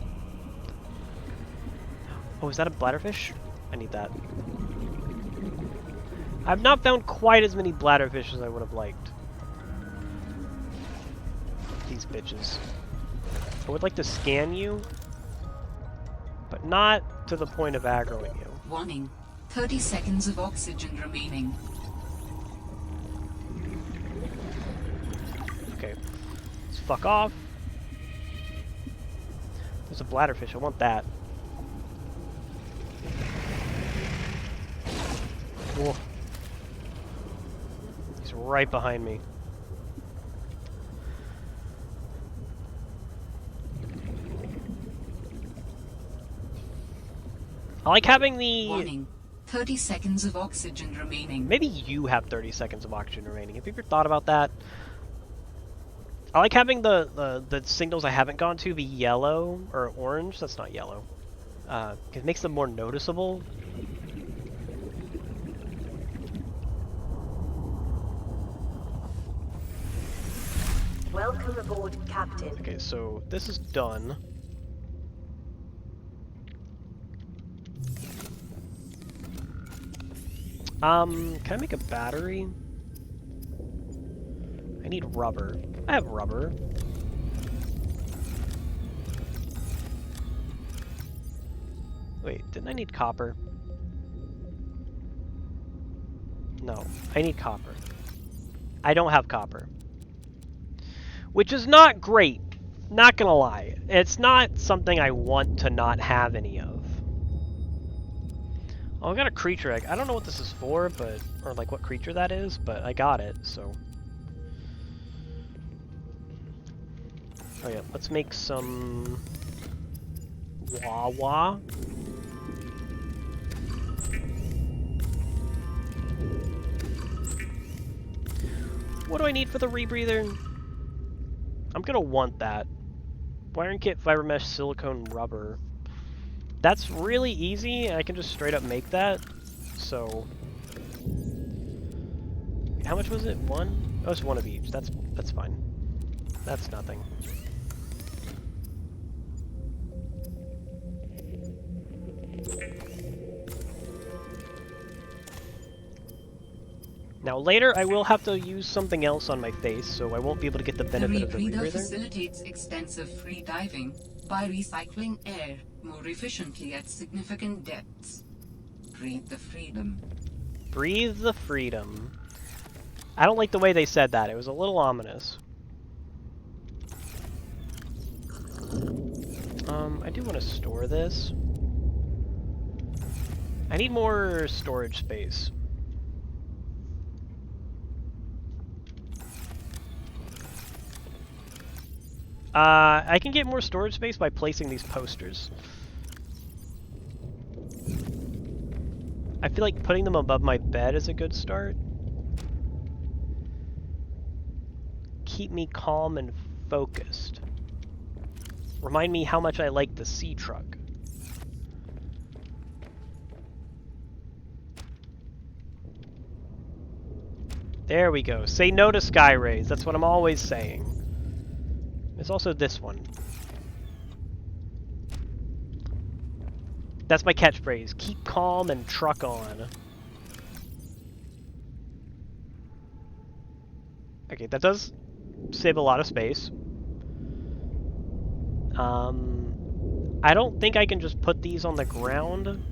Oh, is that a bladderfish? I need that. I've not found quite as many bladderfish as I would have liked. These bitches. I would like to scan you, but not to the point of aggroing you. Warning. 30 seconds of oxygen remaining. Okay. Let's fuck off. There's a bladderfish. I want that. Whoa. He's right behind me. I like having the... Warning. 30 seconds of oxygen remaining. Maybe you have 30 seconds of oxygen remaining. Have you ever thought about that? I like having the signals I haven't gone to be yellow or orange. That's not yellow. It makes them more noticeable. Welcome aboard, Captain. Okay, so this is done. Can I make a battery? I need rubber. I have rubber. Wait, didn't I need copper? No, I need copper. I don't have copper. Which is not great. Not gonna lie. It's not something I want to not have any of. Oh, I got a creature egg. I don't know what this is for, but... Or, like, what creature that is, but I got it, so... Oh, yeah. Let's make some... Wawa. What do I need for the rebreather? I'm gonna want that. Wiring kit, fiber mesh, silicone, rubber. That's really easy, I can just straight up make that, so... How much was it? One? Oh, it's one of each. That's fine. That's nothing. Now later I will have to use something else on my face, so I won't be able to get the benefit of the rebreather. The rebreather facilitates extensive free diving by recycling air more efficiently at significant depths. Breathe the freedom. Breathe the freedom. I don't like the way they said that. It was a little ominous. I do want to store this. I need more storage space. I can get more storage space by placing these posters. I feel like putting them above my bed is a good start. Keep me calm and focused. Remind me how much I like the sea truck. There we go. Say no to sky rays. That's what I'm always saying. There's also this one. That's my catchphrase. Keep calm and truck on. Okay, that does save a lot of space. I don't think I can just put these on the ground.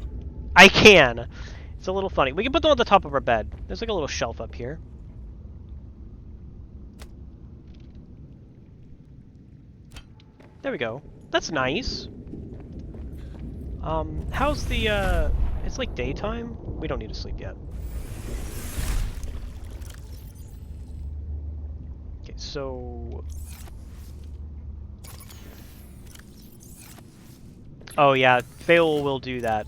I can! It's a little funny. We can put them on the top of our bed. There's like a little shelf up here. There we go. That's nice. How's the, it's like daytime? We don't need to sleep yet. Okay, so... Oh yeah, Fail will do that.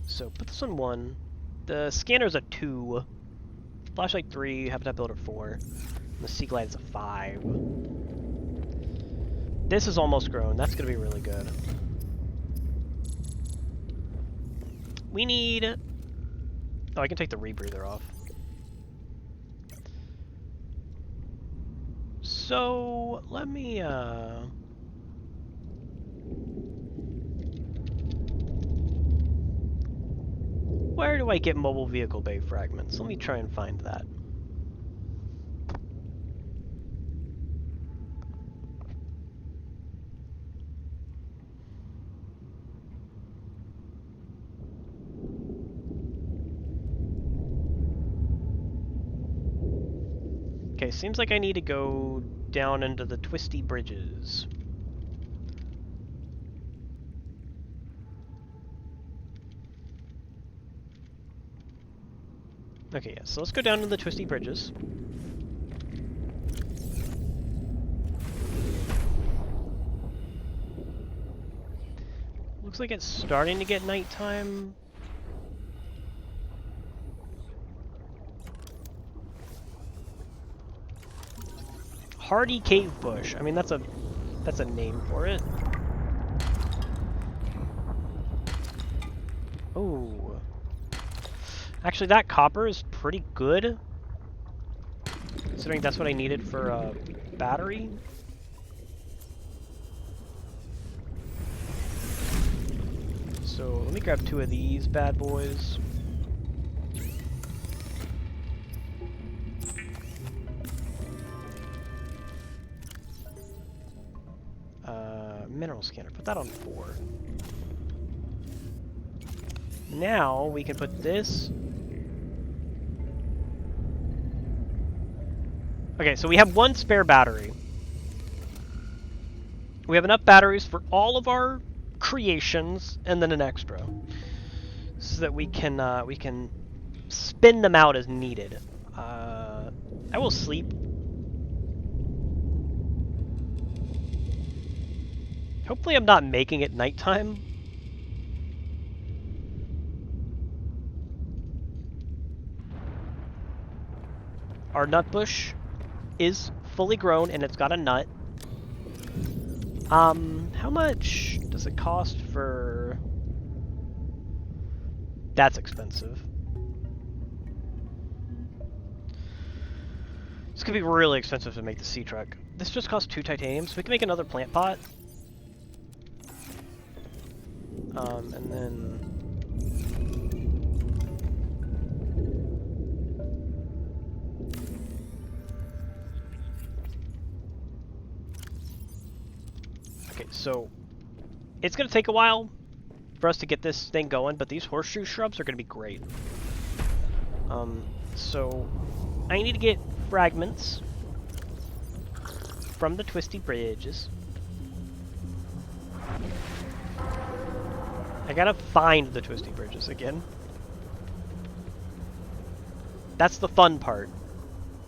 So put this on 1. The scanner's a 2. Flashlight 3, habitat builder 4. And the sea glide is a 5. This is almost grown. That's gonna be really good. We need... Oh, I can take the rebreather off. So, let me, where do I get mobile vehicle bay fragments? Let me try and find that. Okay, seems like I need to go down into the twisty bridges. Okay, yeah, so let's go down to the twisty bridges. Looks like it's starting to get nighttime. Hardy cave bush. I mean, that's a name for it. Oh. Actually, that copper is pretty good, considering that's what I needed for a battery. So let me grab 2 of these bad boys. Mineral scanner, put that on 4. Now we can put this. Okay, so we have 1 spare battery. We have enough batteries for all of our creations and then an extra, so that we can spin them out as needed. I will sleep. Hopefully I'm not making it nighttime. Our nut bush is fully grown and it's got a nut. How much does it cost for... That's expensive. It's gonna be really expensive to make the sea truck. This just costs 2 titanium, so we can make another plant pot. And then... Okay, so it's going to take a while for us to get this thing going, but these horseshoe shrubs are going to be great. So I need to get fragments from the twisty bridges. I gotta find the twisty bridges again. That's the fun part.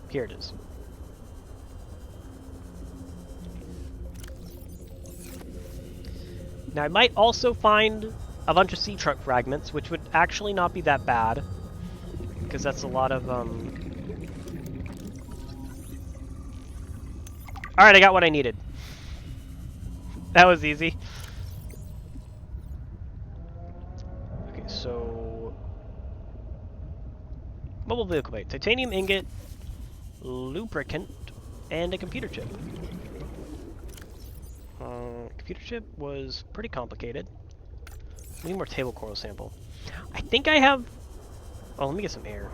Here it is. Now I might also find a bunch of sea truck fragments, which would actually not be that bad, because that's a lot of Alright, I got what I needed. That was easy. Okay, so mobile vehicle plate, titanium ingot, lubricant, and a computer chip. Computer chip was pretty complicated. Need more table coral sample. I think I have... Oh, let me get some air.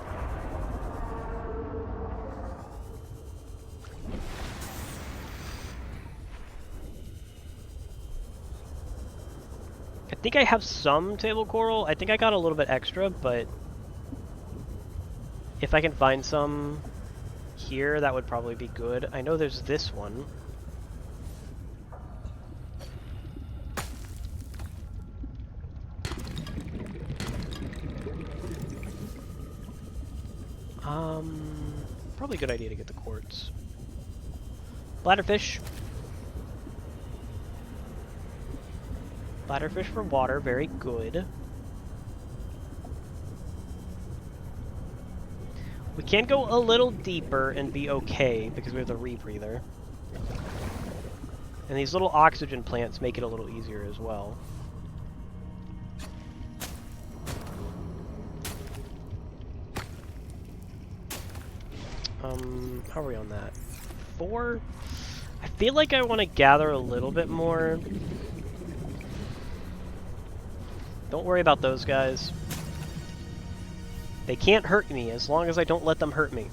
I think I have some table coral. I think I got a little bit extra, but if I can find some here, that would probably be good. I know there's this one. Probably a good idea to get the quartz. Bladderfish. Bladderfish for water, very good. We can go a little deeper and be okay because we have the rebreather. And these little oxygen plants make it a little easier as well. How are we on that? 4? I feel like I want to gather a little bit more. Don't worry about those guys. They can't hurt me as long as I don't let them hurt me.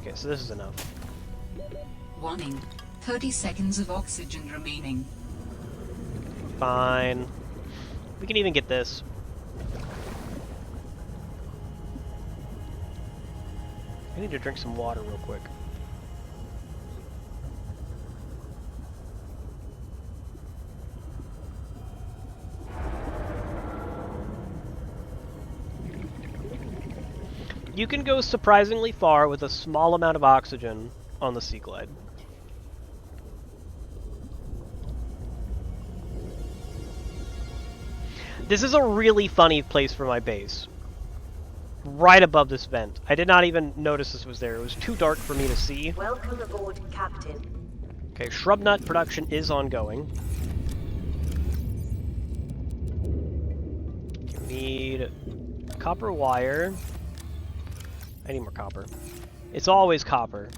Okay, so this is enough. Warning. 30 seconds of oxygen remaining. Fine. We can even get this. I need to drink some water real quick. You can go surprisingly far with a small amount of oxygen on the Sea Glide. This is a really funny place for my base. Right above this vent. I did not even notice this was there. It was too dark for me to see. Welcome aboard, Captain. Okay, shrub nut production is ongoing. Okay, we need copper wire. I need more copper. It's always copper.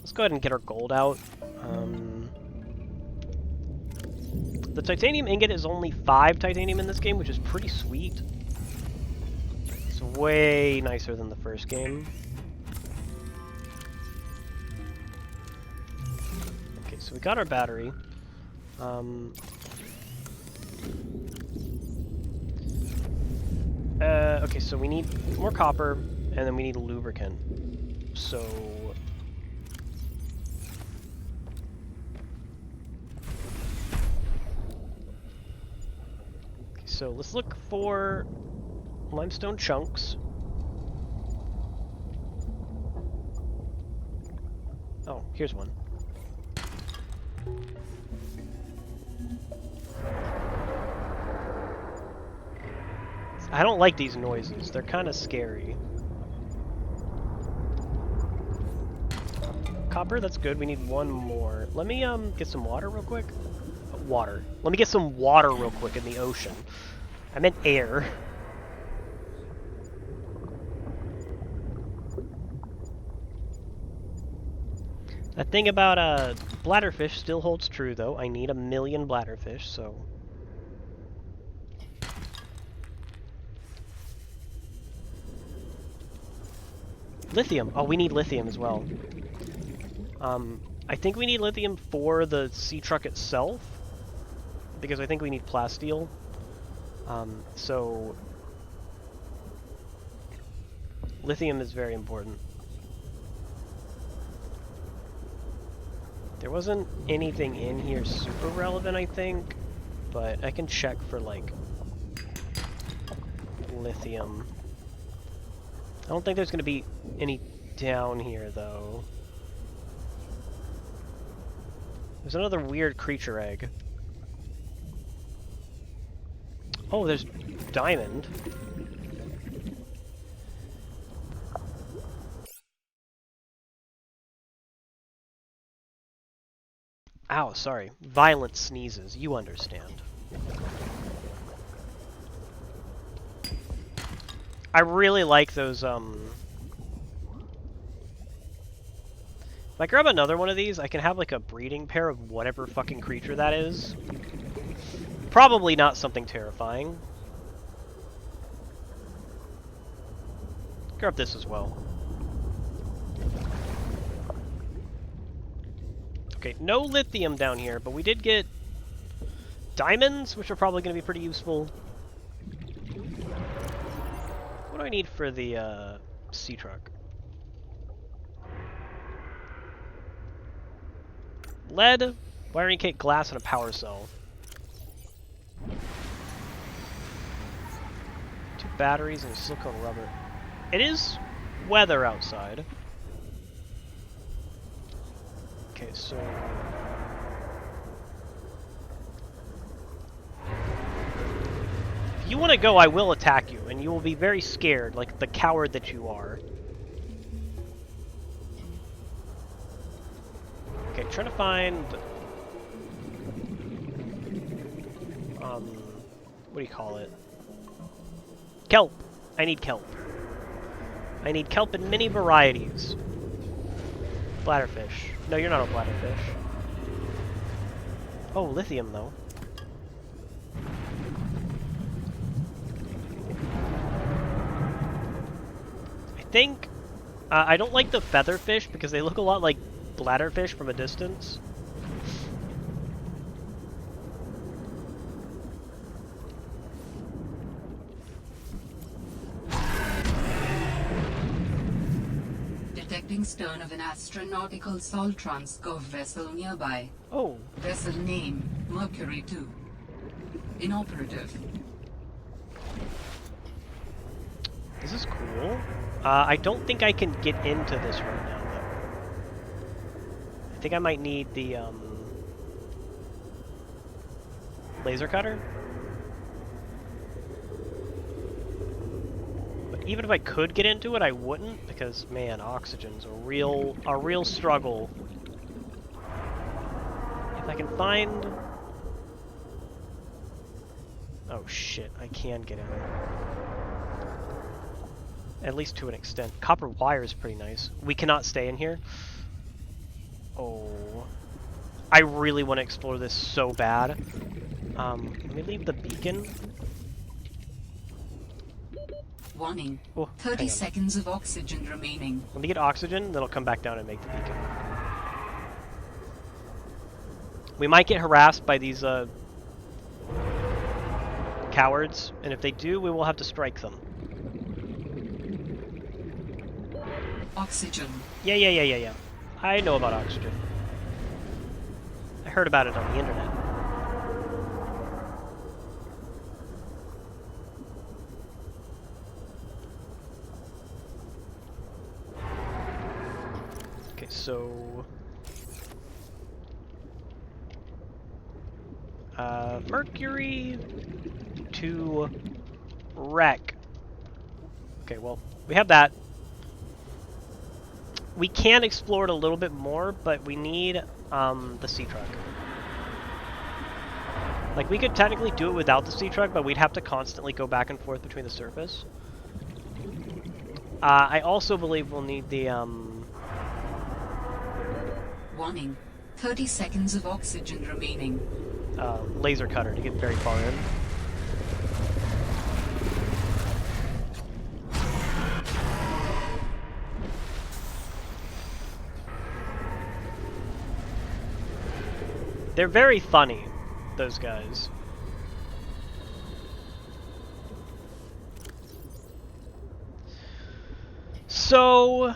Let's go ahead and get our gold out. The titanium ingot is only 5 titanium in this game, which is pretty sweet. It's way nicer than the first game. Okay, so we got our battery. Okay, so we need more copper, and then we need a lubricant. So... Okay, so let's look for limestone chunks. Oh, here's one. I don't like these noises. They're kind of scary. Copper, that's good. We need one more. Let me get some water real quick. Water. Let me get some water real quick in the ocean. I meant air. That thing about bladderfish still holds true, though. I need 1 million bladderfish, so... Lithium. Oh, we need lithium as well. I think we need lithium for the sea truck itself, because I think we need plasteel. So Lithium is very important. There wasn't anything in here super relevant, I think, but I can check for, like, lithium. I don't think there's going to be any down here, though. There's another weird creature egg. Oh, there's diamond. Ow, sorry. Violent sneezes. You understand. I really like those, If I grab another one of these, I can have, like, a breeding pair of whatever fucking creature that is. Probably not something terrifying. Grab this as well. Okay, no lithium down here, but we did get diamonds, which are probably going to be pretty useful. What do I need for the sea truck? Lead, wiring kit, glass, and a power cell. 2 batteries and silicone rubber. It is weather outside. Okay, so... if you want to go, I will attack you, and you will be very scared, like the coward that you are. Okay, trying to find... what do you call it? Kelp! I need kelp. I need kelp in many varieties. Bladderfish. No, you're not a bladderfish. Oh, lithium, though. I think... I don't like the featherfish because they look a lot like bladderfish from a distance. Detecting stern of an astronautical Sol-Transcov vessel nearby. Oh. Vessel name, Mercury 2. Inoperative. This is cool. I don't think I can get into this right now, though. I think I might need the, laser cutter? But even if I could get into it, I wouldn't, because, man, oxygen's a real struggle. If I can find... oh shit, I can get in. At least to an extent. Copper wire is pretty nice. We cannot stay in here. Oh. I really want to explore this so bad. Let me leave the beacon. Warning. Oh, 30 seconds of oxygen remaining. Let me get oxygen, then I'll come back down and make the beacon. We might get harassed by these, cowards, and if they do, we will have to strike them. Oxygen. Yeah. I know about oxygen. I heard about it on the internet. Okay, so... Mercury to wreck. Okay, well, we have that. We can explore it a little bit more, but we need the sea truck. Like, we could technically do it without the sea truck, but we'd have to constantly go back and forth between the surface. I also believe we'll need the Warning. 30 seconds of oxygen remaining. Laser cutter to get very far in. They're very funny, those guys. So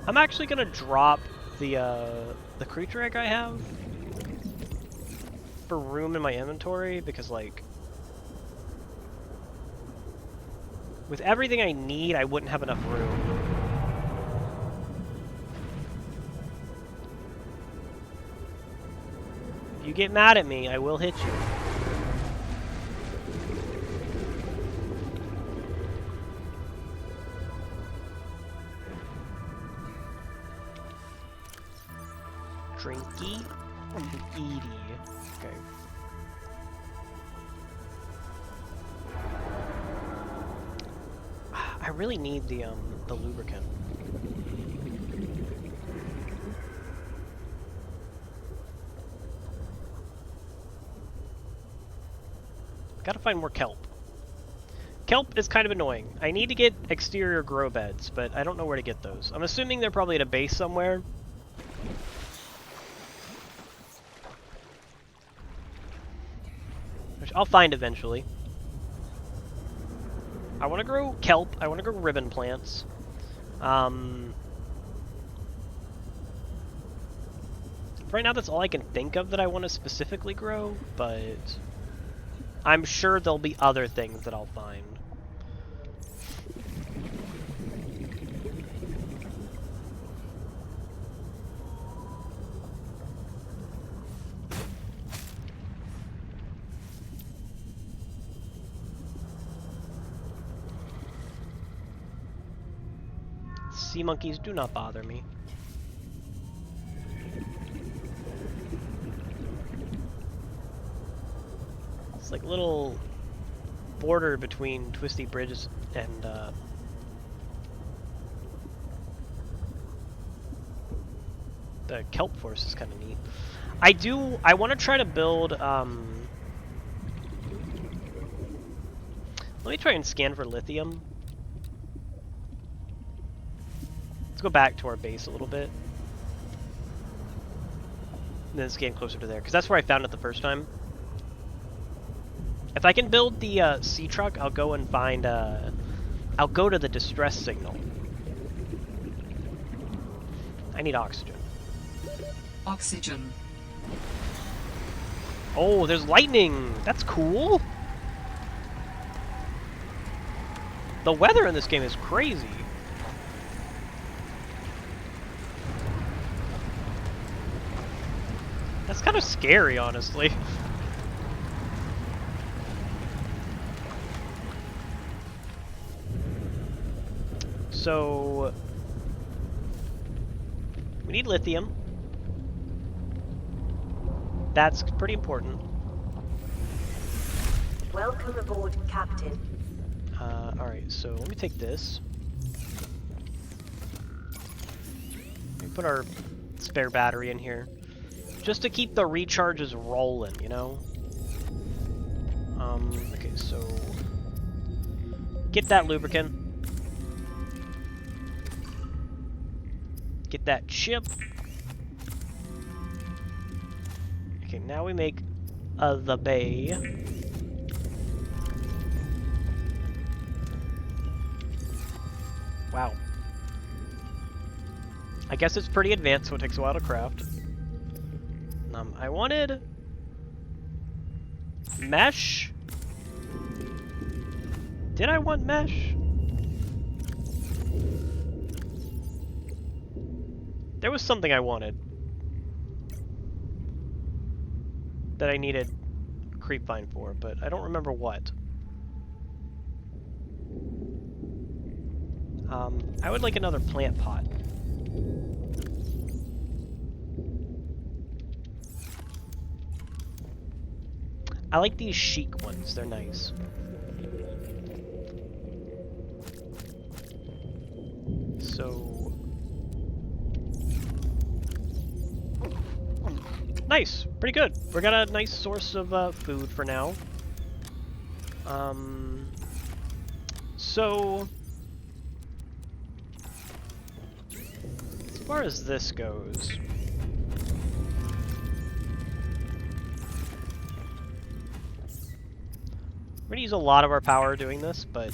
I'm actually gonna drop the creature egg I have for room in my inventory because, like, with everything I need, I wouldn't have enough room. If you get mad at me, I will hit you. Drinky and eaty. Okay. I really need the lubricant. Gotta find more kelp. Kelp is kind of annoying. I need to get exterior grow beds, but I don't know where to get those. I'm assuming they're probably at a base somewhere. Which I'll find eventually. I want to grow kelp. I want to grow ribbon plants. Right now, that's all I can think of that I want to specifically grow, but I'm sure there'll be other things that I'll find. Sea monkeys do not bother me. It's like a little border between Twisty Bridge and the kelp forest is kind of neat. I want to try to build let me try and scan for lithium. Let's go back to our base a little bit. And then scan closer to there, because that's where I found it the first time. If I can build the sea truck, I'll go and find, I'll go to the distress signal. I need oxygen. Oxygen. Oh, there's lightning! That's cool! The weather in this game is crazy. That's kind of scary, honestly. So we need lithium. That's pretty important. Welcome aboard, Captain. Alright, so let me take this. Let me put our spare battery in here. Just to keep the recharges rolling, you know? Okay, so get that lubricant. Get that chip. Okay, now we make the bay. Wow. I guess it's pretty advanced, so it takes a while to craft. I wanted mesh. Did I want mesh? There was something I wanted that I needed creepvine for, but I don't remember what. I would like another plant pot. I like these chic ones, they're nice. So... nice! Pretty good. We got a nice source of food for now. So... as far as this goes... we're gonna use a lot of our power doing this, but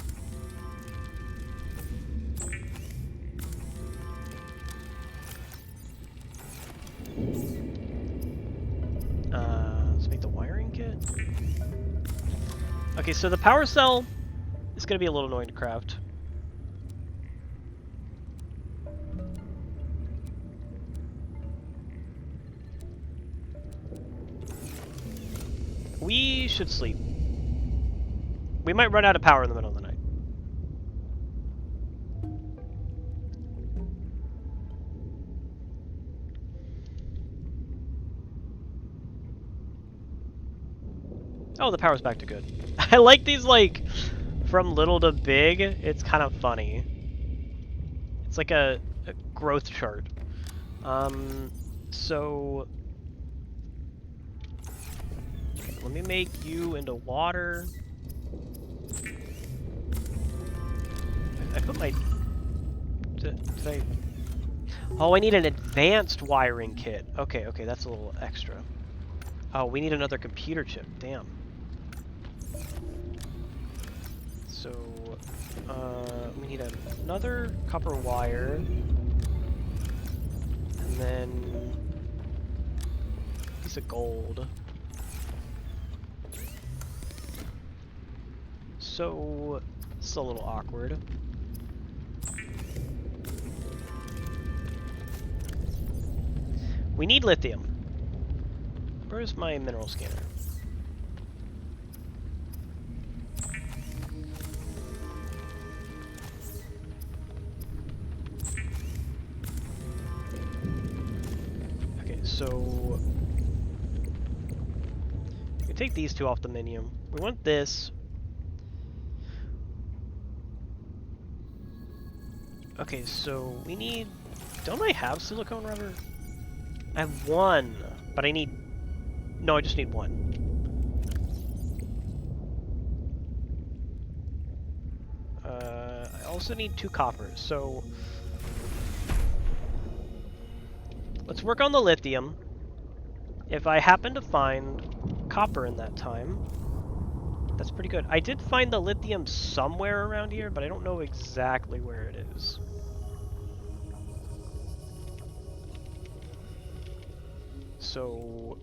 Okay, so the power cell is going to be a little annoying to craft. We should sleep. We might run out of power in the middle of the night. Oh, the power's back to good. I like these, like, from little to big. It's kind of funny. It's like a growth chart. So... let me make you into water. I put my... Did I... Oh, I need an advanced wiring kit. Okay, okay, that's a little extra. Oh, we need another computer chip. Damn. So, we need another copper wire. And then... a piece of gold. So, it's a little awkward. We need lithium. Where's my mineral scanner? Okay, so... we take these two off the menu. We want this. Okay, so we need... don't I have silicone rubber? I have one, but I need... no, I just need one. I also need 2 coppers, so... let's work on the lithium. If I happen to find copper in that time, that's pretty good. I did find the lithium somewhere around here, but I don't know exactly where it is. So,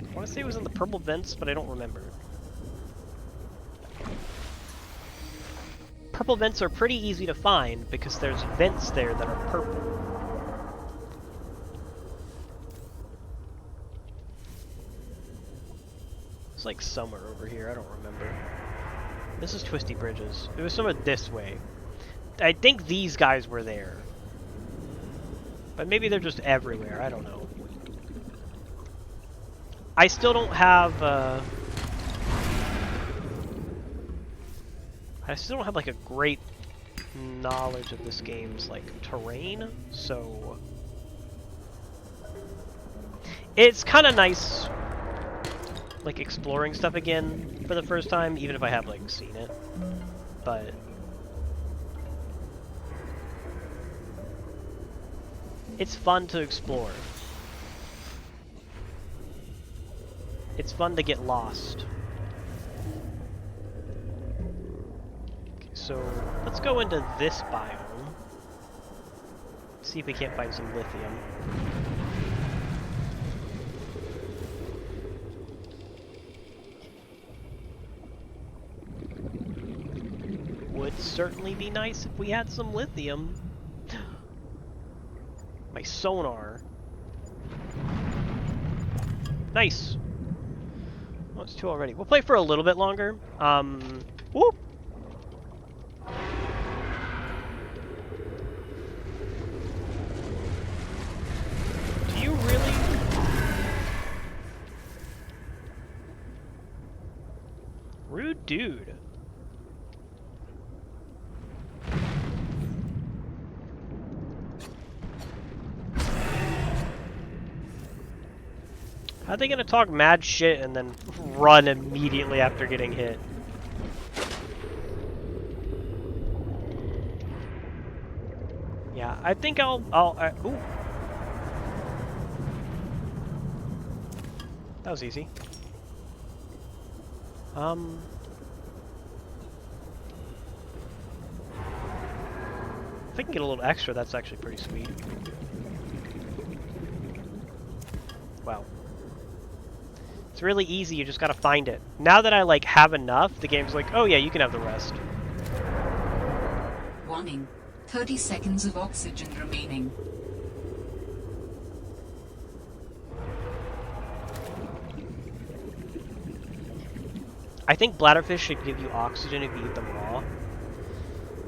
I want to say it was in the purple vents, but I don't remember. Purple vents are pretty easy to find because there's vents there that are purple. It's like somewhere over here, I don't remember. This is Twisty Bridges. It was somewhere this way. I think these guys were there. But maybe they're just everywhere, I don't know. I still don't have, I still don't have, like, a great knowledge of this game's, like, terrain, so... it's kind of nice, like, exploring stuff again for the first time, even if I have, like, seen it, but... it's fun to explore. It's fun to get lost. Okay, so let's go into this biome. See if we can't find some lithium. Would certainly be nice if we had some lithium. My sonar. Nice. Oh, it's 2 already. We'll play for a little bit longer. Whoop! Do you really? Rude dude. How are they gonna talk mad shit and then run immediately after getting hit? Yeah, I think ooh. That was easy. If I can get a little extra, that's actually pretty sweet. Wow. It's really easy, you just gotta find it. Now that I like have enough, the game's like, oh yeah, you can have the rest. Warning. 30 seconds of oxygen remaining. I think bladderfish should give you oxygen if you eat them raw.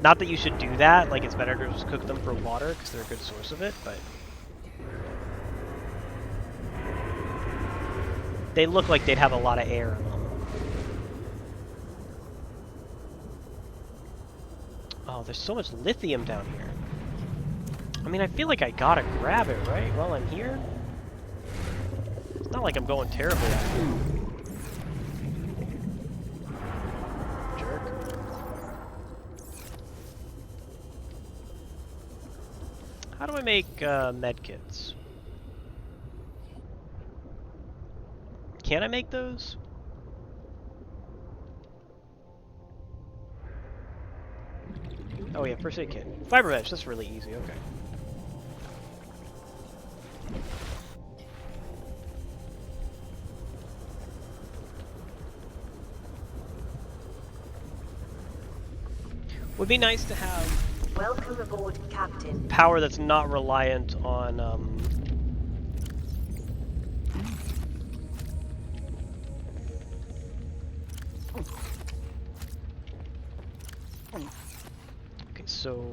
Not that you should do that, like it's better to just cook them for water because they're a good source of it, but they look like they'd have a lot of air in them. Oh, there's so much lithium down here. I mean, I feel like I gotta grab it, right? While I'm here? It's not like I'm going terribly at it. Jerk. How do I make medkits? Can I make those? Oh yeah, first aid kit. Fiber mesh, that's really easy, okay. Would be nice to have Welcome aboard, Captain. power that's not reliant on okay, so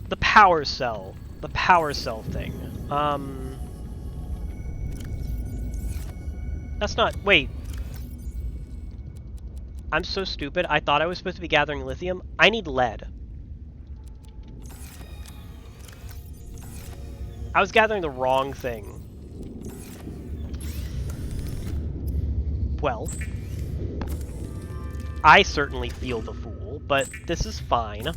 the power cell thing. That's not, wait. I'm so stupid. I thought I was supposed to be gathering lithium. I need lead. I was gathering the wrong thing. Well, I certainly feel the fool, but this is fine.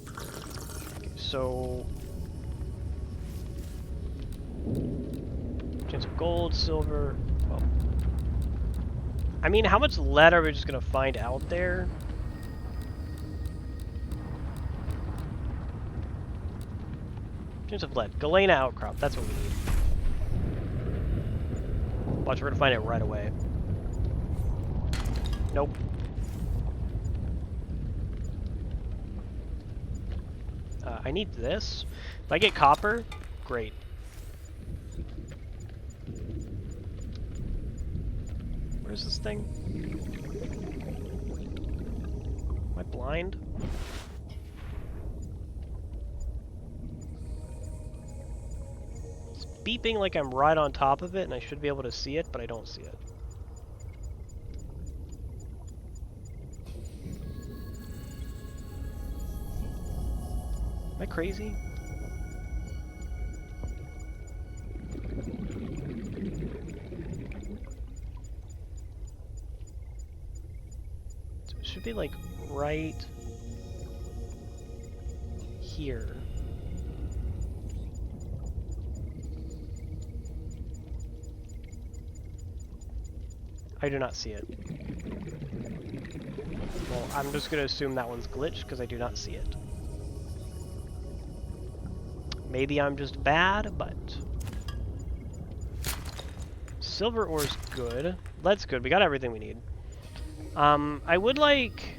Okay, so chance of gold, silver. Well, I mean, how much lead are we just gonna find out there? Chance of lead. Galena outcrop. That's what we need. Watch, we're gonna find it right away. Nope. I need this. If I get copper, great. Where's this thing? Am I blind? It's beeping like I'm right on top of it and I should be able to see it, but I don't see it. Am I crazy? So it should be like right here. I do not see it. Well, I'm just going to assume that one's glitched because I do not see it. Maybe I'm just bad, but silver ore's good. Lead's good. We got everything we need. I would like...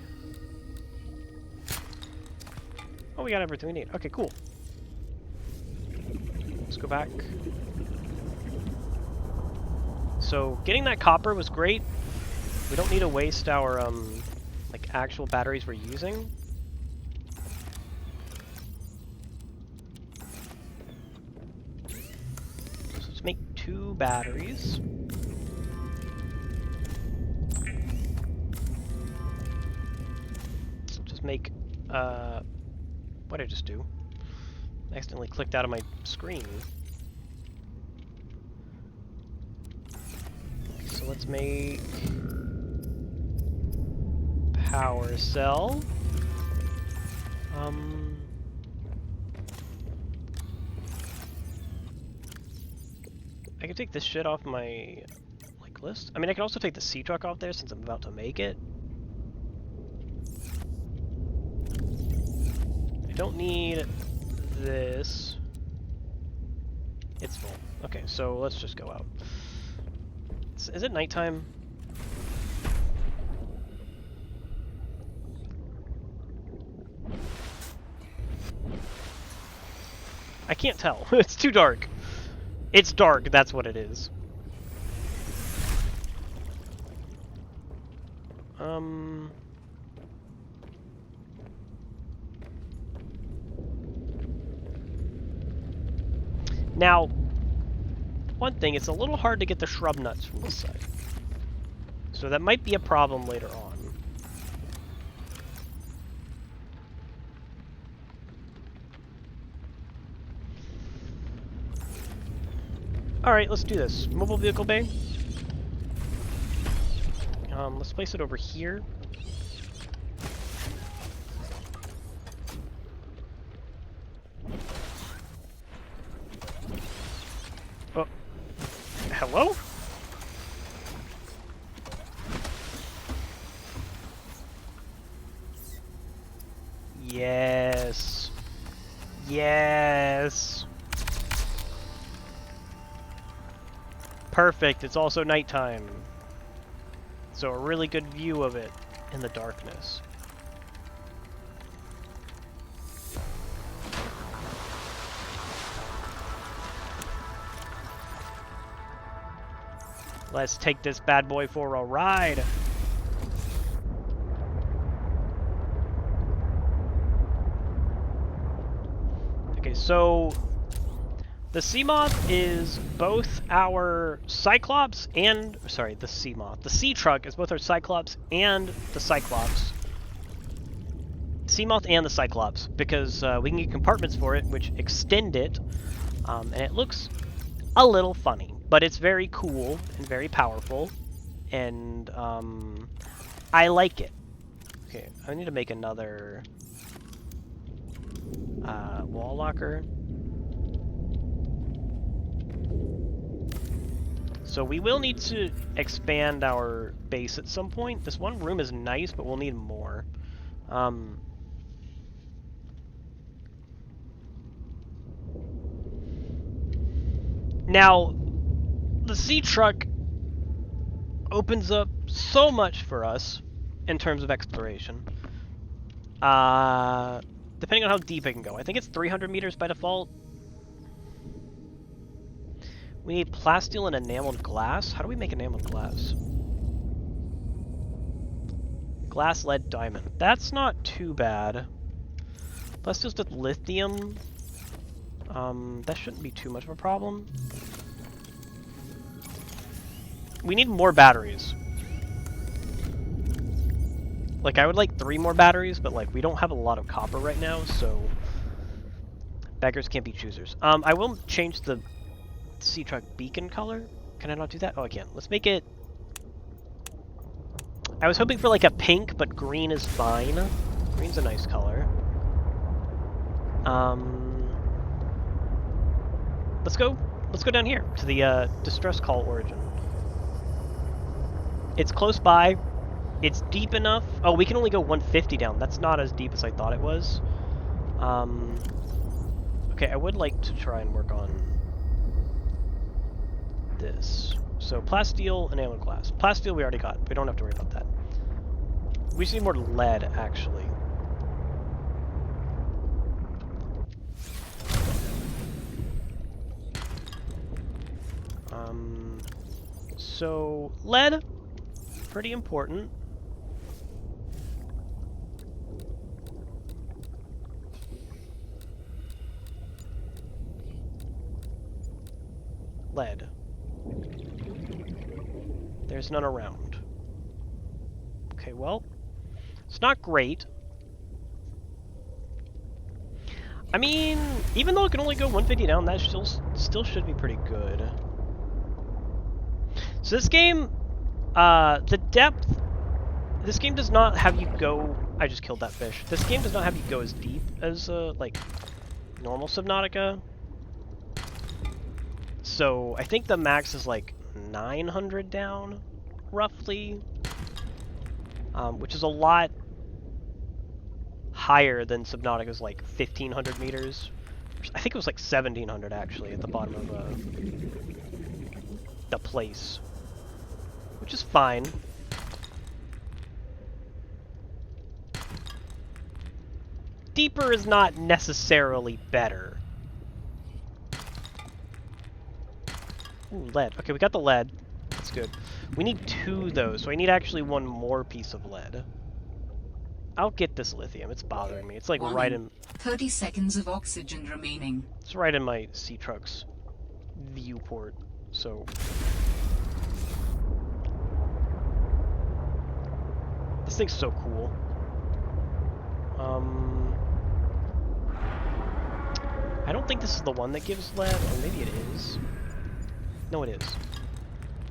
Oh, we got everything we need. Okay, cool. Let's go back. So, getting that copper was great. We don't need to waste our, like, actual batteries we're using. Let's make 2 batteries. Just make, what did I just do? I accidentally clicked out of my screen. So let's make power cell. I can take this shit off my list. I mean, I can also take the sea truck off there since I'm about to make it. I don't need this. It's full. Okay, so let's just go out. Is it nighttime? I can't tell. It's too dark. It's dark, that's what it is. Now, one thing, it's a little hard to get the shrub nuts from this side. So that might be a problem later on. Alright, let's do this. Mobile vehicle bay. Let's place it over here. Oh. Hello? Yes. Yes. Perfect, it's also nighttime. So a really good view of it in the darkness. Let's take this bad boy for a ride. Okay, so the Seamoth is both our Cyclops and, sorry, the Seamoth. The Sea Truck is both our Cyclops and the Cyclops. Seamoth and the Cyclops, because we can get compartments for it, which extend it, and it looks a little funny, but it's very cool and very powerful, and I like it. Okay, I need to make another wall locker. So we will need to expand our base at some point. This one room is nice, but we'll need more. Now, the sea truck opens up so much for us in terms of exploration. Depending on how deep it can go. I think it's 300 meters by default. We need plasteel and enameled glass. How do we make enameled glass? Glass, lead, diamond. That's not too bad. Plasteel's with lithium. That shouldn't be too much of a problem. We need more batteries. Like, I would like 3 more batteries, but like, we don't have a lot of copper right now, so beggars can't be choosers. I will change the sea truck beacon color. Can I not do that? Oh, I can. Let's make it... I was hoping for like a pink, but green is fine. Green's a nice color. Let's go down here to the distress call origin. It's close by. It's deep enough. Oh, we can only go 150 down. That's not as deep as I thought it was. Okay, I would like to try and work on this. So plasteel, enameled glass. Plasteel we already got. We don't have to worry about that. We just need more lead, actually. So lead, pretty important. Lead. There's none around. Okay, well, it's not great. I mean, even though it can only go 150 down, that still should be pretty good. So this game, the depth, this game does not have you go, I just killed that fish. This game does not have you go as deep as, like, normal Subnautica. So I think the max is like 900 down, roughly, which is a lot higher than Subnautica's like 1500 meters. I think it was like 1,700 actually at the bottom of the place, which is fine. Deeper is not necessarily better. Ooh, lead. Okay, we got the lead. That's good. We need 2 though, so I need actually 1 more piece of lead. I'll get this lithium. It's bothering me. It's like right in... 30 seconds of oxygen remaining. It's right in my sea truck's viewport, so... This thing's so cool. I don't think this is the one that gives lead, or maybe it is. No, it is.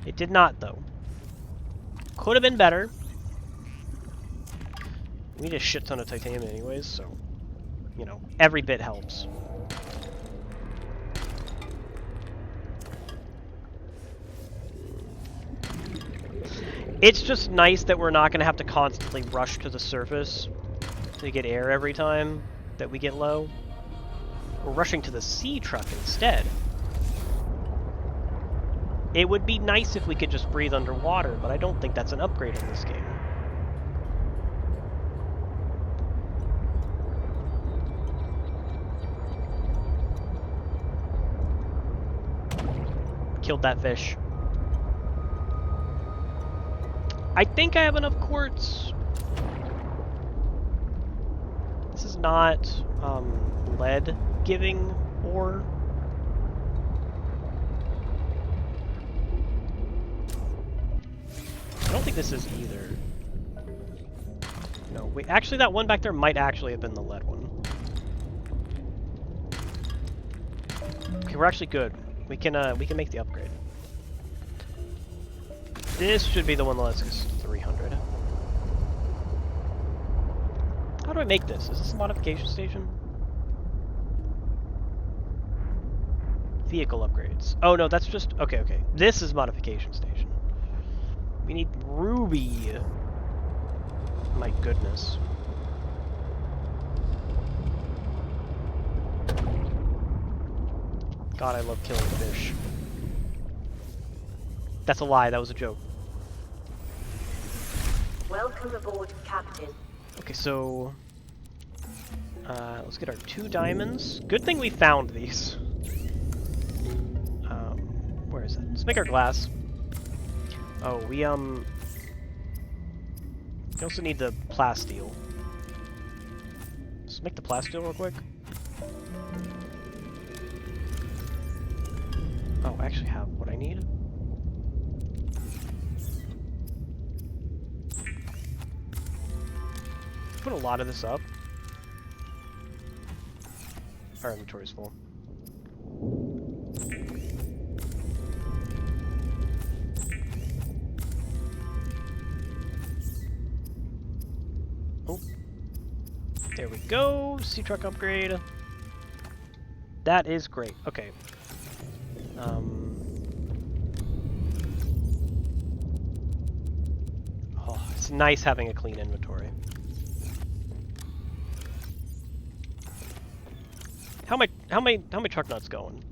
It did not, though. Could have been better. We need a shit ton of titanium anyways, so, you know, every bit helps. It's just nice that we're not going to have to constantly rush to the surface to get air every time that we get low. We're rushing to the sea truck instead. It would be nice if we could just breathe underwater, but I don't think that's an upgrade in this game. Killed that fish. I think I have enough quartz. This is not lead giving ore. I don't think this is either. No, wait, actually that one back there might actually have been the lead one. Okay, we're actually good. We can make the upgrade. This should be the one that lets us 300. How do I make this? Is this a modification station? Vehicle upgrades. Oh no, that's just... Okay, okay. This is modification station. We need ruby. My goodness. God, I love killing fish. That's a lie, that was a joke. Welcome aboard, Captain. Okay, so... let's get our 2 diamonds. Good thing we found these. Where is it? Let's make our glass. Oh, we also need the plasteel. Let's make the plasteel real quick. Oh, I actually have what I need. Put a lot of this up. Our inventory's full. Oh. There we go. Sea truck upgrade. That is great. Okay. Oh, it's nice having a clean inventory. How many truck nuts going?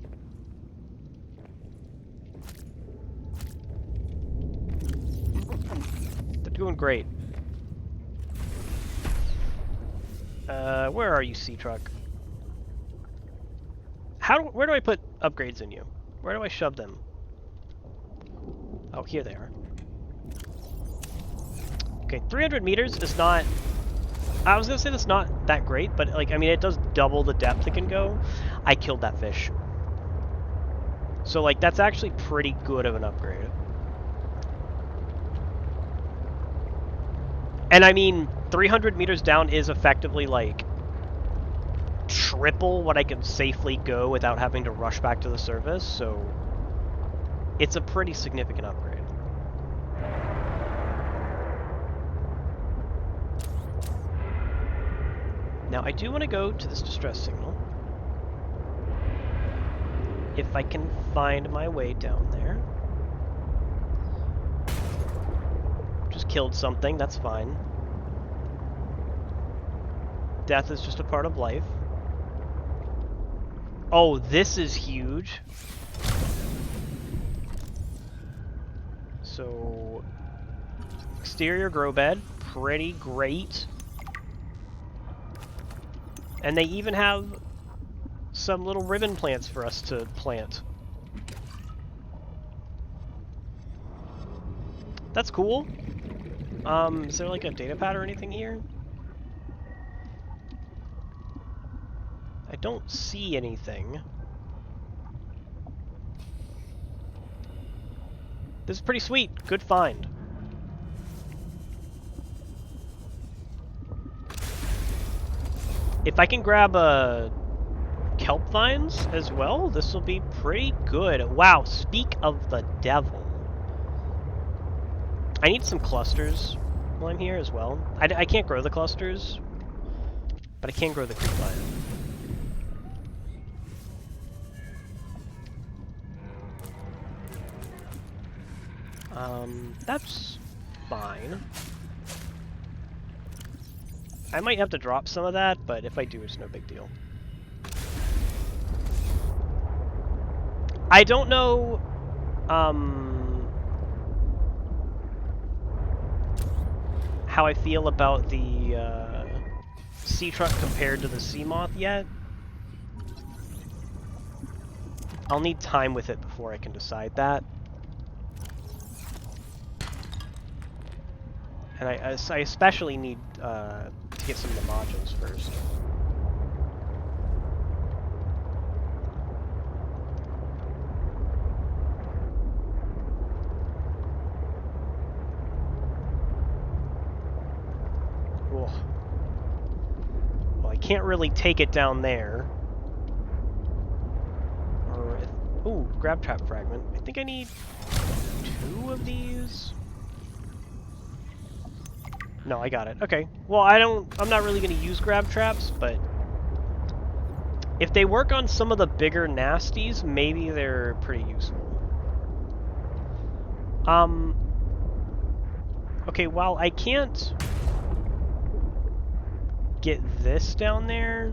They're doing great. Where are you, sea truck? Where do I put upgrades in you? Where do I shove them? Oh, here they are. Okay, 300 meters is not... I was gonna say that's not that great, but like, I mean, it does double the depth it can go. I killed that fish. So like, that's actually pretty good of an upgrade. And I mean, 300 meters down is effectively like triple what I can safely go without having to rush back to the surface, so it's a pretty significant upgrade. Now, I do want to go to this distress signal. If I can find my way down there. Just killed something, that's fine. Death is just a part of life. Oh, this is huge. So, exterior grow bed, pretty great. And they even have some little ribbon plants for us to plant. That's cool. Is there like a data pad or anything here? I don't see anything. This is pretty sweet. Good find. If I can grab kelp vines as well, this will be pretty good. Wow, speak of the devil. I need some clusters while I'm here as well. I can't grow the clusters, but I can grow the creep vine. That's fine. I might have to drop some of that, but if I do, it's no big deal. I don't know, how I feel about the, sea truck compared to the sea moth yet. I'll need time with it before I can decide that. And I especially need to get some of the modules first. Cool. Well, I can't really take it down there. Ooh, grab trap fragment. I think I need 2 of these. No, I got it. Okay. Well, I'm not really going to use grab traps, but if they work on some of the bigger nasties, maybe they're pretty useful. Okay, while I can't get this down there,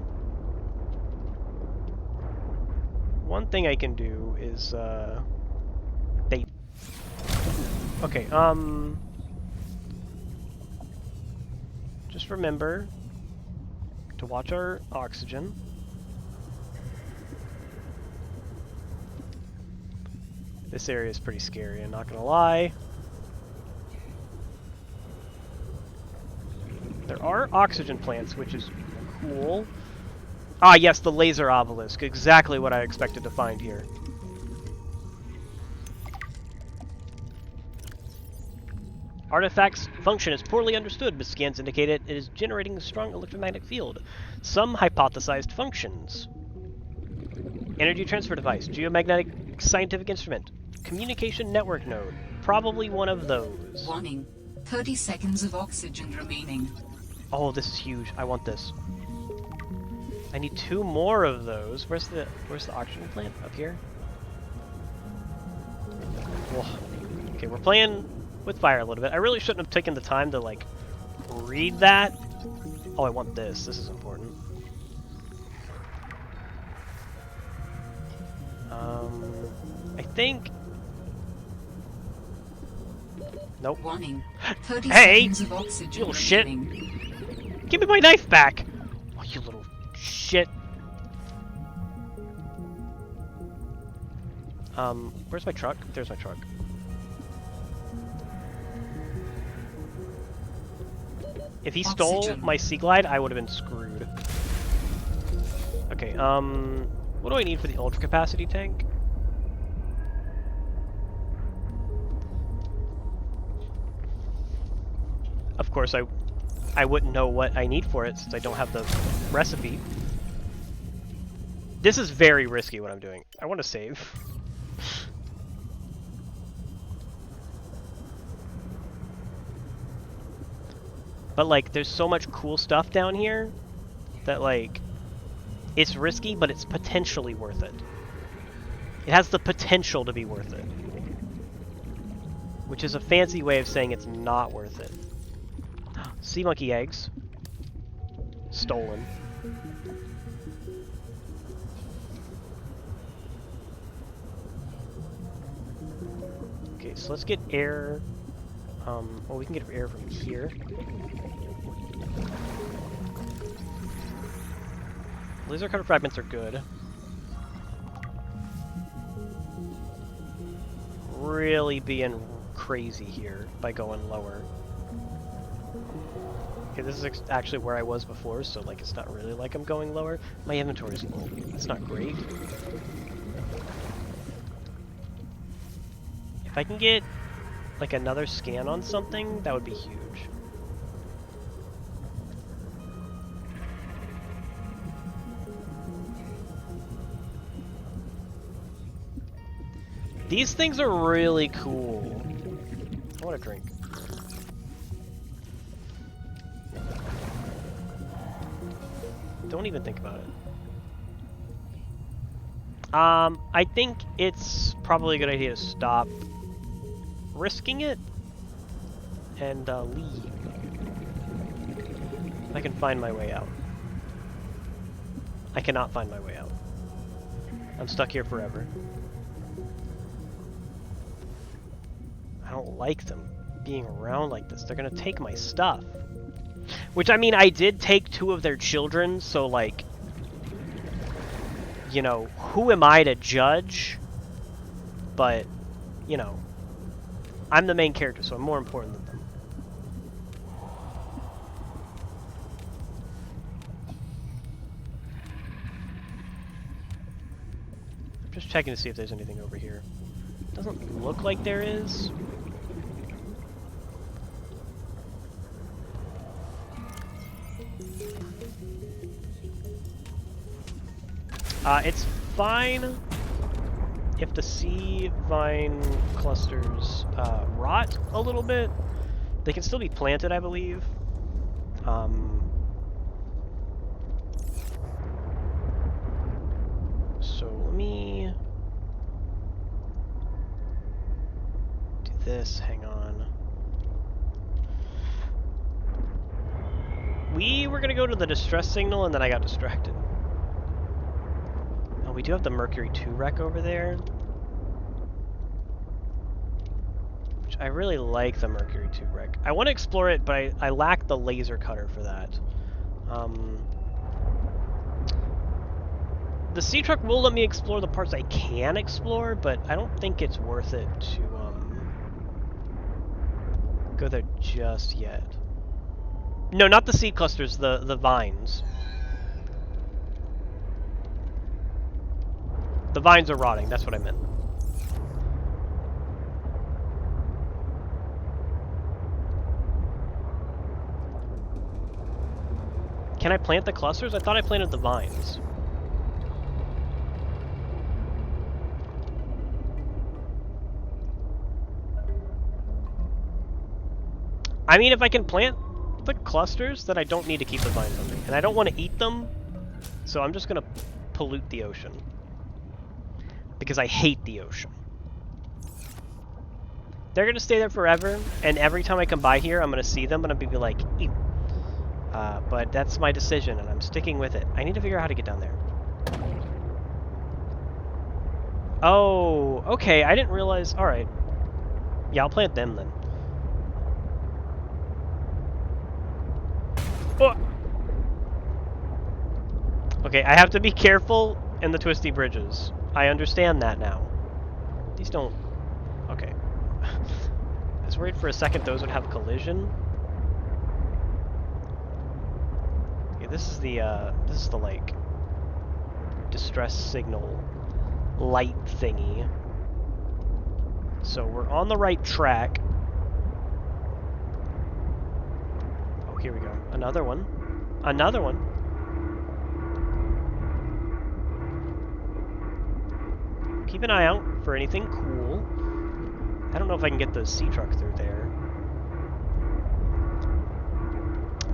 one thing I can do is, bait. Okay, just remember to watch our oxygen. This area is pretty scary, I'm not gonna lie. There are oxygen plants, which is cool. Ah, yes, the laser obelisk. Exactly what I expected to find here. Artifact's function is poorly understood, but scans indicate it is generating a strong electromagnetic field. Some hypothesized functions. Energy transfer device, geomagnetic scientific instrument, communication network node. Probably one of those. Warning. 30 seconds of oxygen remaining. Oh, this is huge. I want this. I need 2 more of those. Where's the oxygen plant? Up here? Whoa. Okay, we're playing with fire a little bit. I really shouldn't have taken the time to, like, read that. Oh, I want this. This is important. I think... Nope. Warning. 30 hey! seconds of oxygen You little shit! remaining. Give me my knife back! Oh, you little shit. Where's my truck? There's my truck. If he stole my Sea Glide, I would have been screwed. Okay, what do I need for the ultra capacity tank? Of course, I wouldn't know what I need for it since I don't have the recipe. This is very risky what I'm doing. I want to save. But like, there's so much cool stuff down here that like, it's risky, but it's potentially worth it. It has the potential to be worth it. Which is a fancy way of saying it's not worth it. Sea monkey eggs. Stolen. Okay, so let's get air. Well, we can get air from here. Laser cutter fragments are good. Really being crazy here by going lower. Okay, this is actually where I was before, so like it's not really like I'm going lower. My inventory's full. It's not great. If I can get like another scan on something, that would be huge. These things are really cool. I want a drink. Don't even think about it. I think it's probably a good idea to stop risking it and leave. I can find my way out. I cannot find my way out. I'm stuck here forever. I don't like them being around like this. They're gonna take my stuff. Which, I mean, I did take 2 of their children, so like, you know, who am I to judge? But, you know, I'm the main character, so I'm more important than them. I'm just checking to see if there's anything over here. Doesn't look like there is. It's fine if the sea vine clusters rot a little bit. They can still be planted, I believe. So let me do this. Hang on. We were gonna go to the distress signal, and then I got distracted. Oh, we do have the Mercury 2 wreck over there. Which I really like the Mercury 2 wreck. I want to explore it, but I lack the laser cutter for that. The sea truck will let me explore the parts I can explore, but I don't think it's worth it to go there just yet. No, not the seed clusters, the vines. The vines are rotting, that's what I meant. Can I plant the clusters? I thought I planted the vines. I mean, if I can plant the clusters, then I don't need to keep the vines on me. And I don't want to eat them, so I'm just going to pollute the ocean. Because I hate the ocean. They're going to stay there forever, and every time I come by here, I'm going to see them, and I'm going to be like, ew. But that's my decision, and I'm sticking with it. I need to figure out how to get down there. Oh, okay, I didn't realize. Alright. Yeah, I'll plant them then. Oh. Okay, I have to be careful in the twisty bridges. I understand that now. These don't... Okay. I was worried for a second those would have collision. Okay, this is the like distress signal light thingy. So we're on the right track. Oh, here we go. Another one. Another one. Keep an eye out for anything cool. I don't know if I can get the sea truck through there.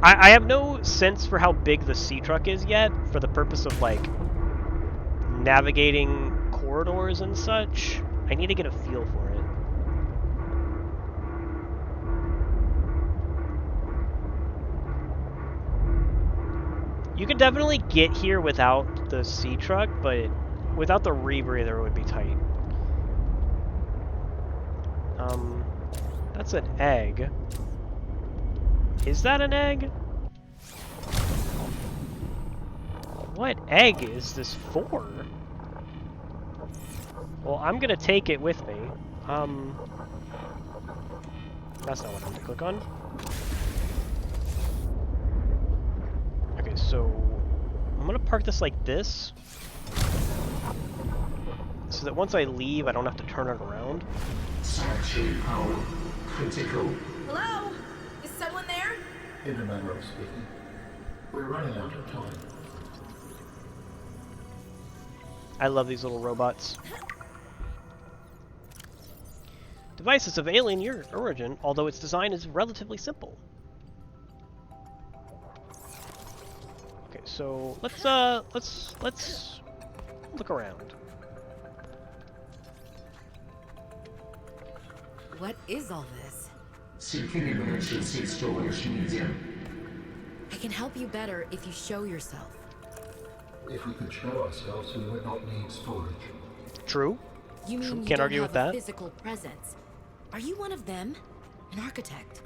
I have no sense for how big the sea truck is yet, for the purpose of, like, navigating corridors and such. I need to get a feel for it. You can definitely get here without the sea truck, but without the rebreather it would be tight. That's an egg. Is that an egg? What egg is this for? Well, I'm gonna take it with me. That's not what I'm gonna click on. Okay, so I'm gonna park this like this, so that once I leave, I don't have to turn it around. Sanctuary power critical. Hello? Is someone there? In a manner of speaking, we're running out of time. I love these little robots. Device is of alien origin, although its design is relatively simple. Okay, so let's look around. What is all this? Seeking emergency storage medium. I can help you better if you show yourself. If we could show ourselves, we would not need storage. True. You mean True. you Can't don't argue have with a that. physical presence? Are you one of them? An architect?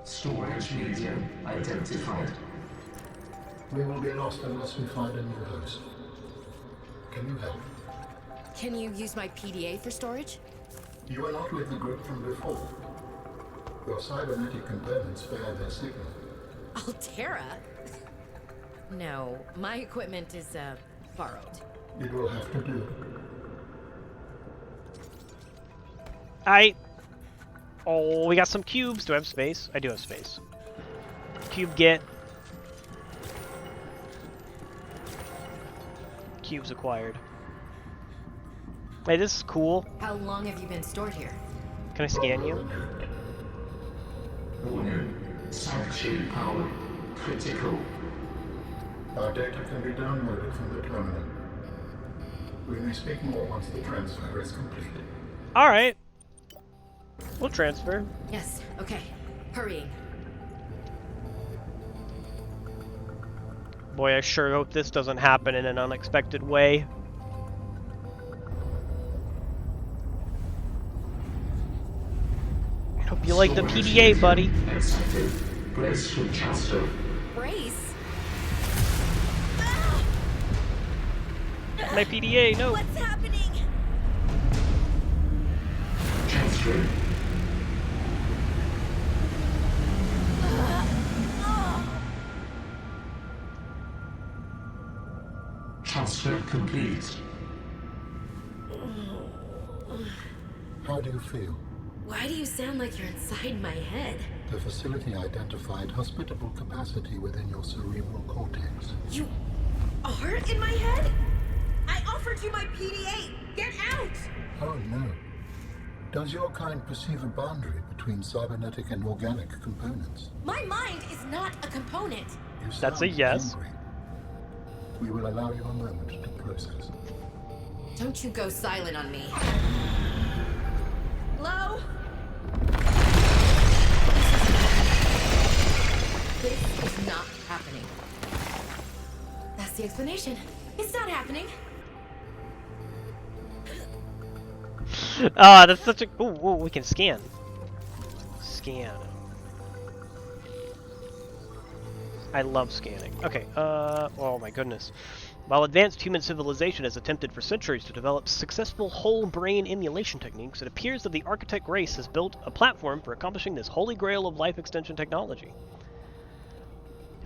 Storage medium identified. We will be lost unless we find a new host. Can you help? Can you use my PDA for storage? You are not with the group from before. Your cybernetic components failed their signal. Altera? No, my equipment is, borrowed. It will have to do. Oh, we got some cubes. Do I have space? I do have space. Cube get. Cubes acquired. Hey, this is cool. How long have you been stored here? Can I scan you? Warning. Sanctuary power critical. Our data can be downloaded from the terminal. We may speak more once the transfer is complete. Alright. We'll transfer. Yes, okay. Hurrying. Boy, I sure hope this doesn't happen in an unexpected way. I hope you like the PDA, buddy. Accepted. Brace for transfer. Brace? My PDA, no. What's happening? Transfer. Transfer complete. How do you feel? Why do you sound like you're inside my head? The facility identified hospitable capacity within your cerebral cortex. You are in my head? I offered you my PDA! Get out! Oh no. Does your kind perceive a boundary between cybernetic and organic components? My mind is not a component. You That's a sound yes. angry. We will allow you a moment to process. Don't you go silent on me. Hello? This is not happening. That's the explanation. It's not happening. Ah, that's such a. Ooh, we can scan. Scan. I love scanning. Okay, oh my goodness. While advanced human civilization has attempted for centuries to develop successful whole brain emulation techniques, it appears that the architect race has built a platform for accomplishing this holy grail of life extension technology.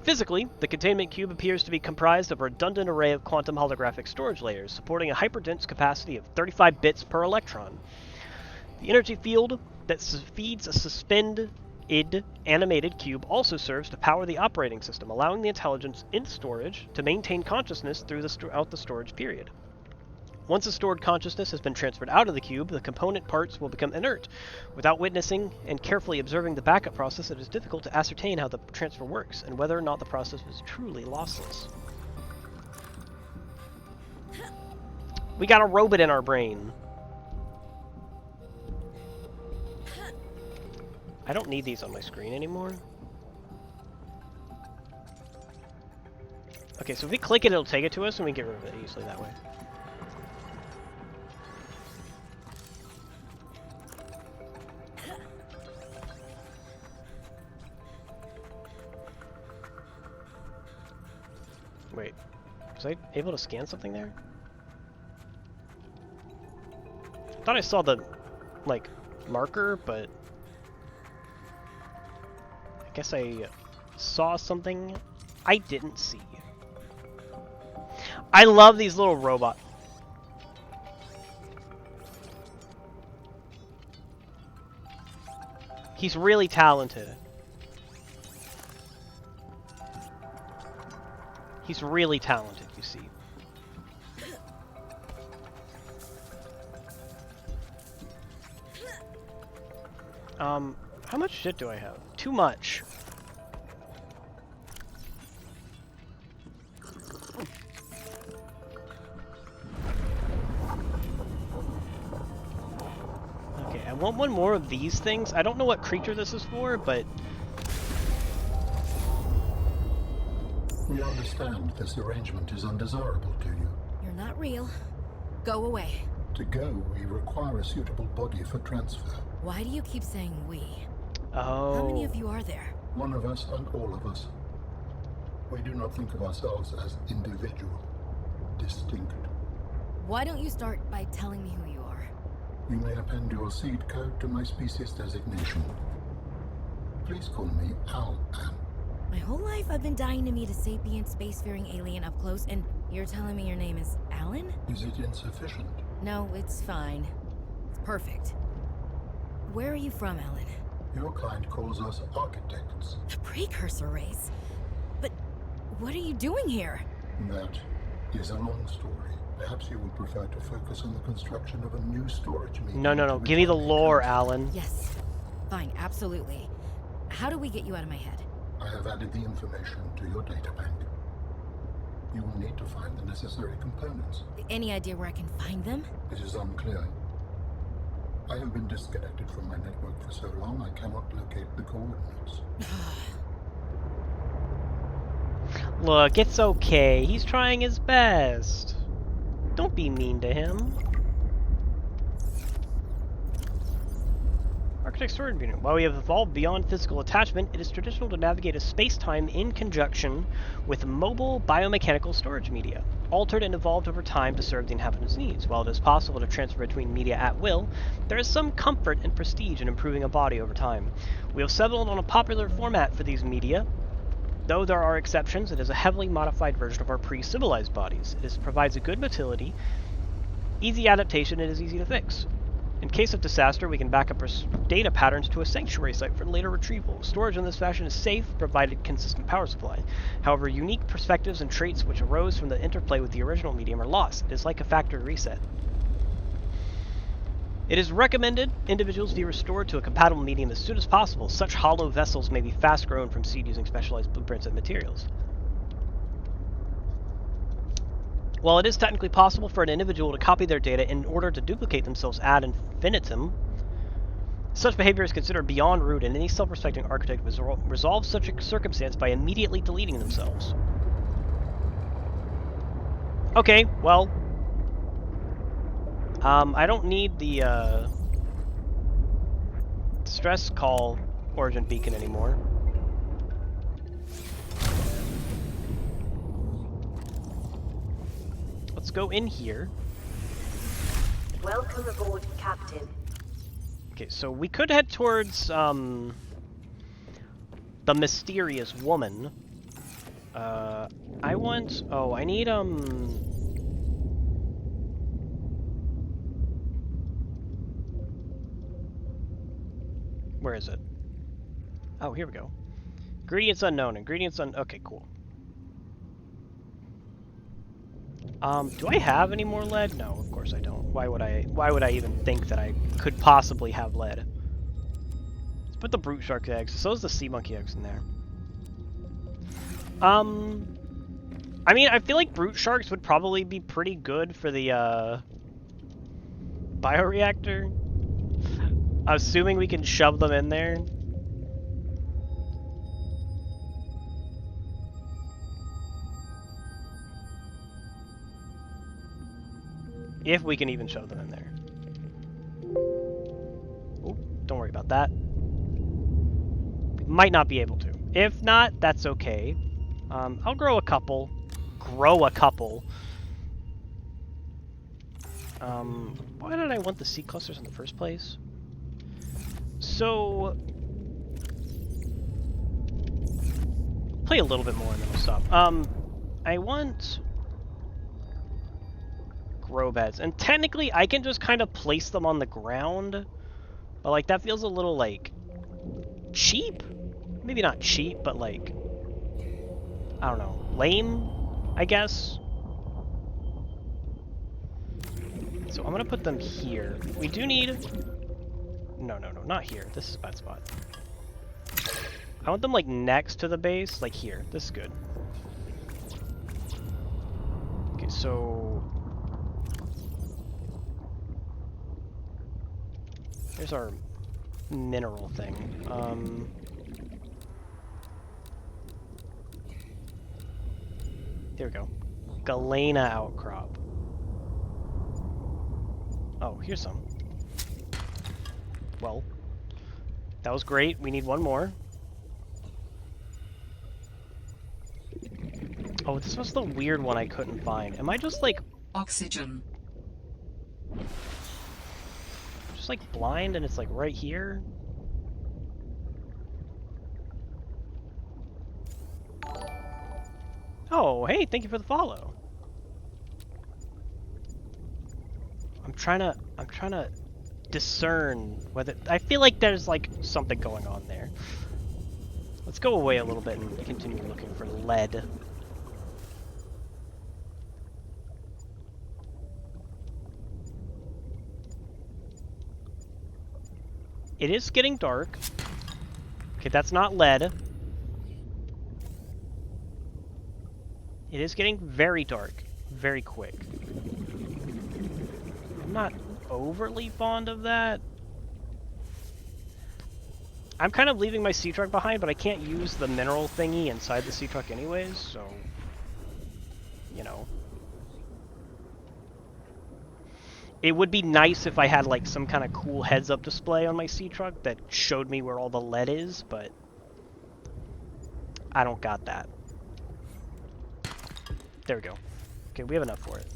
Physically, the containment cube appears to be comprised of a redundant array of quantum holographic storage layers, supporting a hyperdense capacity of 35 bits per electron. The energy field that feeds a suspended animated cube also serves to power the operating system, allowing the intelligence in storage to maintain consciousness throughout the storage period. Once a stored consciousness has been transferred out of the cube, the component parts will become inert. Without witnessing and carefully observing the backup process, it is difficult to ascertain how the transfer works and whether or not the process was truly lossless. We got a robot in our brain. I don't need these on my screen anymore. Okay, so if we click it, it'll take it to us, and we get rid of it easily that way. Wait, was I able to scan something there? I thought I saw the, like, marker, but I guess I saw something I didn't see. I love these little robots. He's really talented. He's really talented, you see. How much shit do I have? Too much. Okay, I want one more of these things. I don't know what creature this is for, but... We understand this arrangement is undesirable to you. You're not real. Go away. To go, we require a suitable body for transfer. Why do you keep saying we? Oh. How many of you are there? One of us and all of us. We do not think of ourselves as individual, distinct. Why don't you start by telling me who you are? You may append your seed code to my species designation. Please call me Al. My whole life I've been dying to meet a sapient spacefaring alien up close, and you're telling me your name is Alan? Is it insufficient? No, it's fine. It's perfect. Where are you from, Alan? Your kind calls us architects. The precursor race? But what are you doing here? That is a long story. Perhaps you would prefer to focus on the construction of a new storage medium. No. Give me the lore, Alan. Yes. Fine, absolutely. How do we get you out of my head? I have added the information to your data bank. You will need to find the necessary components. Any idea where I can find them? It is unclear. I have been disconnected from my network for so long I cannot locate the coordinates. Look, it's okay. He's trying his best. Don't be mean to him. Architect storage unit. While we have evolved beyond physical attachment, it is traditional to navigate a space-time in conjunction with mobile biomechanical storage media, altered and evolved over time to serve the inhabitants' needs. While it is possible to transfer between media at will, there is some comfort and prestige in improving a body over time. We have settled on a popular format for these media. Though there are exceptions, it is a heavily modified version of our pre-civilized bodies. It provides a good motility, easy adaptation, and is easy to fix. In case of disaster, we can back up our data patterns to a sanctuary site for later retrieval. Storage in this fashion is safe, provided consistent power supply. However, unique perspectives and traits which arose from the interplay with the original medium are lost. It is like a factory reset. It is recommended individuals be restored to a compatible medium as soon as possible. Such hollow vessels may be fast grown from seed using specialized blueprints and materials. While it is technically possible for an individual to copy their data in order to duplicate themselves ad infinitum, such behavior is considered beyond rude, and any self-respecting architect resolves such a circumstance by immediately deleting themselves. Okay, well, I don't need the stress call origin beacon anymore. Let's go in here. Welcome aboard, Captain. Okay, so we could head towards the mysterious woman. I want... Oh, I need where is it? Oh, here we go. Ingredients unknown. Okay, cool. Do I have any more lead? No, of course I don't. Why would I even think that I could possibly have lead? Let's put the brute shark eggs. So is the sea monkey eggs in there. I mean, I feel like brute sharks would probably be pretty good for the bioreactor. Assuming we can shove them in there. If we can even shove them in there. Oh, don't worry about that. We might not be able to. If not, that's okay. I'll grow a couple. grow a couple. Why did I want the seed clusters in the first place? So, play a little bit more and then we'll stop. I want grow beds, and technically I can just kind of place them on the ground, but like that feels a little like cheap. Maybe not cheap, but like, I don't know, lame, I guess. So I'm gonna put them here. We do need... No, not here. This is a bad spot. I want them like next to the base, like here. This is good. Okay, so... Here's our mineral thing. There we go. Galena outcrop. Oh, here's some. Well, that was great. We need one more. Oh, this was the weird one I couldn't find. Am I just like... Oxygen. Just like blind and it's like right here? Oh, hey, thank you for the follow. I'm trying to discern whether... I feel like there's like something going on there. Let's go away a little bit and continue looking for lead. It is getting dark. Okay, that's not lead. It is getting very dark, very quick. I'm not overly fond of that. I'm kind of leaving my sea truck behind, but I can't use the mineral thingy inside the sea truck anyways, so... You know. It would be nice if I had like some kind of cool heads-up display on my sea truck that showed me where all the lead is, but... I don't got that. There we go. Okay, we have enough for it.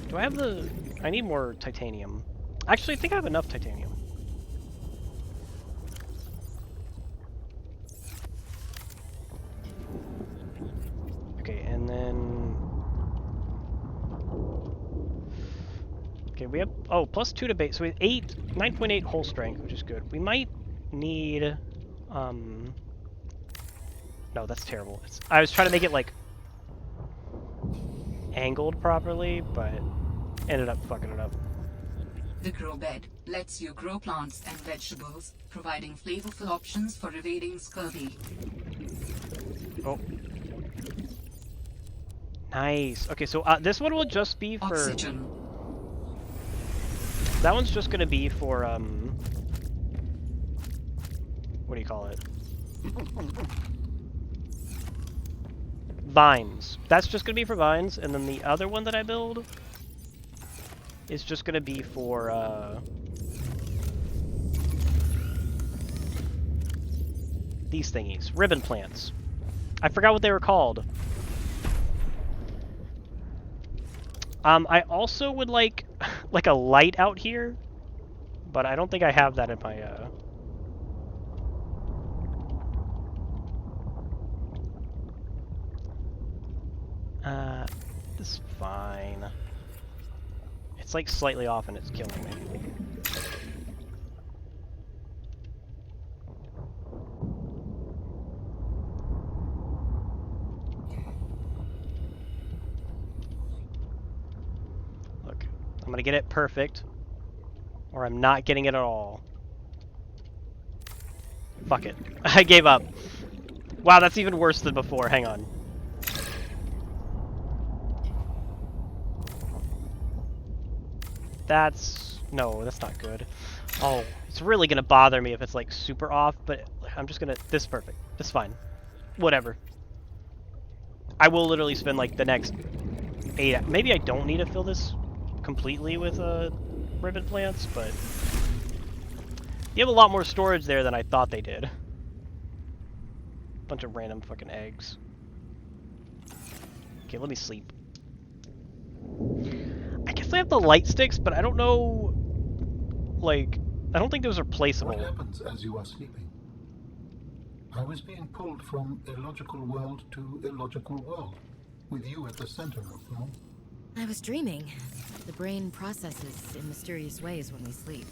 Do I have the... I need more titanium. Actually, I think I have enough titanium. Okay, and then... Okay, we have... Oh, +2 to base. So we have 9.8 hull strength, which is good. We might need... No, that's terrible. I was trying to make it, like, angled properly, but ended up fucking it up. The grow bed lets you grow plants and vegetables, providing flavorful options for evading scurvy. Oh. Nice. Okay, so this one will just be for... Oxygen. That one's just gonna be for, what do you call it? Vines. That's just gonna be for vines, and then the other one that I build is just gonna be for, these thingies. Ribbon plants. I forgot what they were called. I also would like a light out here, but I don't think I have that in my, this is fine. It's like slightly off and it's killing me. Look, I'm gonna get it perfect, or I'm not getting it at all. Fuck it. I gave up. Wow, that's even worse than before. Hang on. No, that's not good. Oh, it's really gonna bother me if it's like super off, but I'm just gonna... This is perfect. This is fine. Whatever. I will literally spend like the next 8... Maybe I don't need to fill this completely with ribbon plants, but... You have a lot more storage there than I thought they did. Bunch of random fucking eggs. Okay, let me sleep. I guess I have the light sticks, but I don't know... Like, I don't think those are placeable. What happens as you are sleeping? I was being pulled from illogical world to illogical world, with you at the center of them all. I was dreaming. The brain processes in mysterious ways when we sleep.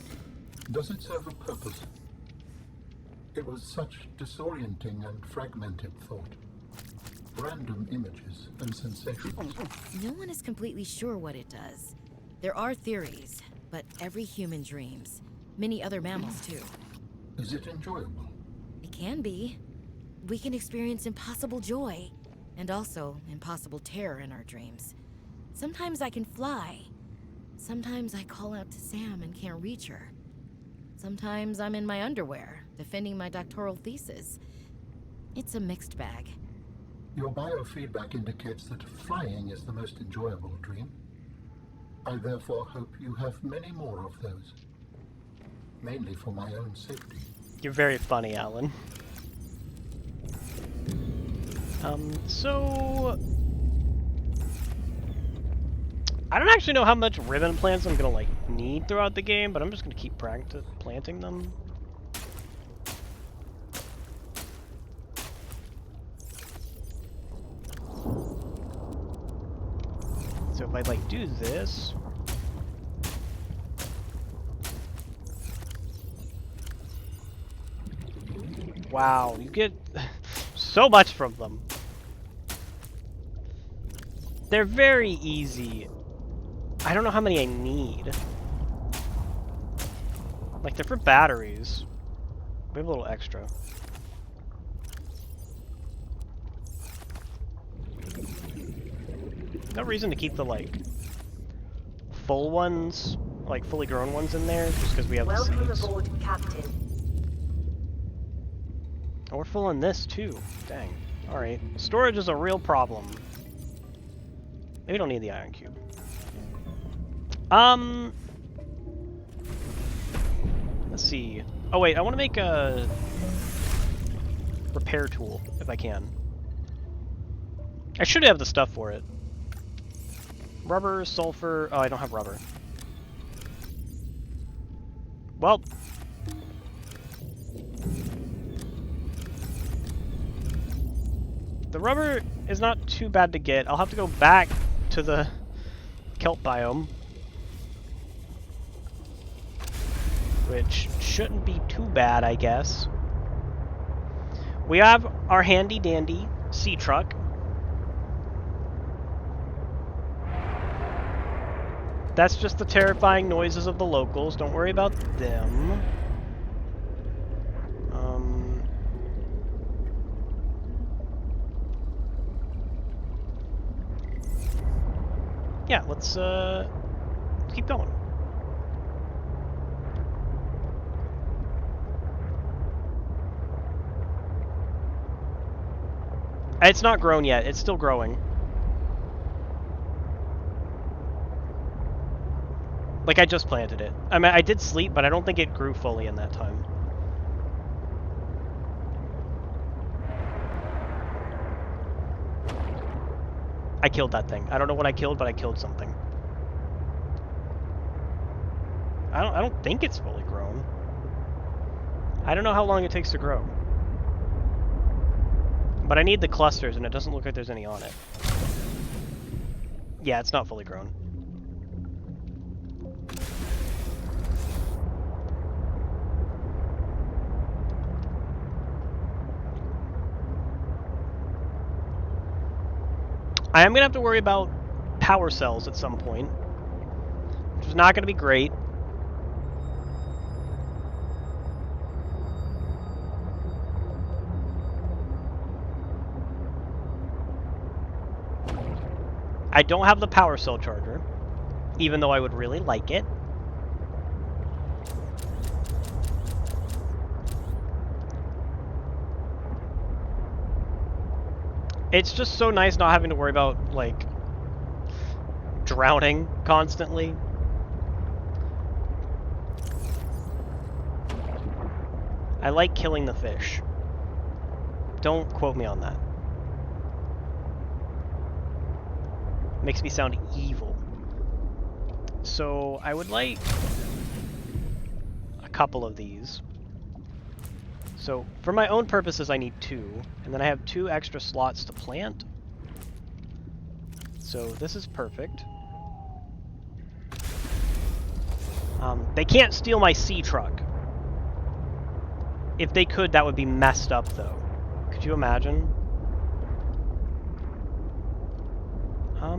Does it serve a purpose? It was such disorienting and fragmented thought. Random images and sensations. No one is completely sure what it does. There are theories, but every human dreams. Many other mammals, too. Is it enjoyable? It can be. We can experience impossible joy, and also impossible terror in our dreams. Sometimes I can fly. Sometimes I call out to Sam and can't reach her. Sometimes I'm in my underwear, defending my doctoral thesis. It's a mixed bag. Your biofeedback indicates that flying is the most enjoyable dream. I therefore hope you have many more of those. Mainly for my own safety. You're very funny, Alan. So... I don't actually know how much ribbon plants I'm gonna, like, need throughout the game, but I'm just gonna keep planting them. So if I, like, do this... Wow, you get so much from them. They're very easy. I don't know how many I need. Like, they're for batteries. We have a little extra. No reason to keep the, like, full ones, like, fully grown ones in there, just because we have the seeds. Welcome aboard, Captain. Oh, we're full on this, too. Dang. Alright. Storage is a real problem. Maybe we don't need the iron cube. Let's see. Oh, wait, I want to make a repair tool, if I can. I should have the stuff for it. Rubber, sulfur... Oh, I don't have rubber. Well... The rubber is not too bad to get. I'll have to go back to the kelp biome. Which shouldn't be too bad, I guess. We have our handy dandy sea truck. That's just the terrifying noises of the locals. Don't worry about them. Yeah, let's keep going. It's not grown yet. It's still growing. Like, I just planted it. I mean, I did sleep, but I don't think it grew fully in that time. I killed that thing. I don't know what I killed, but I killed something. I don't think it's fully grown. I don't know how long it takes to grow. But I need the clusters, and it doesn't look like there's any on it. Yeah, it's not fully grown. I am going to have to worry about power cells at some point, which is not going to be great. I don't have the power cell charger, even though I would really like it. It's just so nice not having to worry about, like, drowning constantly. I like killing the fish. Don't quote me on that. Makes me sound evil. So I would like a couple of these. So for my own purposes, I need 2, and then I have 2 extra slots to plant. So this is perfect. They can't steal my sea truck. If they could, that would be messed up, though. Could you imagine? I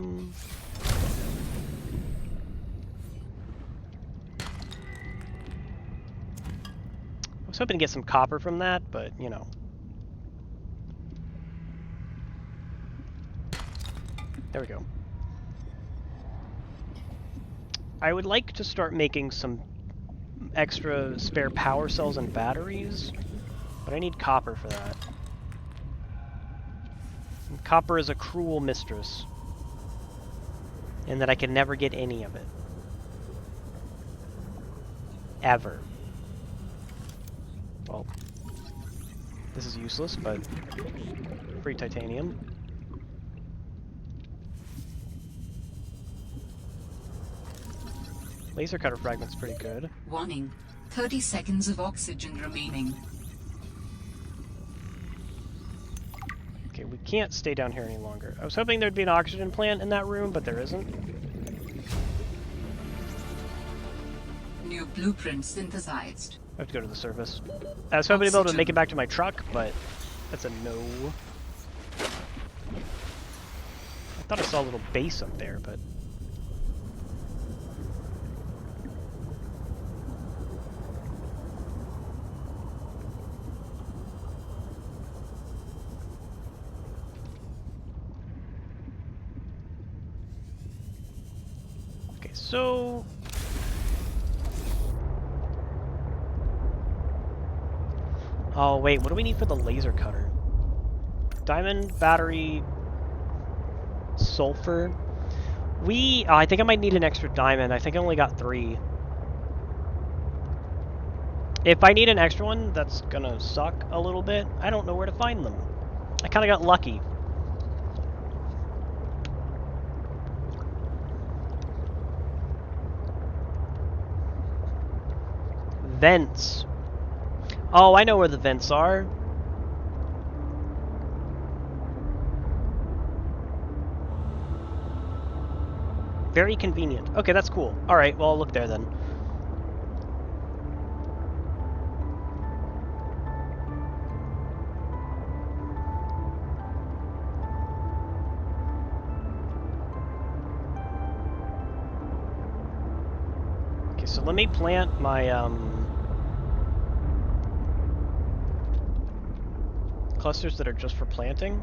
was hoping to get some copper from that, but, you know. There we go. I would like to start making some extra spare power cells and batteries, but I need copper for that. And copper is a cruel mistress, in that I can never get any of it. Ever. Well, this is useless, but free titanium. Laser cutter fragment's pretty good. Warning. 30 seconds of oxygen remaining. Okay, we can't stay down here any longer. I was hoping there'd be an oxygen plant in that room, but there isn't. New blueprint synthesized. I have to go to the surface. I was hoping to be able to make it back to my truck, but that's a no. I thought I saw a little base up there, but... Okay, so... Oh, wait, what do we need for the laser cutter? Diamond, battery, sulfur. Oh, I think I might need an extra diamond. I think I only got 3. If I need an extra one, that's gonna suck a little bit. I don't know where to find them. I kinda got lucky. Vents. Oh, I know where the vents are. Very convenient. Okay, that's cool. Alright, well, I'll look there then. Okay, so let me plant my, clusters that are just for planting.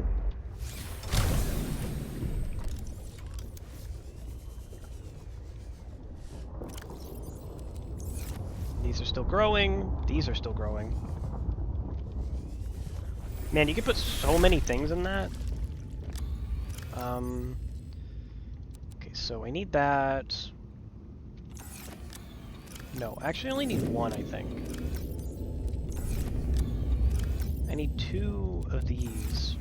These are still growing. These are still growing. Man, you could put so many things in that. Okay, so I need that. No, actually I only need 1, I think. I need 2 of these.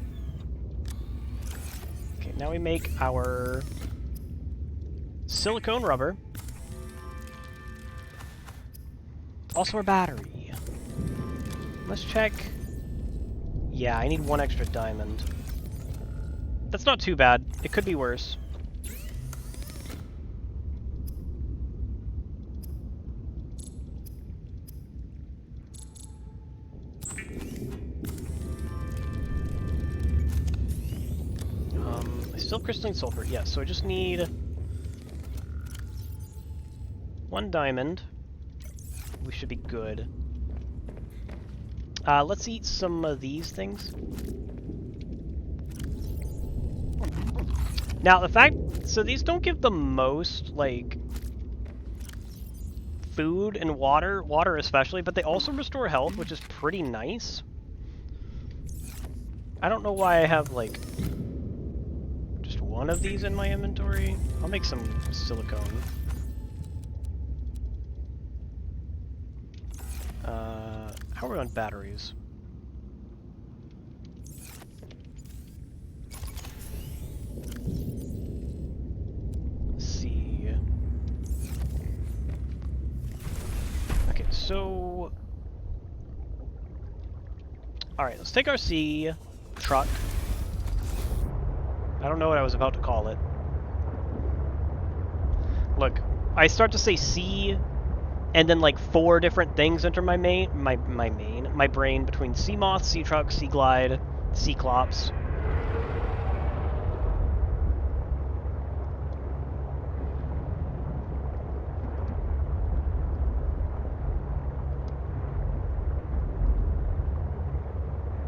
Okay, now we make our silicone rubber. Also our battery. Let's check. Yeah, I need 1 extra diamond. That's not too bad. It could be worse. Still crystalline sulfur, yes, so I just need 1 diamond. We should be good. Let's eat some of these things. Now, the fact... So these don't give the most, like, food and water especially, but they also restore health, which is pretty nice. I don't know why I have, like... 1 of these in my inventory. I'll make some silicone. How are we on batteries? so... Alright, let's take our sea truck. I don't know what I was about to call it. Look, I start to say sea, and then like 4 different things enter my brain between sea moth, sea truck, sea glide, Cyclops.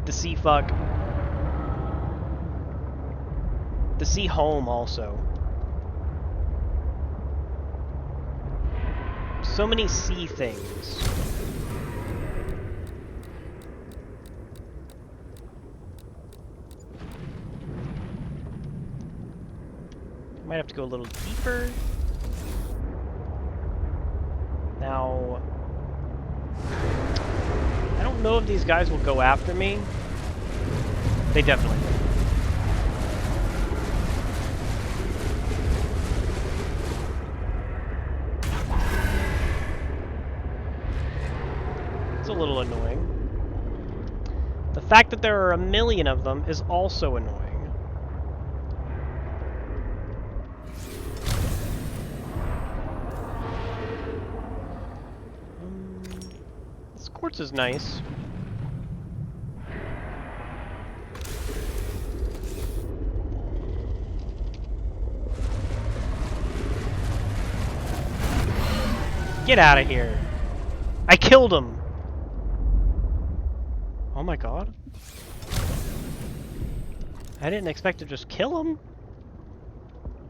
The sea fuck. The sea home also. So many sea things. Might have to go a little deeper. Now, I don't know if these guys will go after me. They definitely will. It's a little annoying. The fact that there are a million of them is also annoying. This quartz is nice. Get out of here. I killed him. Oh my god. I didn't expect to just kill him.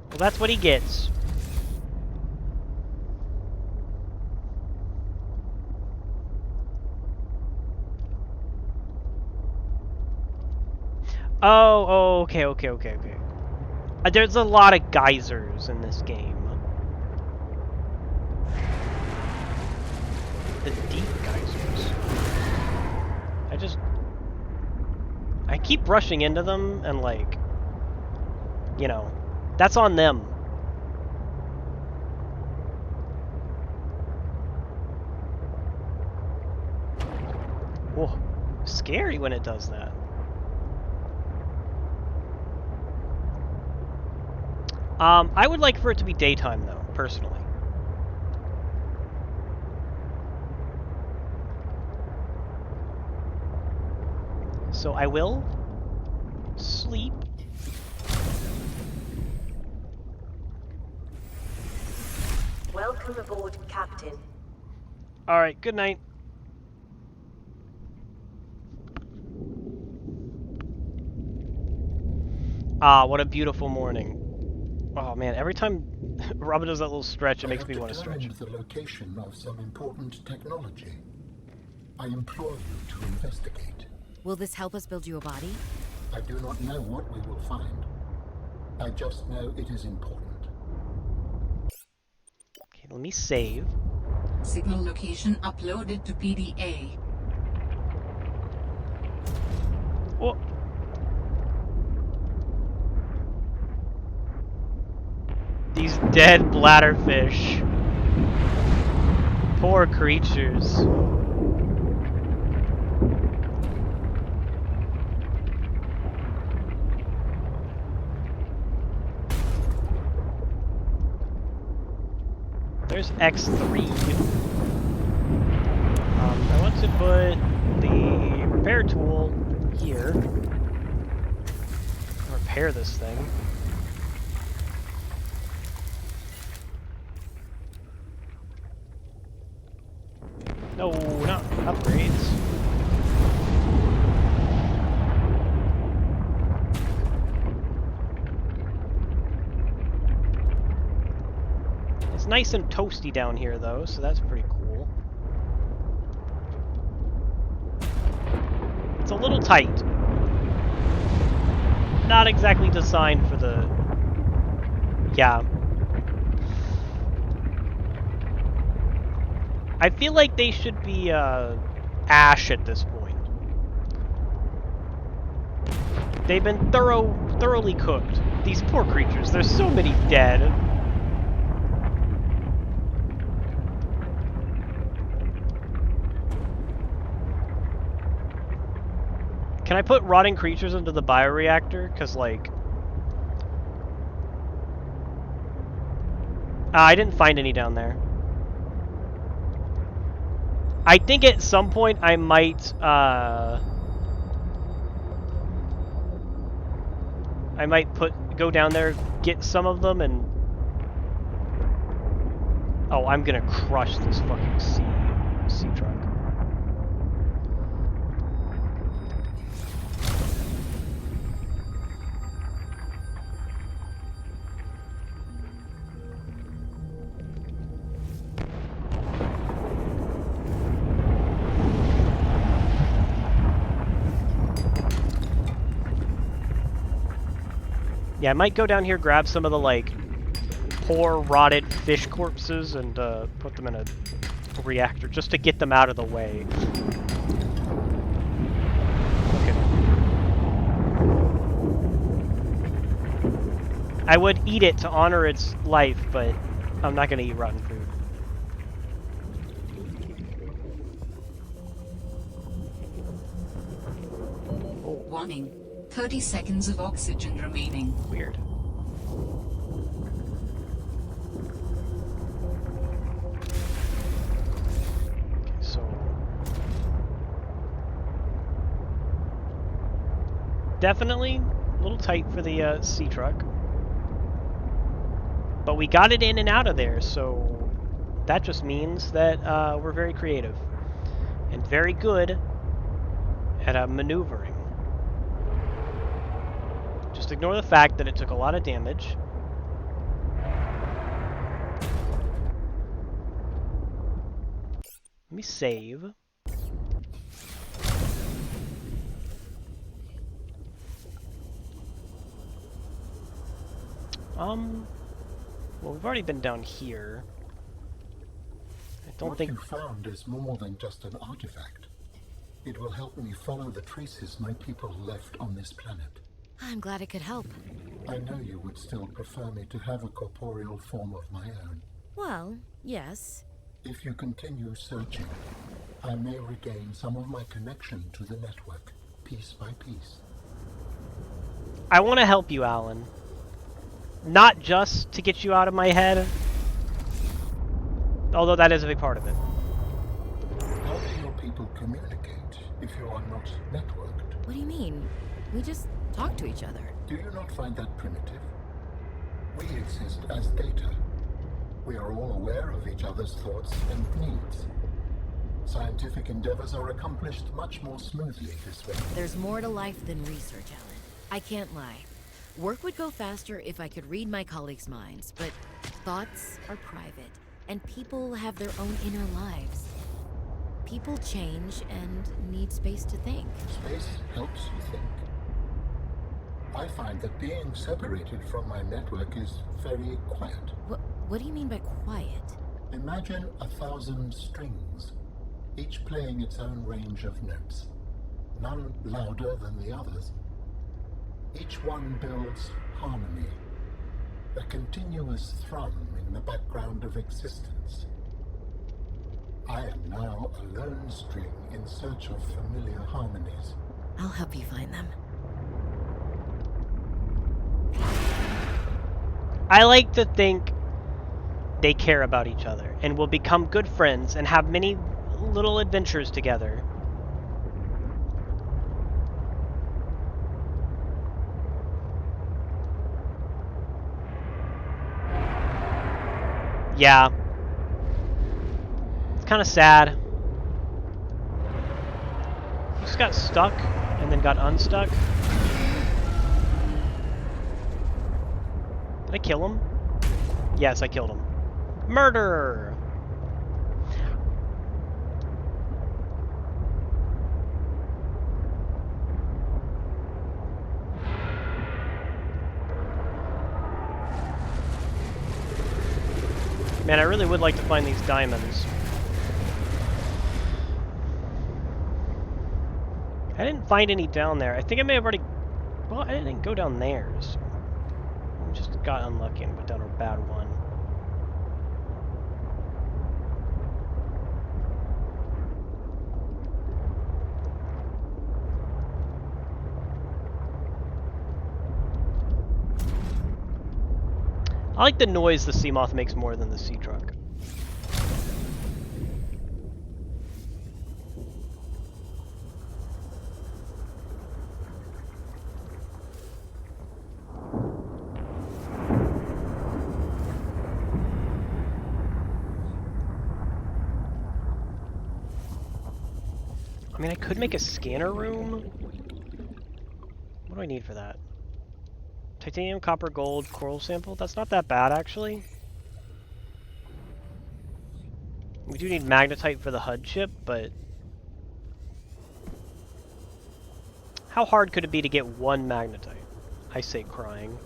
Well, that's what he gets. Oh, okay. There's a lot of geysers in this game. The deep geysers. I keep rushing into them and like, you know, that's on them. Whoa, scary when it does that. I would like for it to be daytime though, personally. So I will sleep. Welcome aboard, Captain. Alright, good night. Ah, what a beautiful morning. Oh man, every time Robin does that little stretch, it makes me want to stretch. The location of some important technology. I implore you to investigate. Will this help us build you a body? I do not know what we will find. I just know it is important. Okay, let me save. Signal location uploaded to PDA. Oh. These dead bladderfish. Poor creatures. There's X3. I want to put the repair tool here. Repair this thing. No, not upgrades. It's nice and toasty down here, though, so that's pretty cool. It's a little tight. Not exactly designed for the... Yeah. I feel like they should be, ash at this point. They've been thoroughly cooked. These poor creatures, there's so many dead. Can I put rotting creatures into the bioreactor? Because, like... I didn't find any down there. I think at some point I might, go down there, get some of them, and... Oh, I'm gonna crush this fucking sea truck. Yeah, I might go down here, grab some of the, like, poor, rotted fish corpses and put them in a reactor, just to get them out of the way. Okay. I would eat it to honor its life, but I'm not going to eat rotten food. Warning. 30 seconds of oxygen remaining. Weird. Okay, so... Definitely a little tight for the sea truck. But we got it in and out of there, so that just means that we're very creative. And very good at maneuvering. Just ignore the fact that it took a lot of damage. Let me save. Well, we've already been down here. I don't think... What you found is more than just an artifact. It will help me follow the traces my people left on this planet. I'm glad it could help. I know you would still prefer me to have a corporeal form of my own. Well, yes. If you continue searching, I may regain some of my connection to the network, piece by piece. I want to help you, Alan. Not just to get you out of my head, although that is a big part of it. How do your people communicate if you are not networked? What do you mean? We just talk to each other. Do you not find that primitive? We exist as data. We are all aware of each other's thoughts and needs. Scientific endeavors are accomplished much more smoothly this way. There's more to life than research, Alan. I can't lie. Work would go faster if I could read my colleagues' minds, but thoughts are private, and people have their own inner lives. People change and need space to think. Space helps you think. I find that being separated from my network is very quiet. What do you mean by quiet? Imagine 1,000 strings, each playing its own range of notes, none louder than the others. Each one builds harmony, a continuous thrum in the background of existence. I am now a lone string in search of familiar harmonies. I'll help you find them. I like to think they care about each other and will become good friends and have many little adventures together. Yeah. It's kind of sad. He just got stuck and then got unstuck. Did I kill him? Yes, I killed him. Murder! Man, I really would like to find these diamonds. I didn't find any down there. I think I may have already... Well, I didn't go down there. So I just got unlucky and went down a bad one. I like the noise the Seamoth makes more than the sea truck. I mean, I could make a scanner room. What do I need for that? Titanium, copper, gold, coral sample? That's not that bad, actually. We do need magnetite for the HUD chip, but... how hard could it be to get one magnetite? I say crying.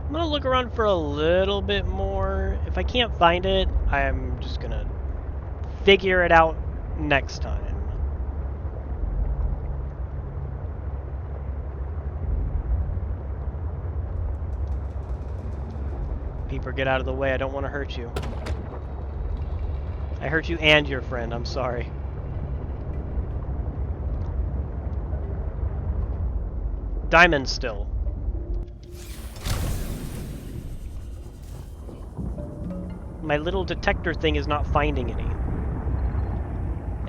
I'm gonna look around for a little bit more. If I can't find it, I'm just gonna figure it out next time. Peeper, get out of the way. I don't want to hurt you. I hurt you and your friend. I'm sorry. Diamond still. My little detector thing is not finding any.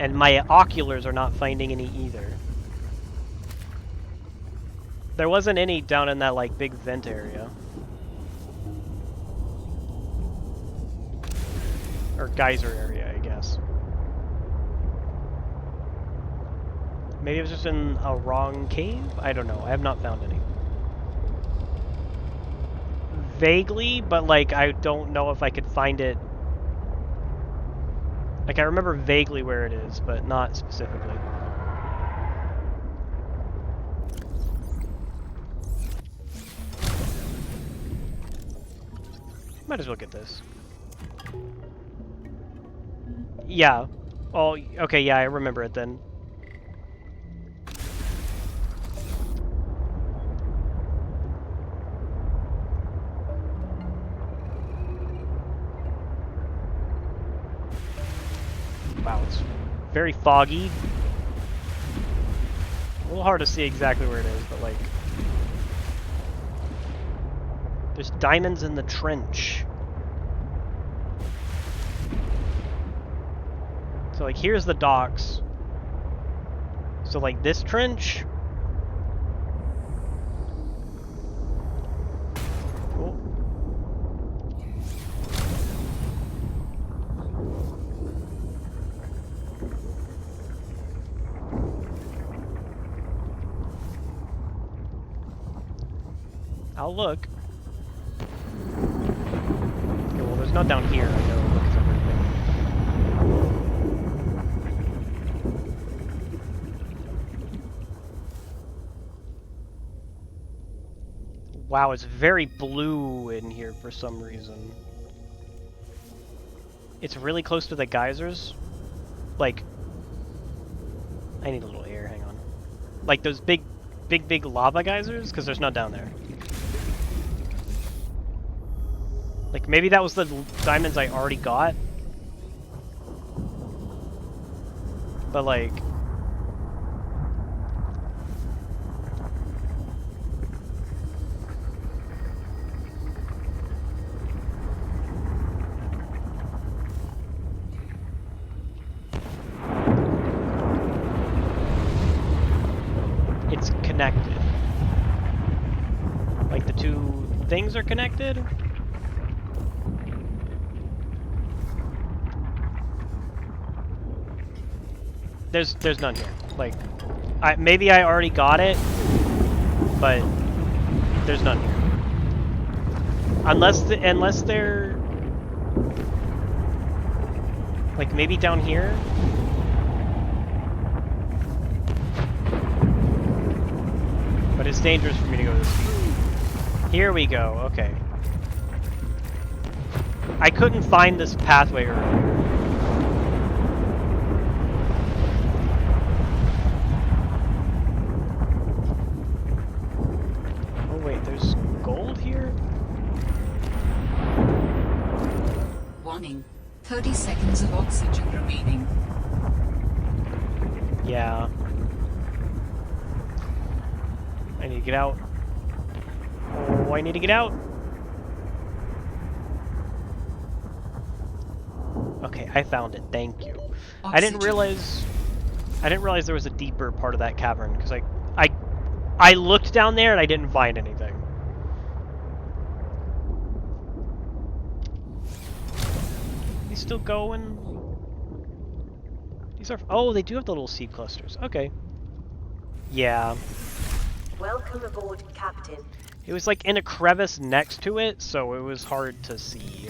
And my oculars are not finding any either. There wasn't any down in that like big vent area. Or geyser area, I guess. Maybe it was just in a wrong cave? I don't know. I have not found any. Vaguely, but like I don't know if I could find it. Like I remember vaguely where it is, but not specifically. Might as well get this. Yeah. Oh, okay, yeah, I remember it then. Wow, it's very foggy. A little hard to see exactly where it is, but like... there's diamonds in the trench. So like here's the docks. So like this trench. Cool. I'll look. Okay, well there's none down here. I gotta look at everything. Wow, it's very blue in here for some reason. It's really close to the geysers. Like, I need a little air, hang on. Like those big lava geysers, because there's none down there. Like, maybe that was the diamonds I already got. But like... it's connected. Like the two things are connected? There's none here. Like, maybe I already got it, but there's none here. Unless they're like maybe down here. But it's dangerous for me to go this speed. Here we go. Okay. I couldn't find this pathway earlier. Wait, there's gold here? 30 seconds of oxygen remaining. Yeah. I need to get out. Oh, I need to get out. Okay, I found it. Thank you. Oxygen. I didn't realize there was a deeper part of that cavern because I looked down there and I didn't find anything. He's still going. These are oh, they do have the little seed clusters. Okay. Yeah. Welcome aboard, Captain. It was like in a crevice next to it, so it was hard to see.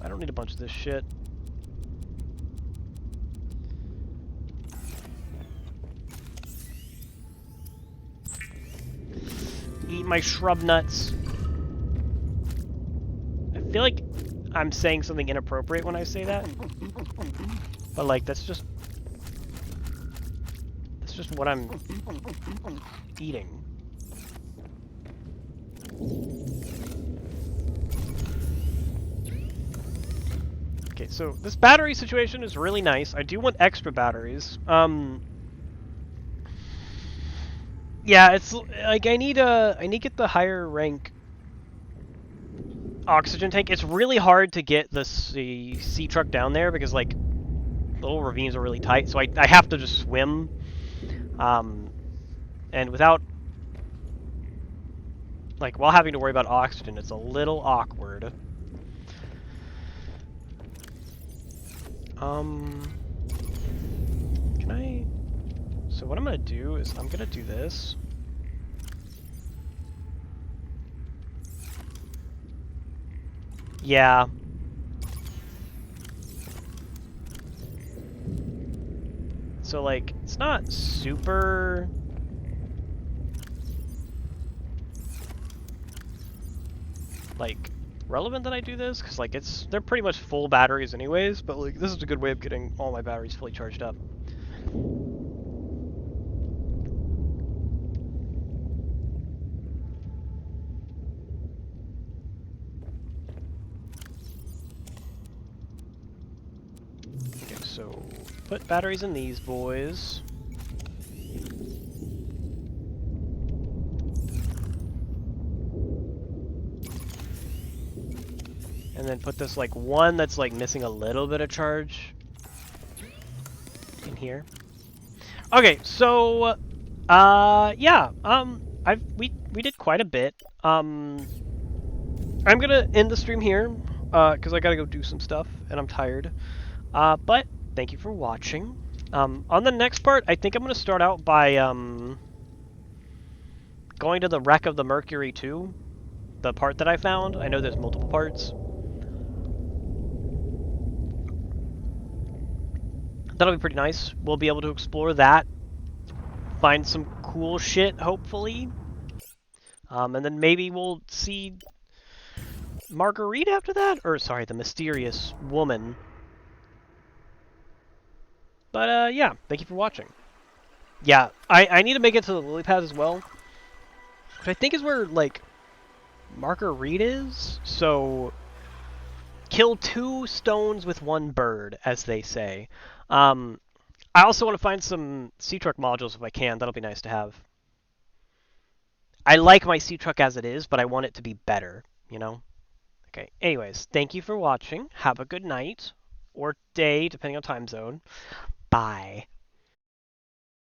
I don't need a bunch of this shit. Eat my shrub nuts. I feel like I'm saying something inappropriate when I say that. But like that's just what I'm eating. Okay, so this battery situation is really nice. I do want extra batteries. Yeah, it's like I need to get the higher rank oxygen tank. It's really hard to get the sea truck down there because like the little ravines are really tight, so I have to just swim. And without like while having to worry about oxygen, it's a little awkward. Can I? So what I'm gonna do is I'm gonna do this. Yeah. So like it's not super like relevant that I do this because like they're pretty much full batteries anyways, but like this is a good way of getting all my batteries fully charged up. Okay, so put batteries in these boys. And then put this like one that's like missing a little bit of charge in here. Okay, so yeah, we did quite a bit. I'm gonna end the stream here because I gotta go do some stuff and I'm tired. But thank you for watching. On the next part, I think I'm gonna start out by going to the wreck of the Mercury 2, the part that I found. I know there's multiple parts. That'll be pretty nice. We'll be able to explore that, find some cool shit, hopefully. And then maybe we'll see Marguerite after that? Or, sorry, the mysterious woman. But, yeah, thank you for watching. Yeah, I need to make it to the lily pad as well. Which I think is where, like, Marguerite is. So, kill 2 stones with 1 bird, as they say. I also want to find some sea truck modules if I can. That'll be nice to have. I like my sea truck as it is, but I want it to be better, you know? Okay, anyways, thank you for watching. Have a good night, or day, depending on time zone. Bye.